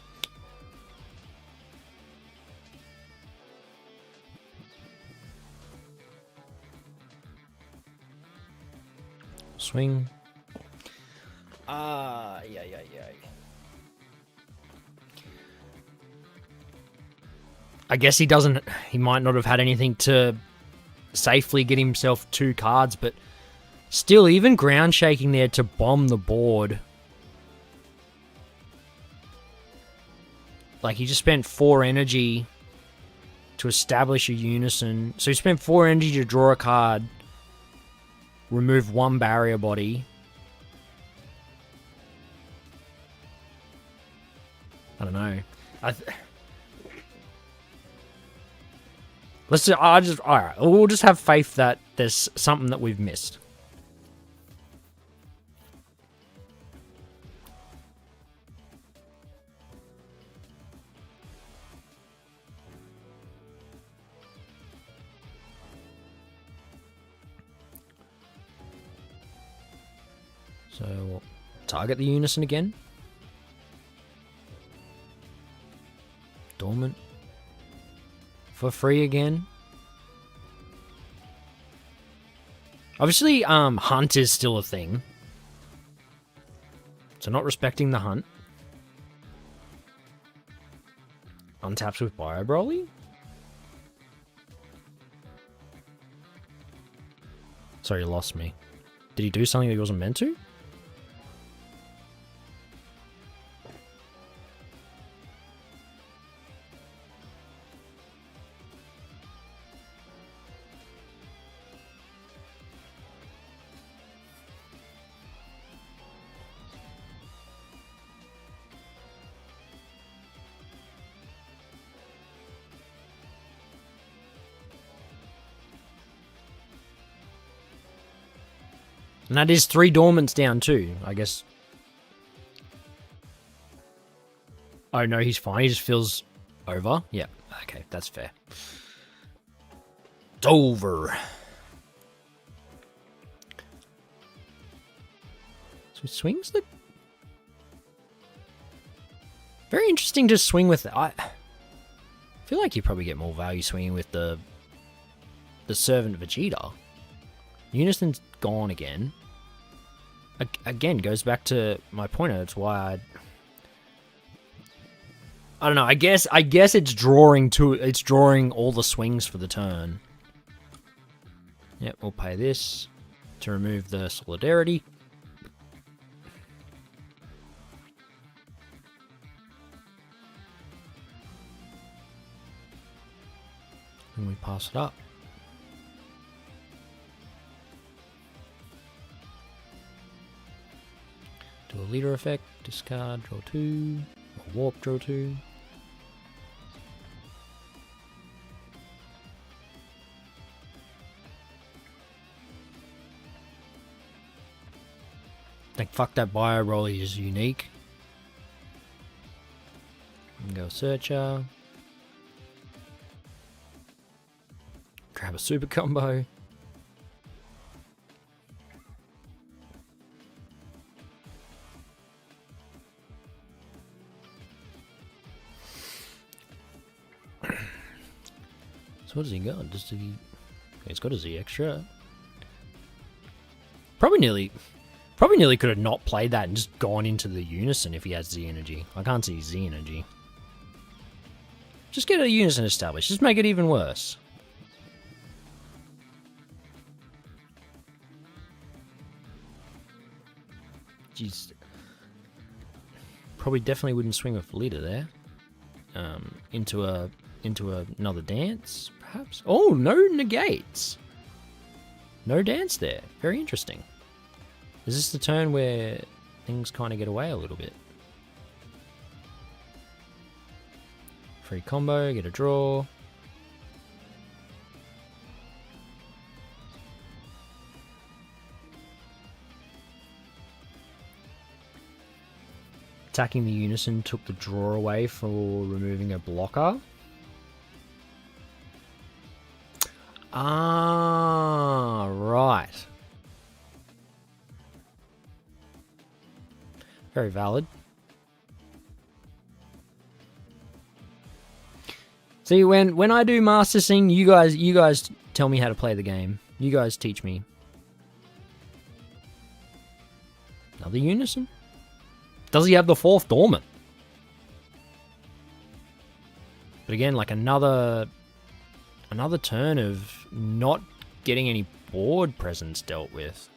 Swing. Yeah. I guess he might not have had anything to safely get himself 2 cards, but still, even ground shaking there to bomb the board. Like, he just spent 4 energy to establish a Unison. So he spent 4 energy to draw a card, remove 1 barrier body. I don't know. Alright, we'll just have faith that there's something that we've missed. So, we'll target the Unison again. Dormant. For free again. Obviously, Hunt is still a thing. So not respecting the Hunt. Untaps with Bio Broly? Sorry, you lost me. Did he do something that he wasn't meant to? And that is 3 dormants down too, I guess. Oh no, he's fine. He just feels over. Yeah, okay, that's fair. It's over. So he swings the... Very interesting to swing with. I feel like you probably get more value swinging with the Servant Vegeta. Unison's gone again. Again, goes back to my point. That's why I don't know. I guess it's drawing all the swings for the turn. Yep, we'll pay this to remove the Solidarity. And we pass it up. Do a leader effect, discard, draw 2, or warp, draw 2. Like, fuck that Bio Broly is unique. Go Chaos Searcher. Grab a super combo. So what does he got? He's got a Z extra. Probably nearly could have not played that and just gone into the Unison if he has Z energy. I can't see Z energy. Just get a Unison established. Just make it even worse. Jeez. Probably definitely wouldn't swing with leader there. Into another dance, perhaps. Oh, no negates. No dance there. Very interesting. Is this the turn where things kind of get away a little bit? Free combo, get a draw. Attacking the Unison took the draw away for removing a blocker. Ah, right. Very valid. See, when I do Master Sing, you guys tell me how to play the game. You guys teach me. Another Unison? Does he have the 4th Dormant? But again, like another turn of not getting any board presence dealt with.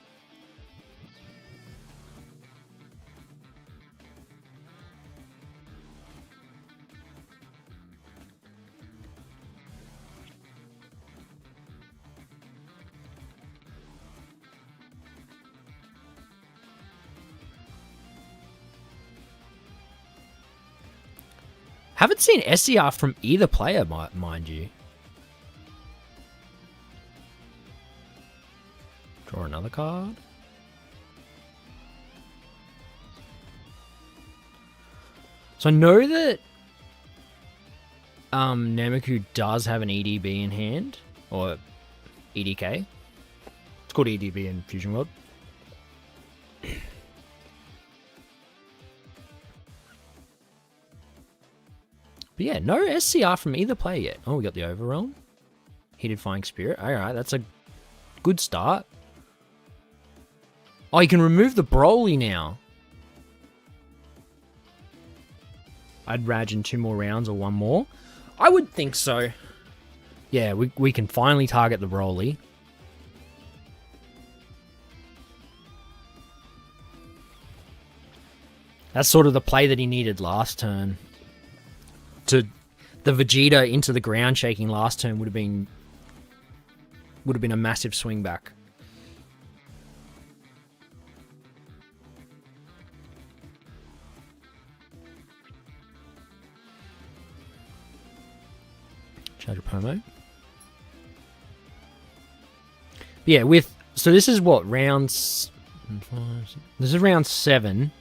Haven't seen SCR from either player, mind you. Draw another card. So I know that Nemaku does have an EDB in hand, or EDK. It's called EDB in Fusion World. But yeah, no SCR from either player yet. Oh, we got the Overwhelm. Heated Flying Spirit. Alright, that's a good start. Oh, you can remove the Broly now. I'd imagine 2 more rounds or 1 more. I would think so. Yeah, we can finally target the Broly. That's sort of the play that he needed last turn. To the Vegeta into the ground shaking last turn would have been a massive swing back. Charge a promo. Yeah, so this is what rounds. This is round 7.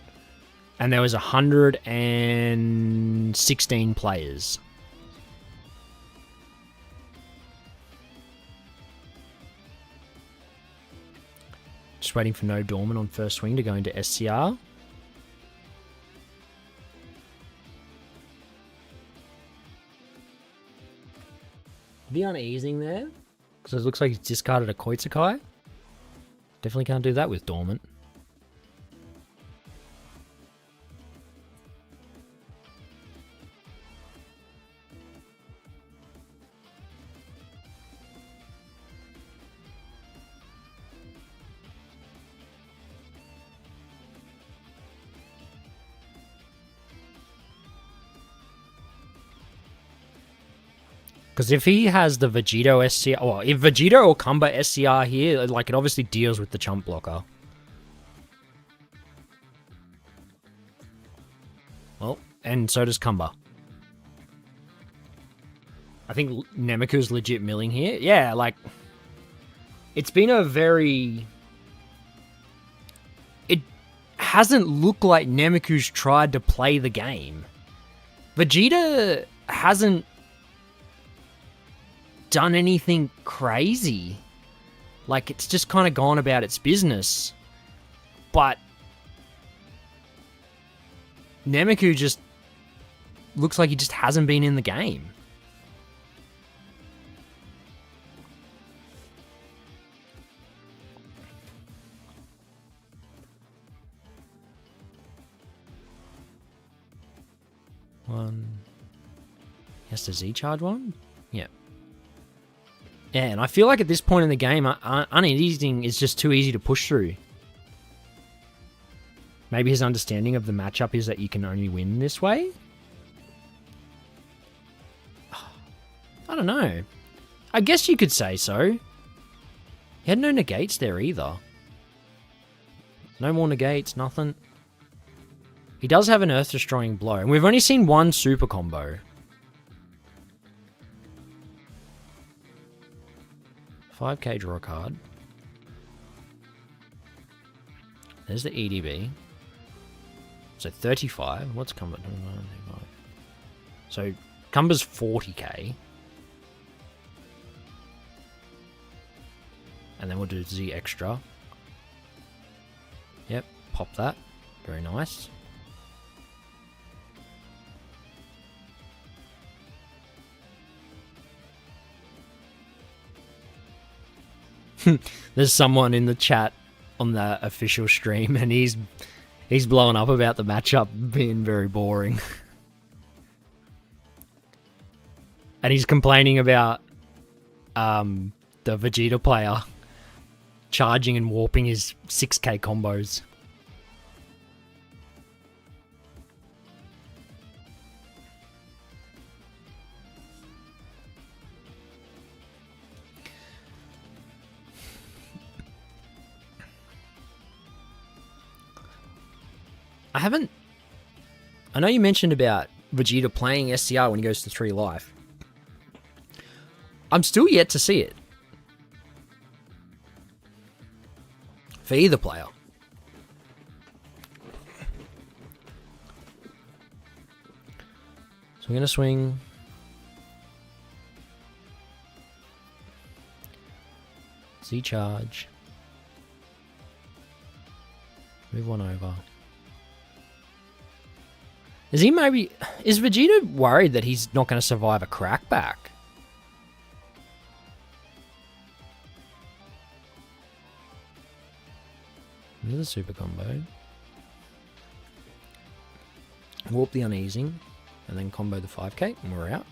And there was 116 players. Just waiting for no Dormant on first swing to go into SCR. The uneasing there. Because it looks like he's discarded a Koitsukai. Definitely can't do that with Dormant. Because if he has the Vegito SCR... Well, if Vegito or Kumba SCR here, like, it obviously deals with the chump blocker. Well, and so does Kumba. I think Nemaku's legit milling here. Yeah, like... It's been a very... It hasn't looked like Nemaku's tried to play the game. Vegeta hasn't done anything crazy. Like, it's just kind of gone about its business. But Nameku just looks like he just hasn't been in the game. One. He has to Z-charge one? Yeah. Yeah, and I feel like at this point in the game, uneasing is just too easy to push through. Maybe his understanding of the matchup is that you can only win this way? I don't know. I guess you could say so. He had no negates there either. No more negates, nothing. He does have an earth-destroying blow, and we've only seen one super combo. 5k draw card. There's the EDB. So 35. What's Cumber? So Cumber's 40k. And then we'll do Z extra. Yep, pop that. Very nice. There's someone in the chat on the official stream, and he's blowing up about the matchup being very boring. And he's complaining about the Vegeta player charging and warping his 6k combos. I know you mentioned about Vegeta playing SCR when he goes to 3 life. I'm still yet to see it. For either player. So we're going to swing. Z-charge. Move one over. Is Vegeta worried that he's not going to survive a crackback? Another super combo. Warp the uneasing, and then combo the 5k, and we're out.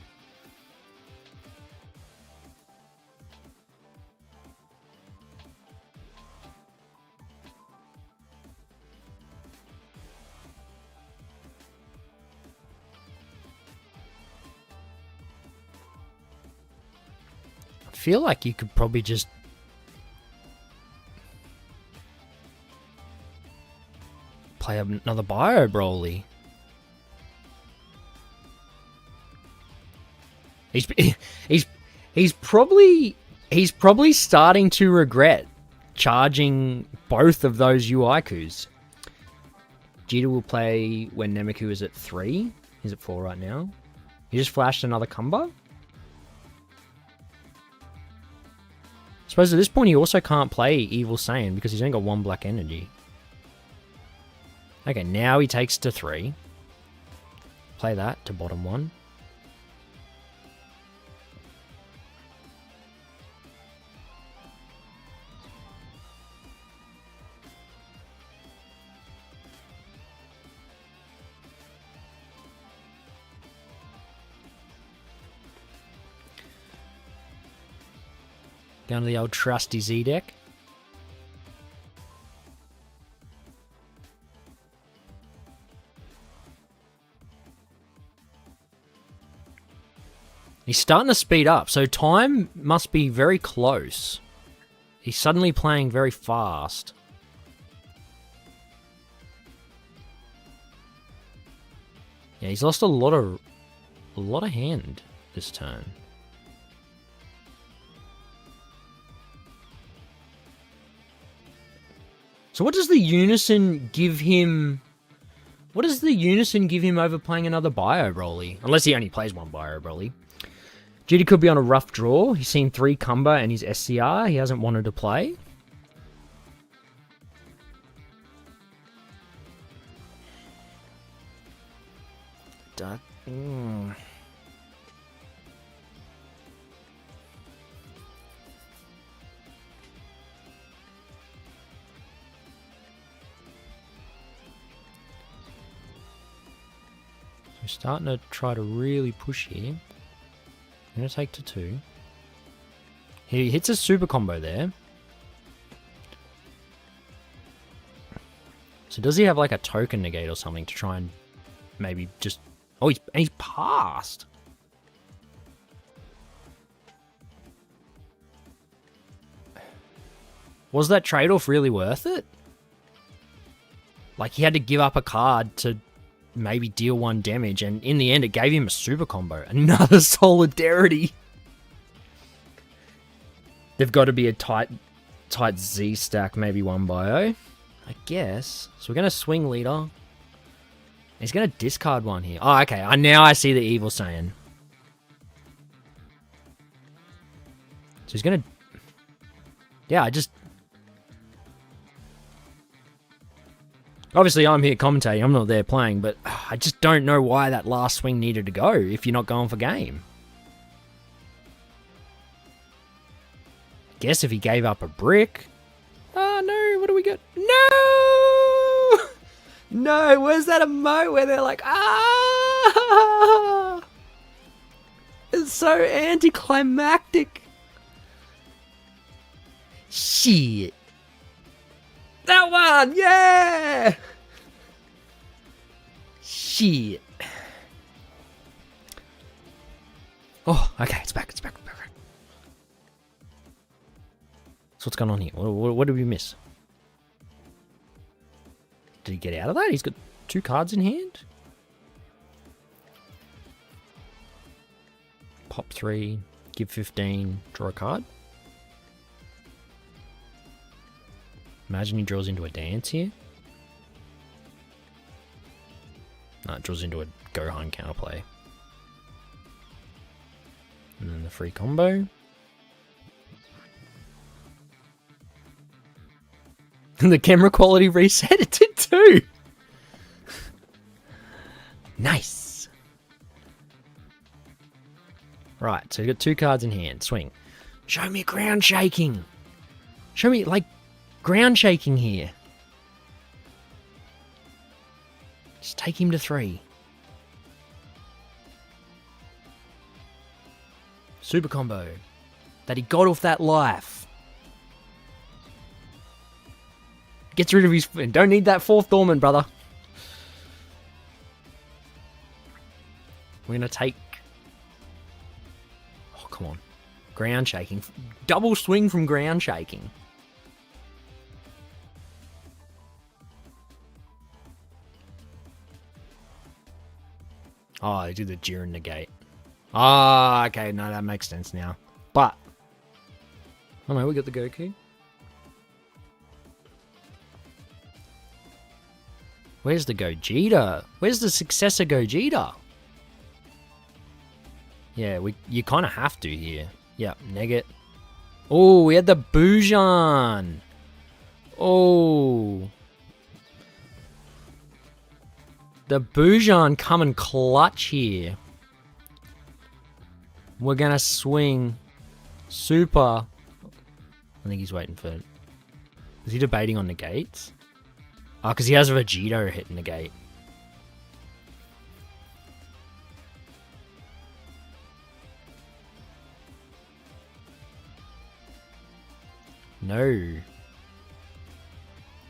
I feel like you could probably just play another Bio Broly. He's probably starting to regret charging both of those Uikus. Vegeta will play when Nameku is at 3. He's at 4 right now. He just flashed another combo. I suppose at this point he also can't play Evil Saiyan because he's only got 1 black energy. Okay, now he takes to 3. Play that to bottom 1. Down to the old trusty Z deck. He's starting to speed up, so time must be very close. He's suddenly playing very fast. Yeah, he's lost a lot of hand this turn. So what does the Unison give him What does the Unison give him over playing another Bio Broly? Unless he only plays one Bio Broly. GD could be on a rough draw. He's seen 3 Kumba and his SCR. He hasn't wanted to play. We're starting to try to really push here. I'm going to take to 2. He hits a super combo there. So does he have like a token negate or something to try and maybe just... Oh, he's passed. Was that trade-off really worth it? Like, he had to give up a card to maybe deal 1 damage, and in the end it gave him a super combo. Another Solidarity. They've got to be a tight Z stack, maybe 1 bio, I guess. So we're going to swing leader. He's going to discard 1 here. Oh, okay. Now I see the evil Saiyan. So he's going to... Yeah, Obviously, I'm here commentating. I'm not there playing, but I just don't know why that last swing needed to go if you're not going for game. Guess if he gave up a brick... Oh, no. What do we get? No! No, where's that emote where they're like, ah! It's so anticlimactic. Shit. That one, yeah! Shit. Oh, okay, it's back. So what's going on here? What did we miss? Did he get out of that? He's got 2 cards in hand. Pop 3, give 15, draw a card. Imagine he draws into a dance here. No, it draws into a Gohan counterplay. And then the free combo. And the camera quality reset, it did too. Nice. Right, so you've got 2 cards in hand. Swing. Show me ground shaking. Show me, like, ground shaking here. Just take him to 3. Super combo. That he got off that life. Gets rid of his... Don't need that 4th dormant, brother. We're going to take... Oh, come on. Ground shaking. Double swing from ground shaking. Oh, they do the Jiren negate. Ah, okay, no, that makes sense now. But... Oh no, we got the Goku. Where's the Gogeta? Where's the successor Gogeta? Yeah, you kind of have to here. Yeah, Negate. Oh, we had the Bujan. Oh. The Bujan coming clutch here. We're going to swing super. I think he's waiting for... Is he debating on negates? Oh, because he has a Vegito hitting the gate. No.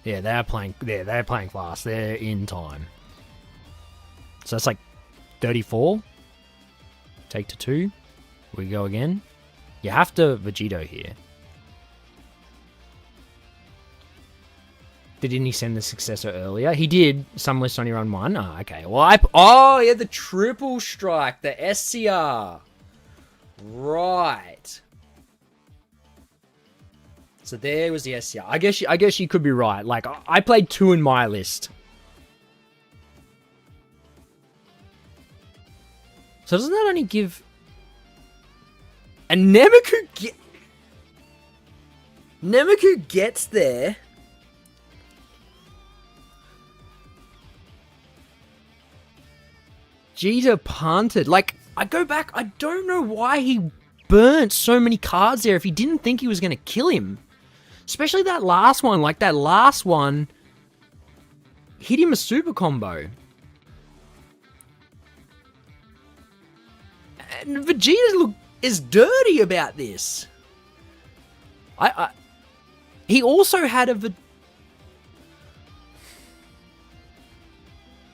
Yeah, they're playing fast. They're in time. So that's like 34. Take to 2. We go again. You have to Vegito here. Didn't he send the successor earlier? He did. Some list only run 1. Oh, okay. Well, he had the triple strike, the SCR. Right. So there was the SCR. I guess you could be right. Like, I played 2 in my list. So doesn't that only give... And Nemeku gets there. Vegeta punted. Like, I go back, I don't know why he burnt so many cards there if he didn't think he was going to kill him. Especially that last one. Like, that last one hit him a super combo. And Vegeta is dirty about this. He also had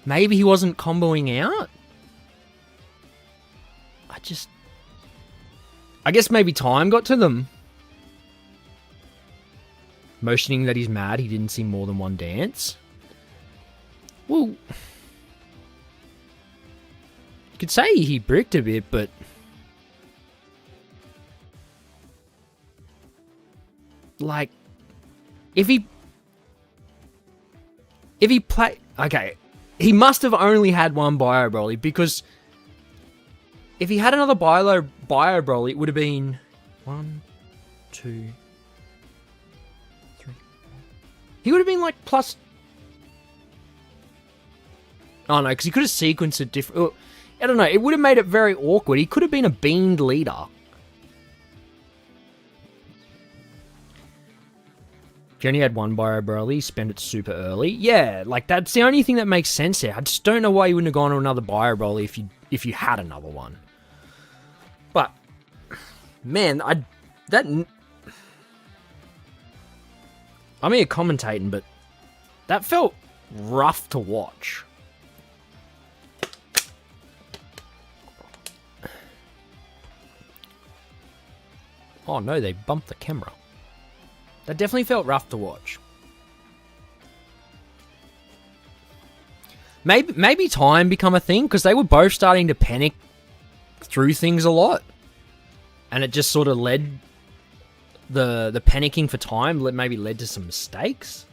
maybe he wasn't comboing out? I guess maybe time got to them. Motioning that he's mad he didn't see more than one dance. Well, you could say he bricked a bit, but... Like, if he play... Okay, he must have only had one Bio Broly, because if he had another Bio Broly, it would have been 1, 2, 3. He would have been like plus... Oh no, because he could have sequenced it different... I don't know, it would have made it very awkward. He could have been a beamed leader. If you only had one Bio Broly, spend it super early. Yeah, like that's the only thing that makes sense here. I just don't know why you wouldn't have gone to another Bio Broly if you had another one. But man, I'm here commentating, but that felt rough to watch. Oh no, they bumped the camera. That definitely felt rough to watch. Maybe time become a thing, because they were both starting to panic through things a lot. And it just sort of led... The panicking for time maybe led to some mistakes.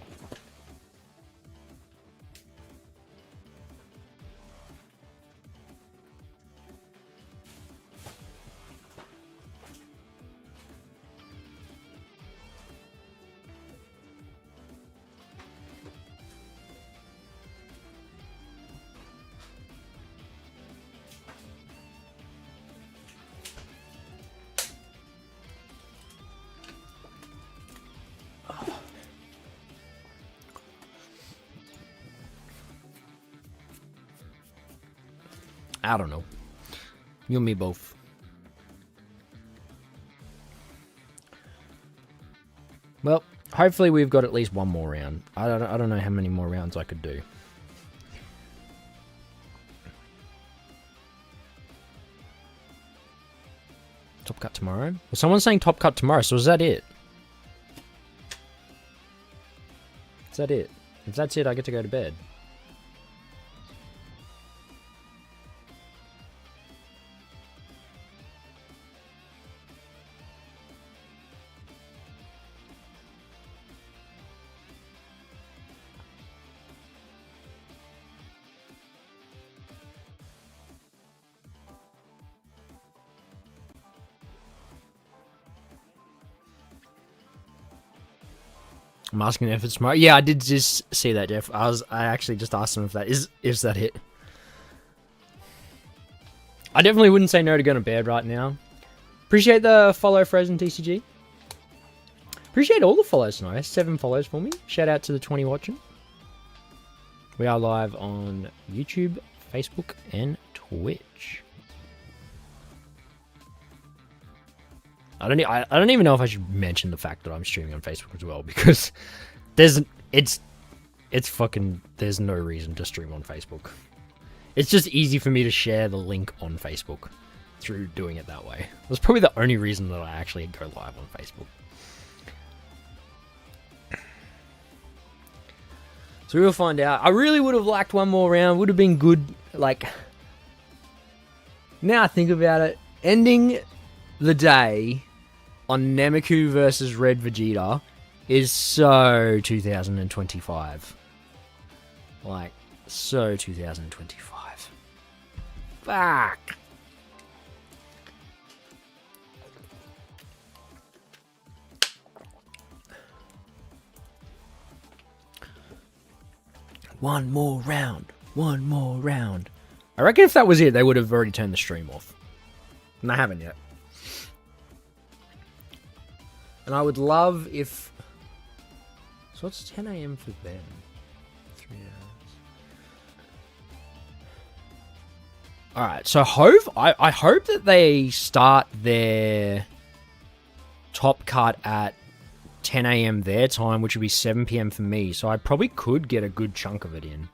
I don't know. You and me both. Well, hopefully we've got at least one more round. I don't know how many more rounds I could do. Top cut tomorrow? Well, someone's saying top cut tomorrow, so is that it? Is that it? If that's it, I get to go to bed. I'm asking if it's tomorrow. Yeah, I did just see that, Jeff. I actually just asked him if that is that it. I definitely wouldn't say no to going to bed right now. Appreciate the follow, Frozen TCG. Appreciate all the follows tonight. 7 follows for me. Shout out to the 20 watching. We are live on YouTube, Facebook, and Twitch. I don't even know if I should mention the fact that I'm streaming on Facebook as well, because there's no reason to stream on Facebook. It's just easy for me to share the link on Facebook through doing it that way. That's probably the only reason that I actually go live on Facebook. So we'll find out. I really would have liked one more round. Would have been good. Like, now I think about it, ending the day on Nameku versus Red Vegeta is so 2025. Like, so 2025. Fuck. One more round. One more round. I reckon if that was it, they would have already turned the stream off. And they haven't yet. And I would love if... So what's 10 a.m. for them? 3 hours. Alright, so I hope that they start their top cut at 10 a.m. their time, which would be 7 p.m. for me. So I probably could get a good chunk of it in.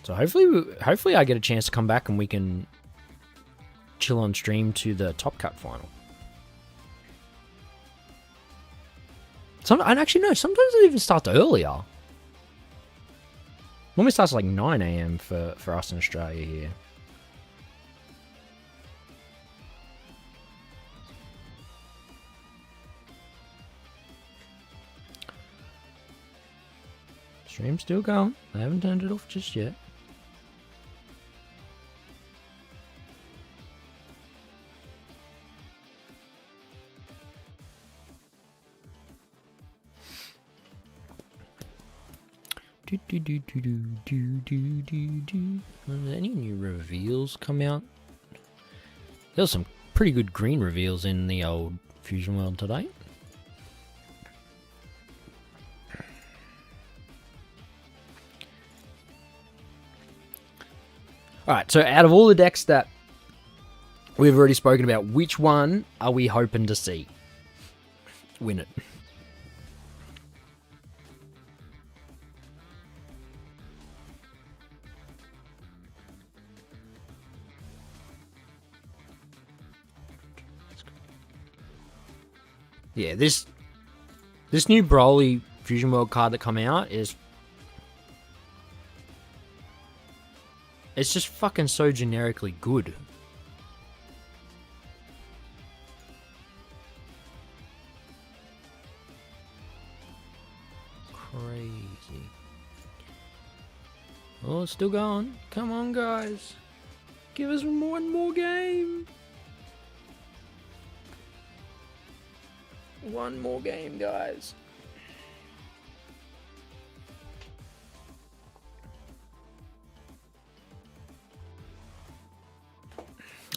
So hopefully I get a chance to come back and we can chill on stream to the Top Cut final. And actually, no, sometimes it even starts earlier. Normally starts like 9 a.m. for us in Australia here. Stream's still going. I haven't turned it off just yet. Any new reveals come out? There's some pretty good green reveals in the old Fusion World today. Alright, so out of all the decks that we've already spoken about, which one are we hoping to see win it? Yeah, this new Broly Fusion World card that come out is... It's just fucking so generically good. Crazy. Oh, it's still going. Come on, guys. Give us one more game. One more game, guys.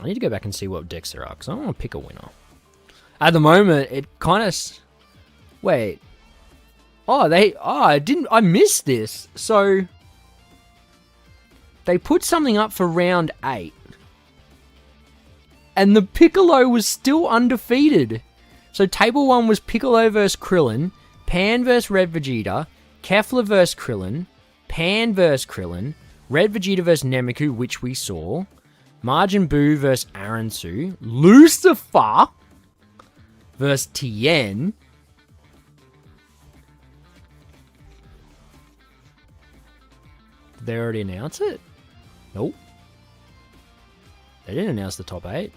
I need to go back and see what decks there are, because I don't want to pick a winner. At the moment, it kind of... Wait. Oh, I missed this. So... They put something up for round 8. And the Piccolo was still undefeated. So table 1 was Piccolo vs Krillin, Pan vs Red Vegeta, Kefla vs Krillin, Pan vs Krillin, Red Vegeta vs Nameku, which we saw, Majin Buu vs Aransu, Lucifer vs Tien, did they already announce it? Nope. They didn't announce the top 8.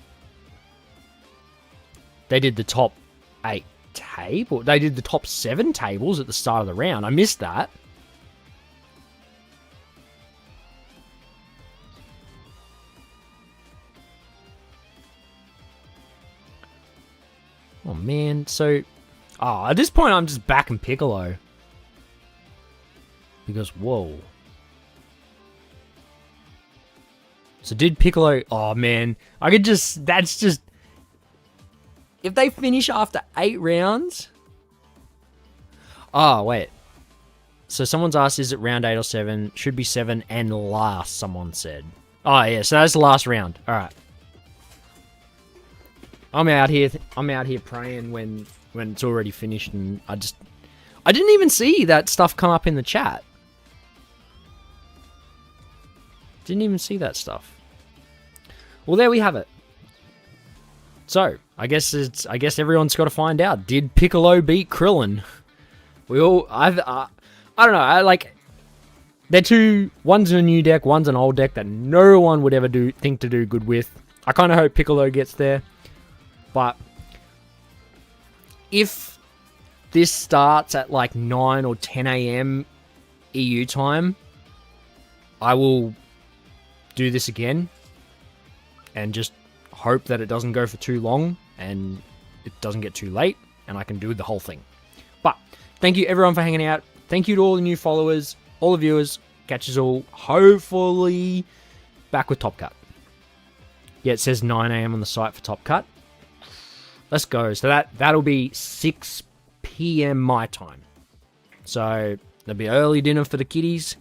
They did the top 8 table. They did the top 7 tables at the start of the round. I missed that. Oh man, so at this point I'm just backing Piccolo. Because whoa. So did Piccolo... Oh man, I could just... That's just... If they finish after 8 rounds... Oh, wait. So someone's asked, is it round 8 or 7? Should be 7 and last, someone said. Oh, yeah, so that's the last round. Alright. I'm out here praying when it's already finished, and I didn't even see that stuff come up in the chat. Didn't even see that stuff. Well, there we have it. So, I guess everyone's got to find out. Did Piccolo beat Krillin? I don't know. They're two. One's a new deck. One's an old deck that no one would ever think to do good with. I kind of hope Piccolo gets there, but if this starts at like 9 or 10 a.m. EU time, I will do this again and just hope that it doesn't go for too long and it doesn't get too late and I can do the whole thing. But thank you everyone for hanging out. Thank you to all the new followers, all the viewers. Catch us all hopefully back with Top Cut. Yeah, it says 9 a.m. on the site for Top Cut. Let's go. So that'll be 6 p.m. my time. So there'll be early dinner for the kiddies.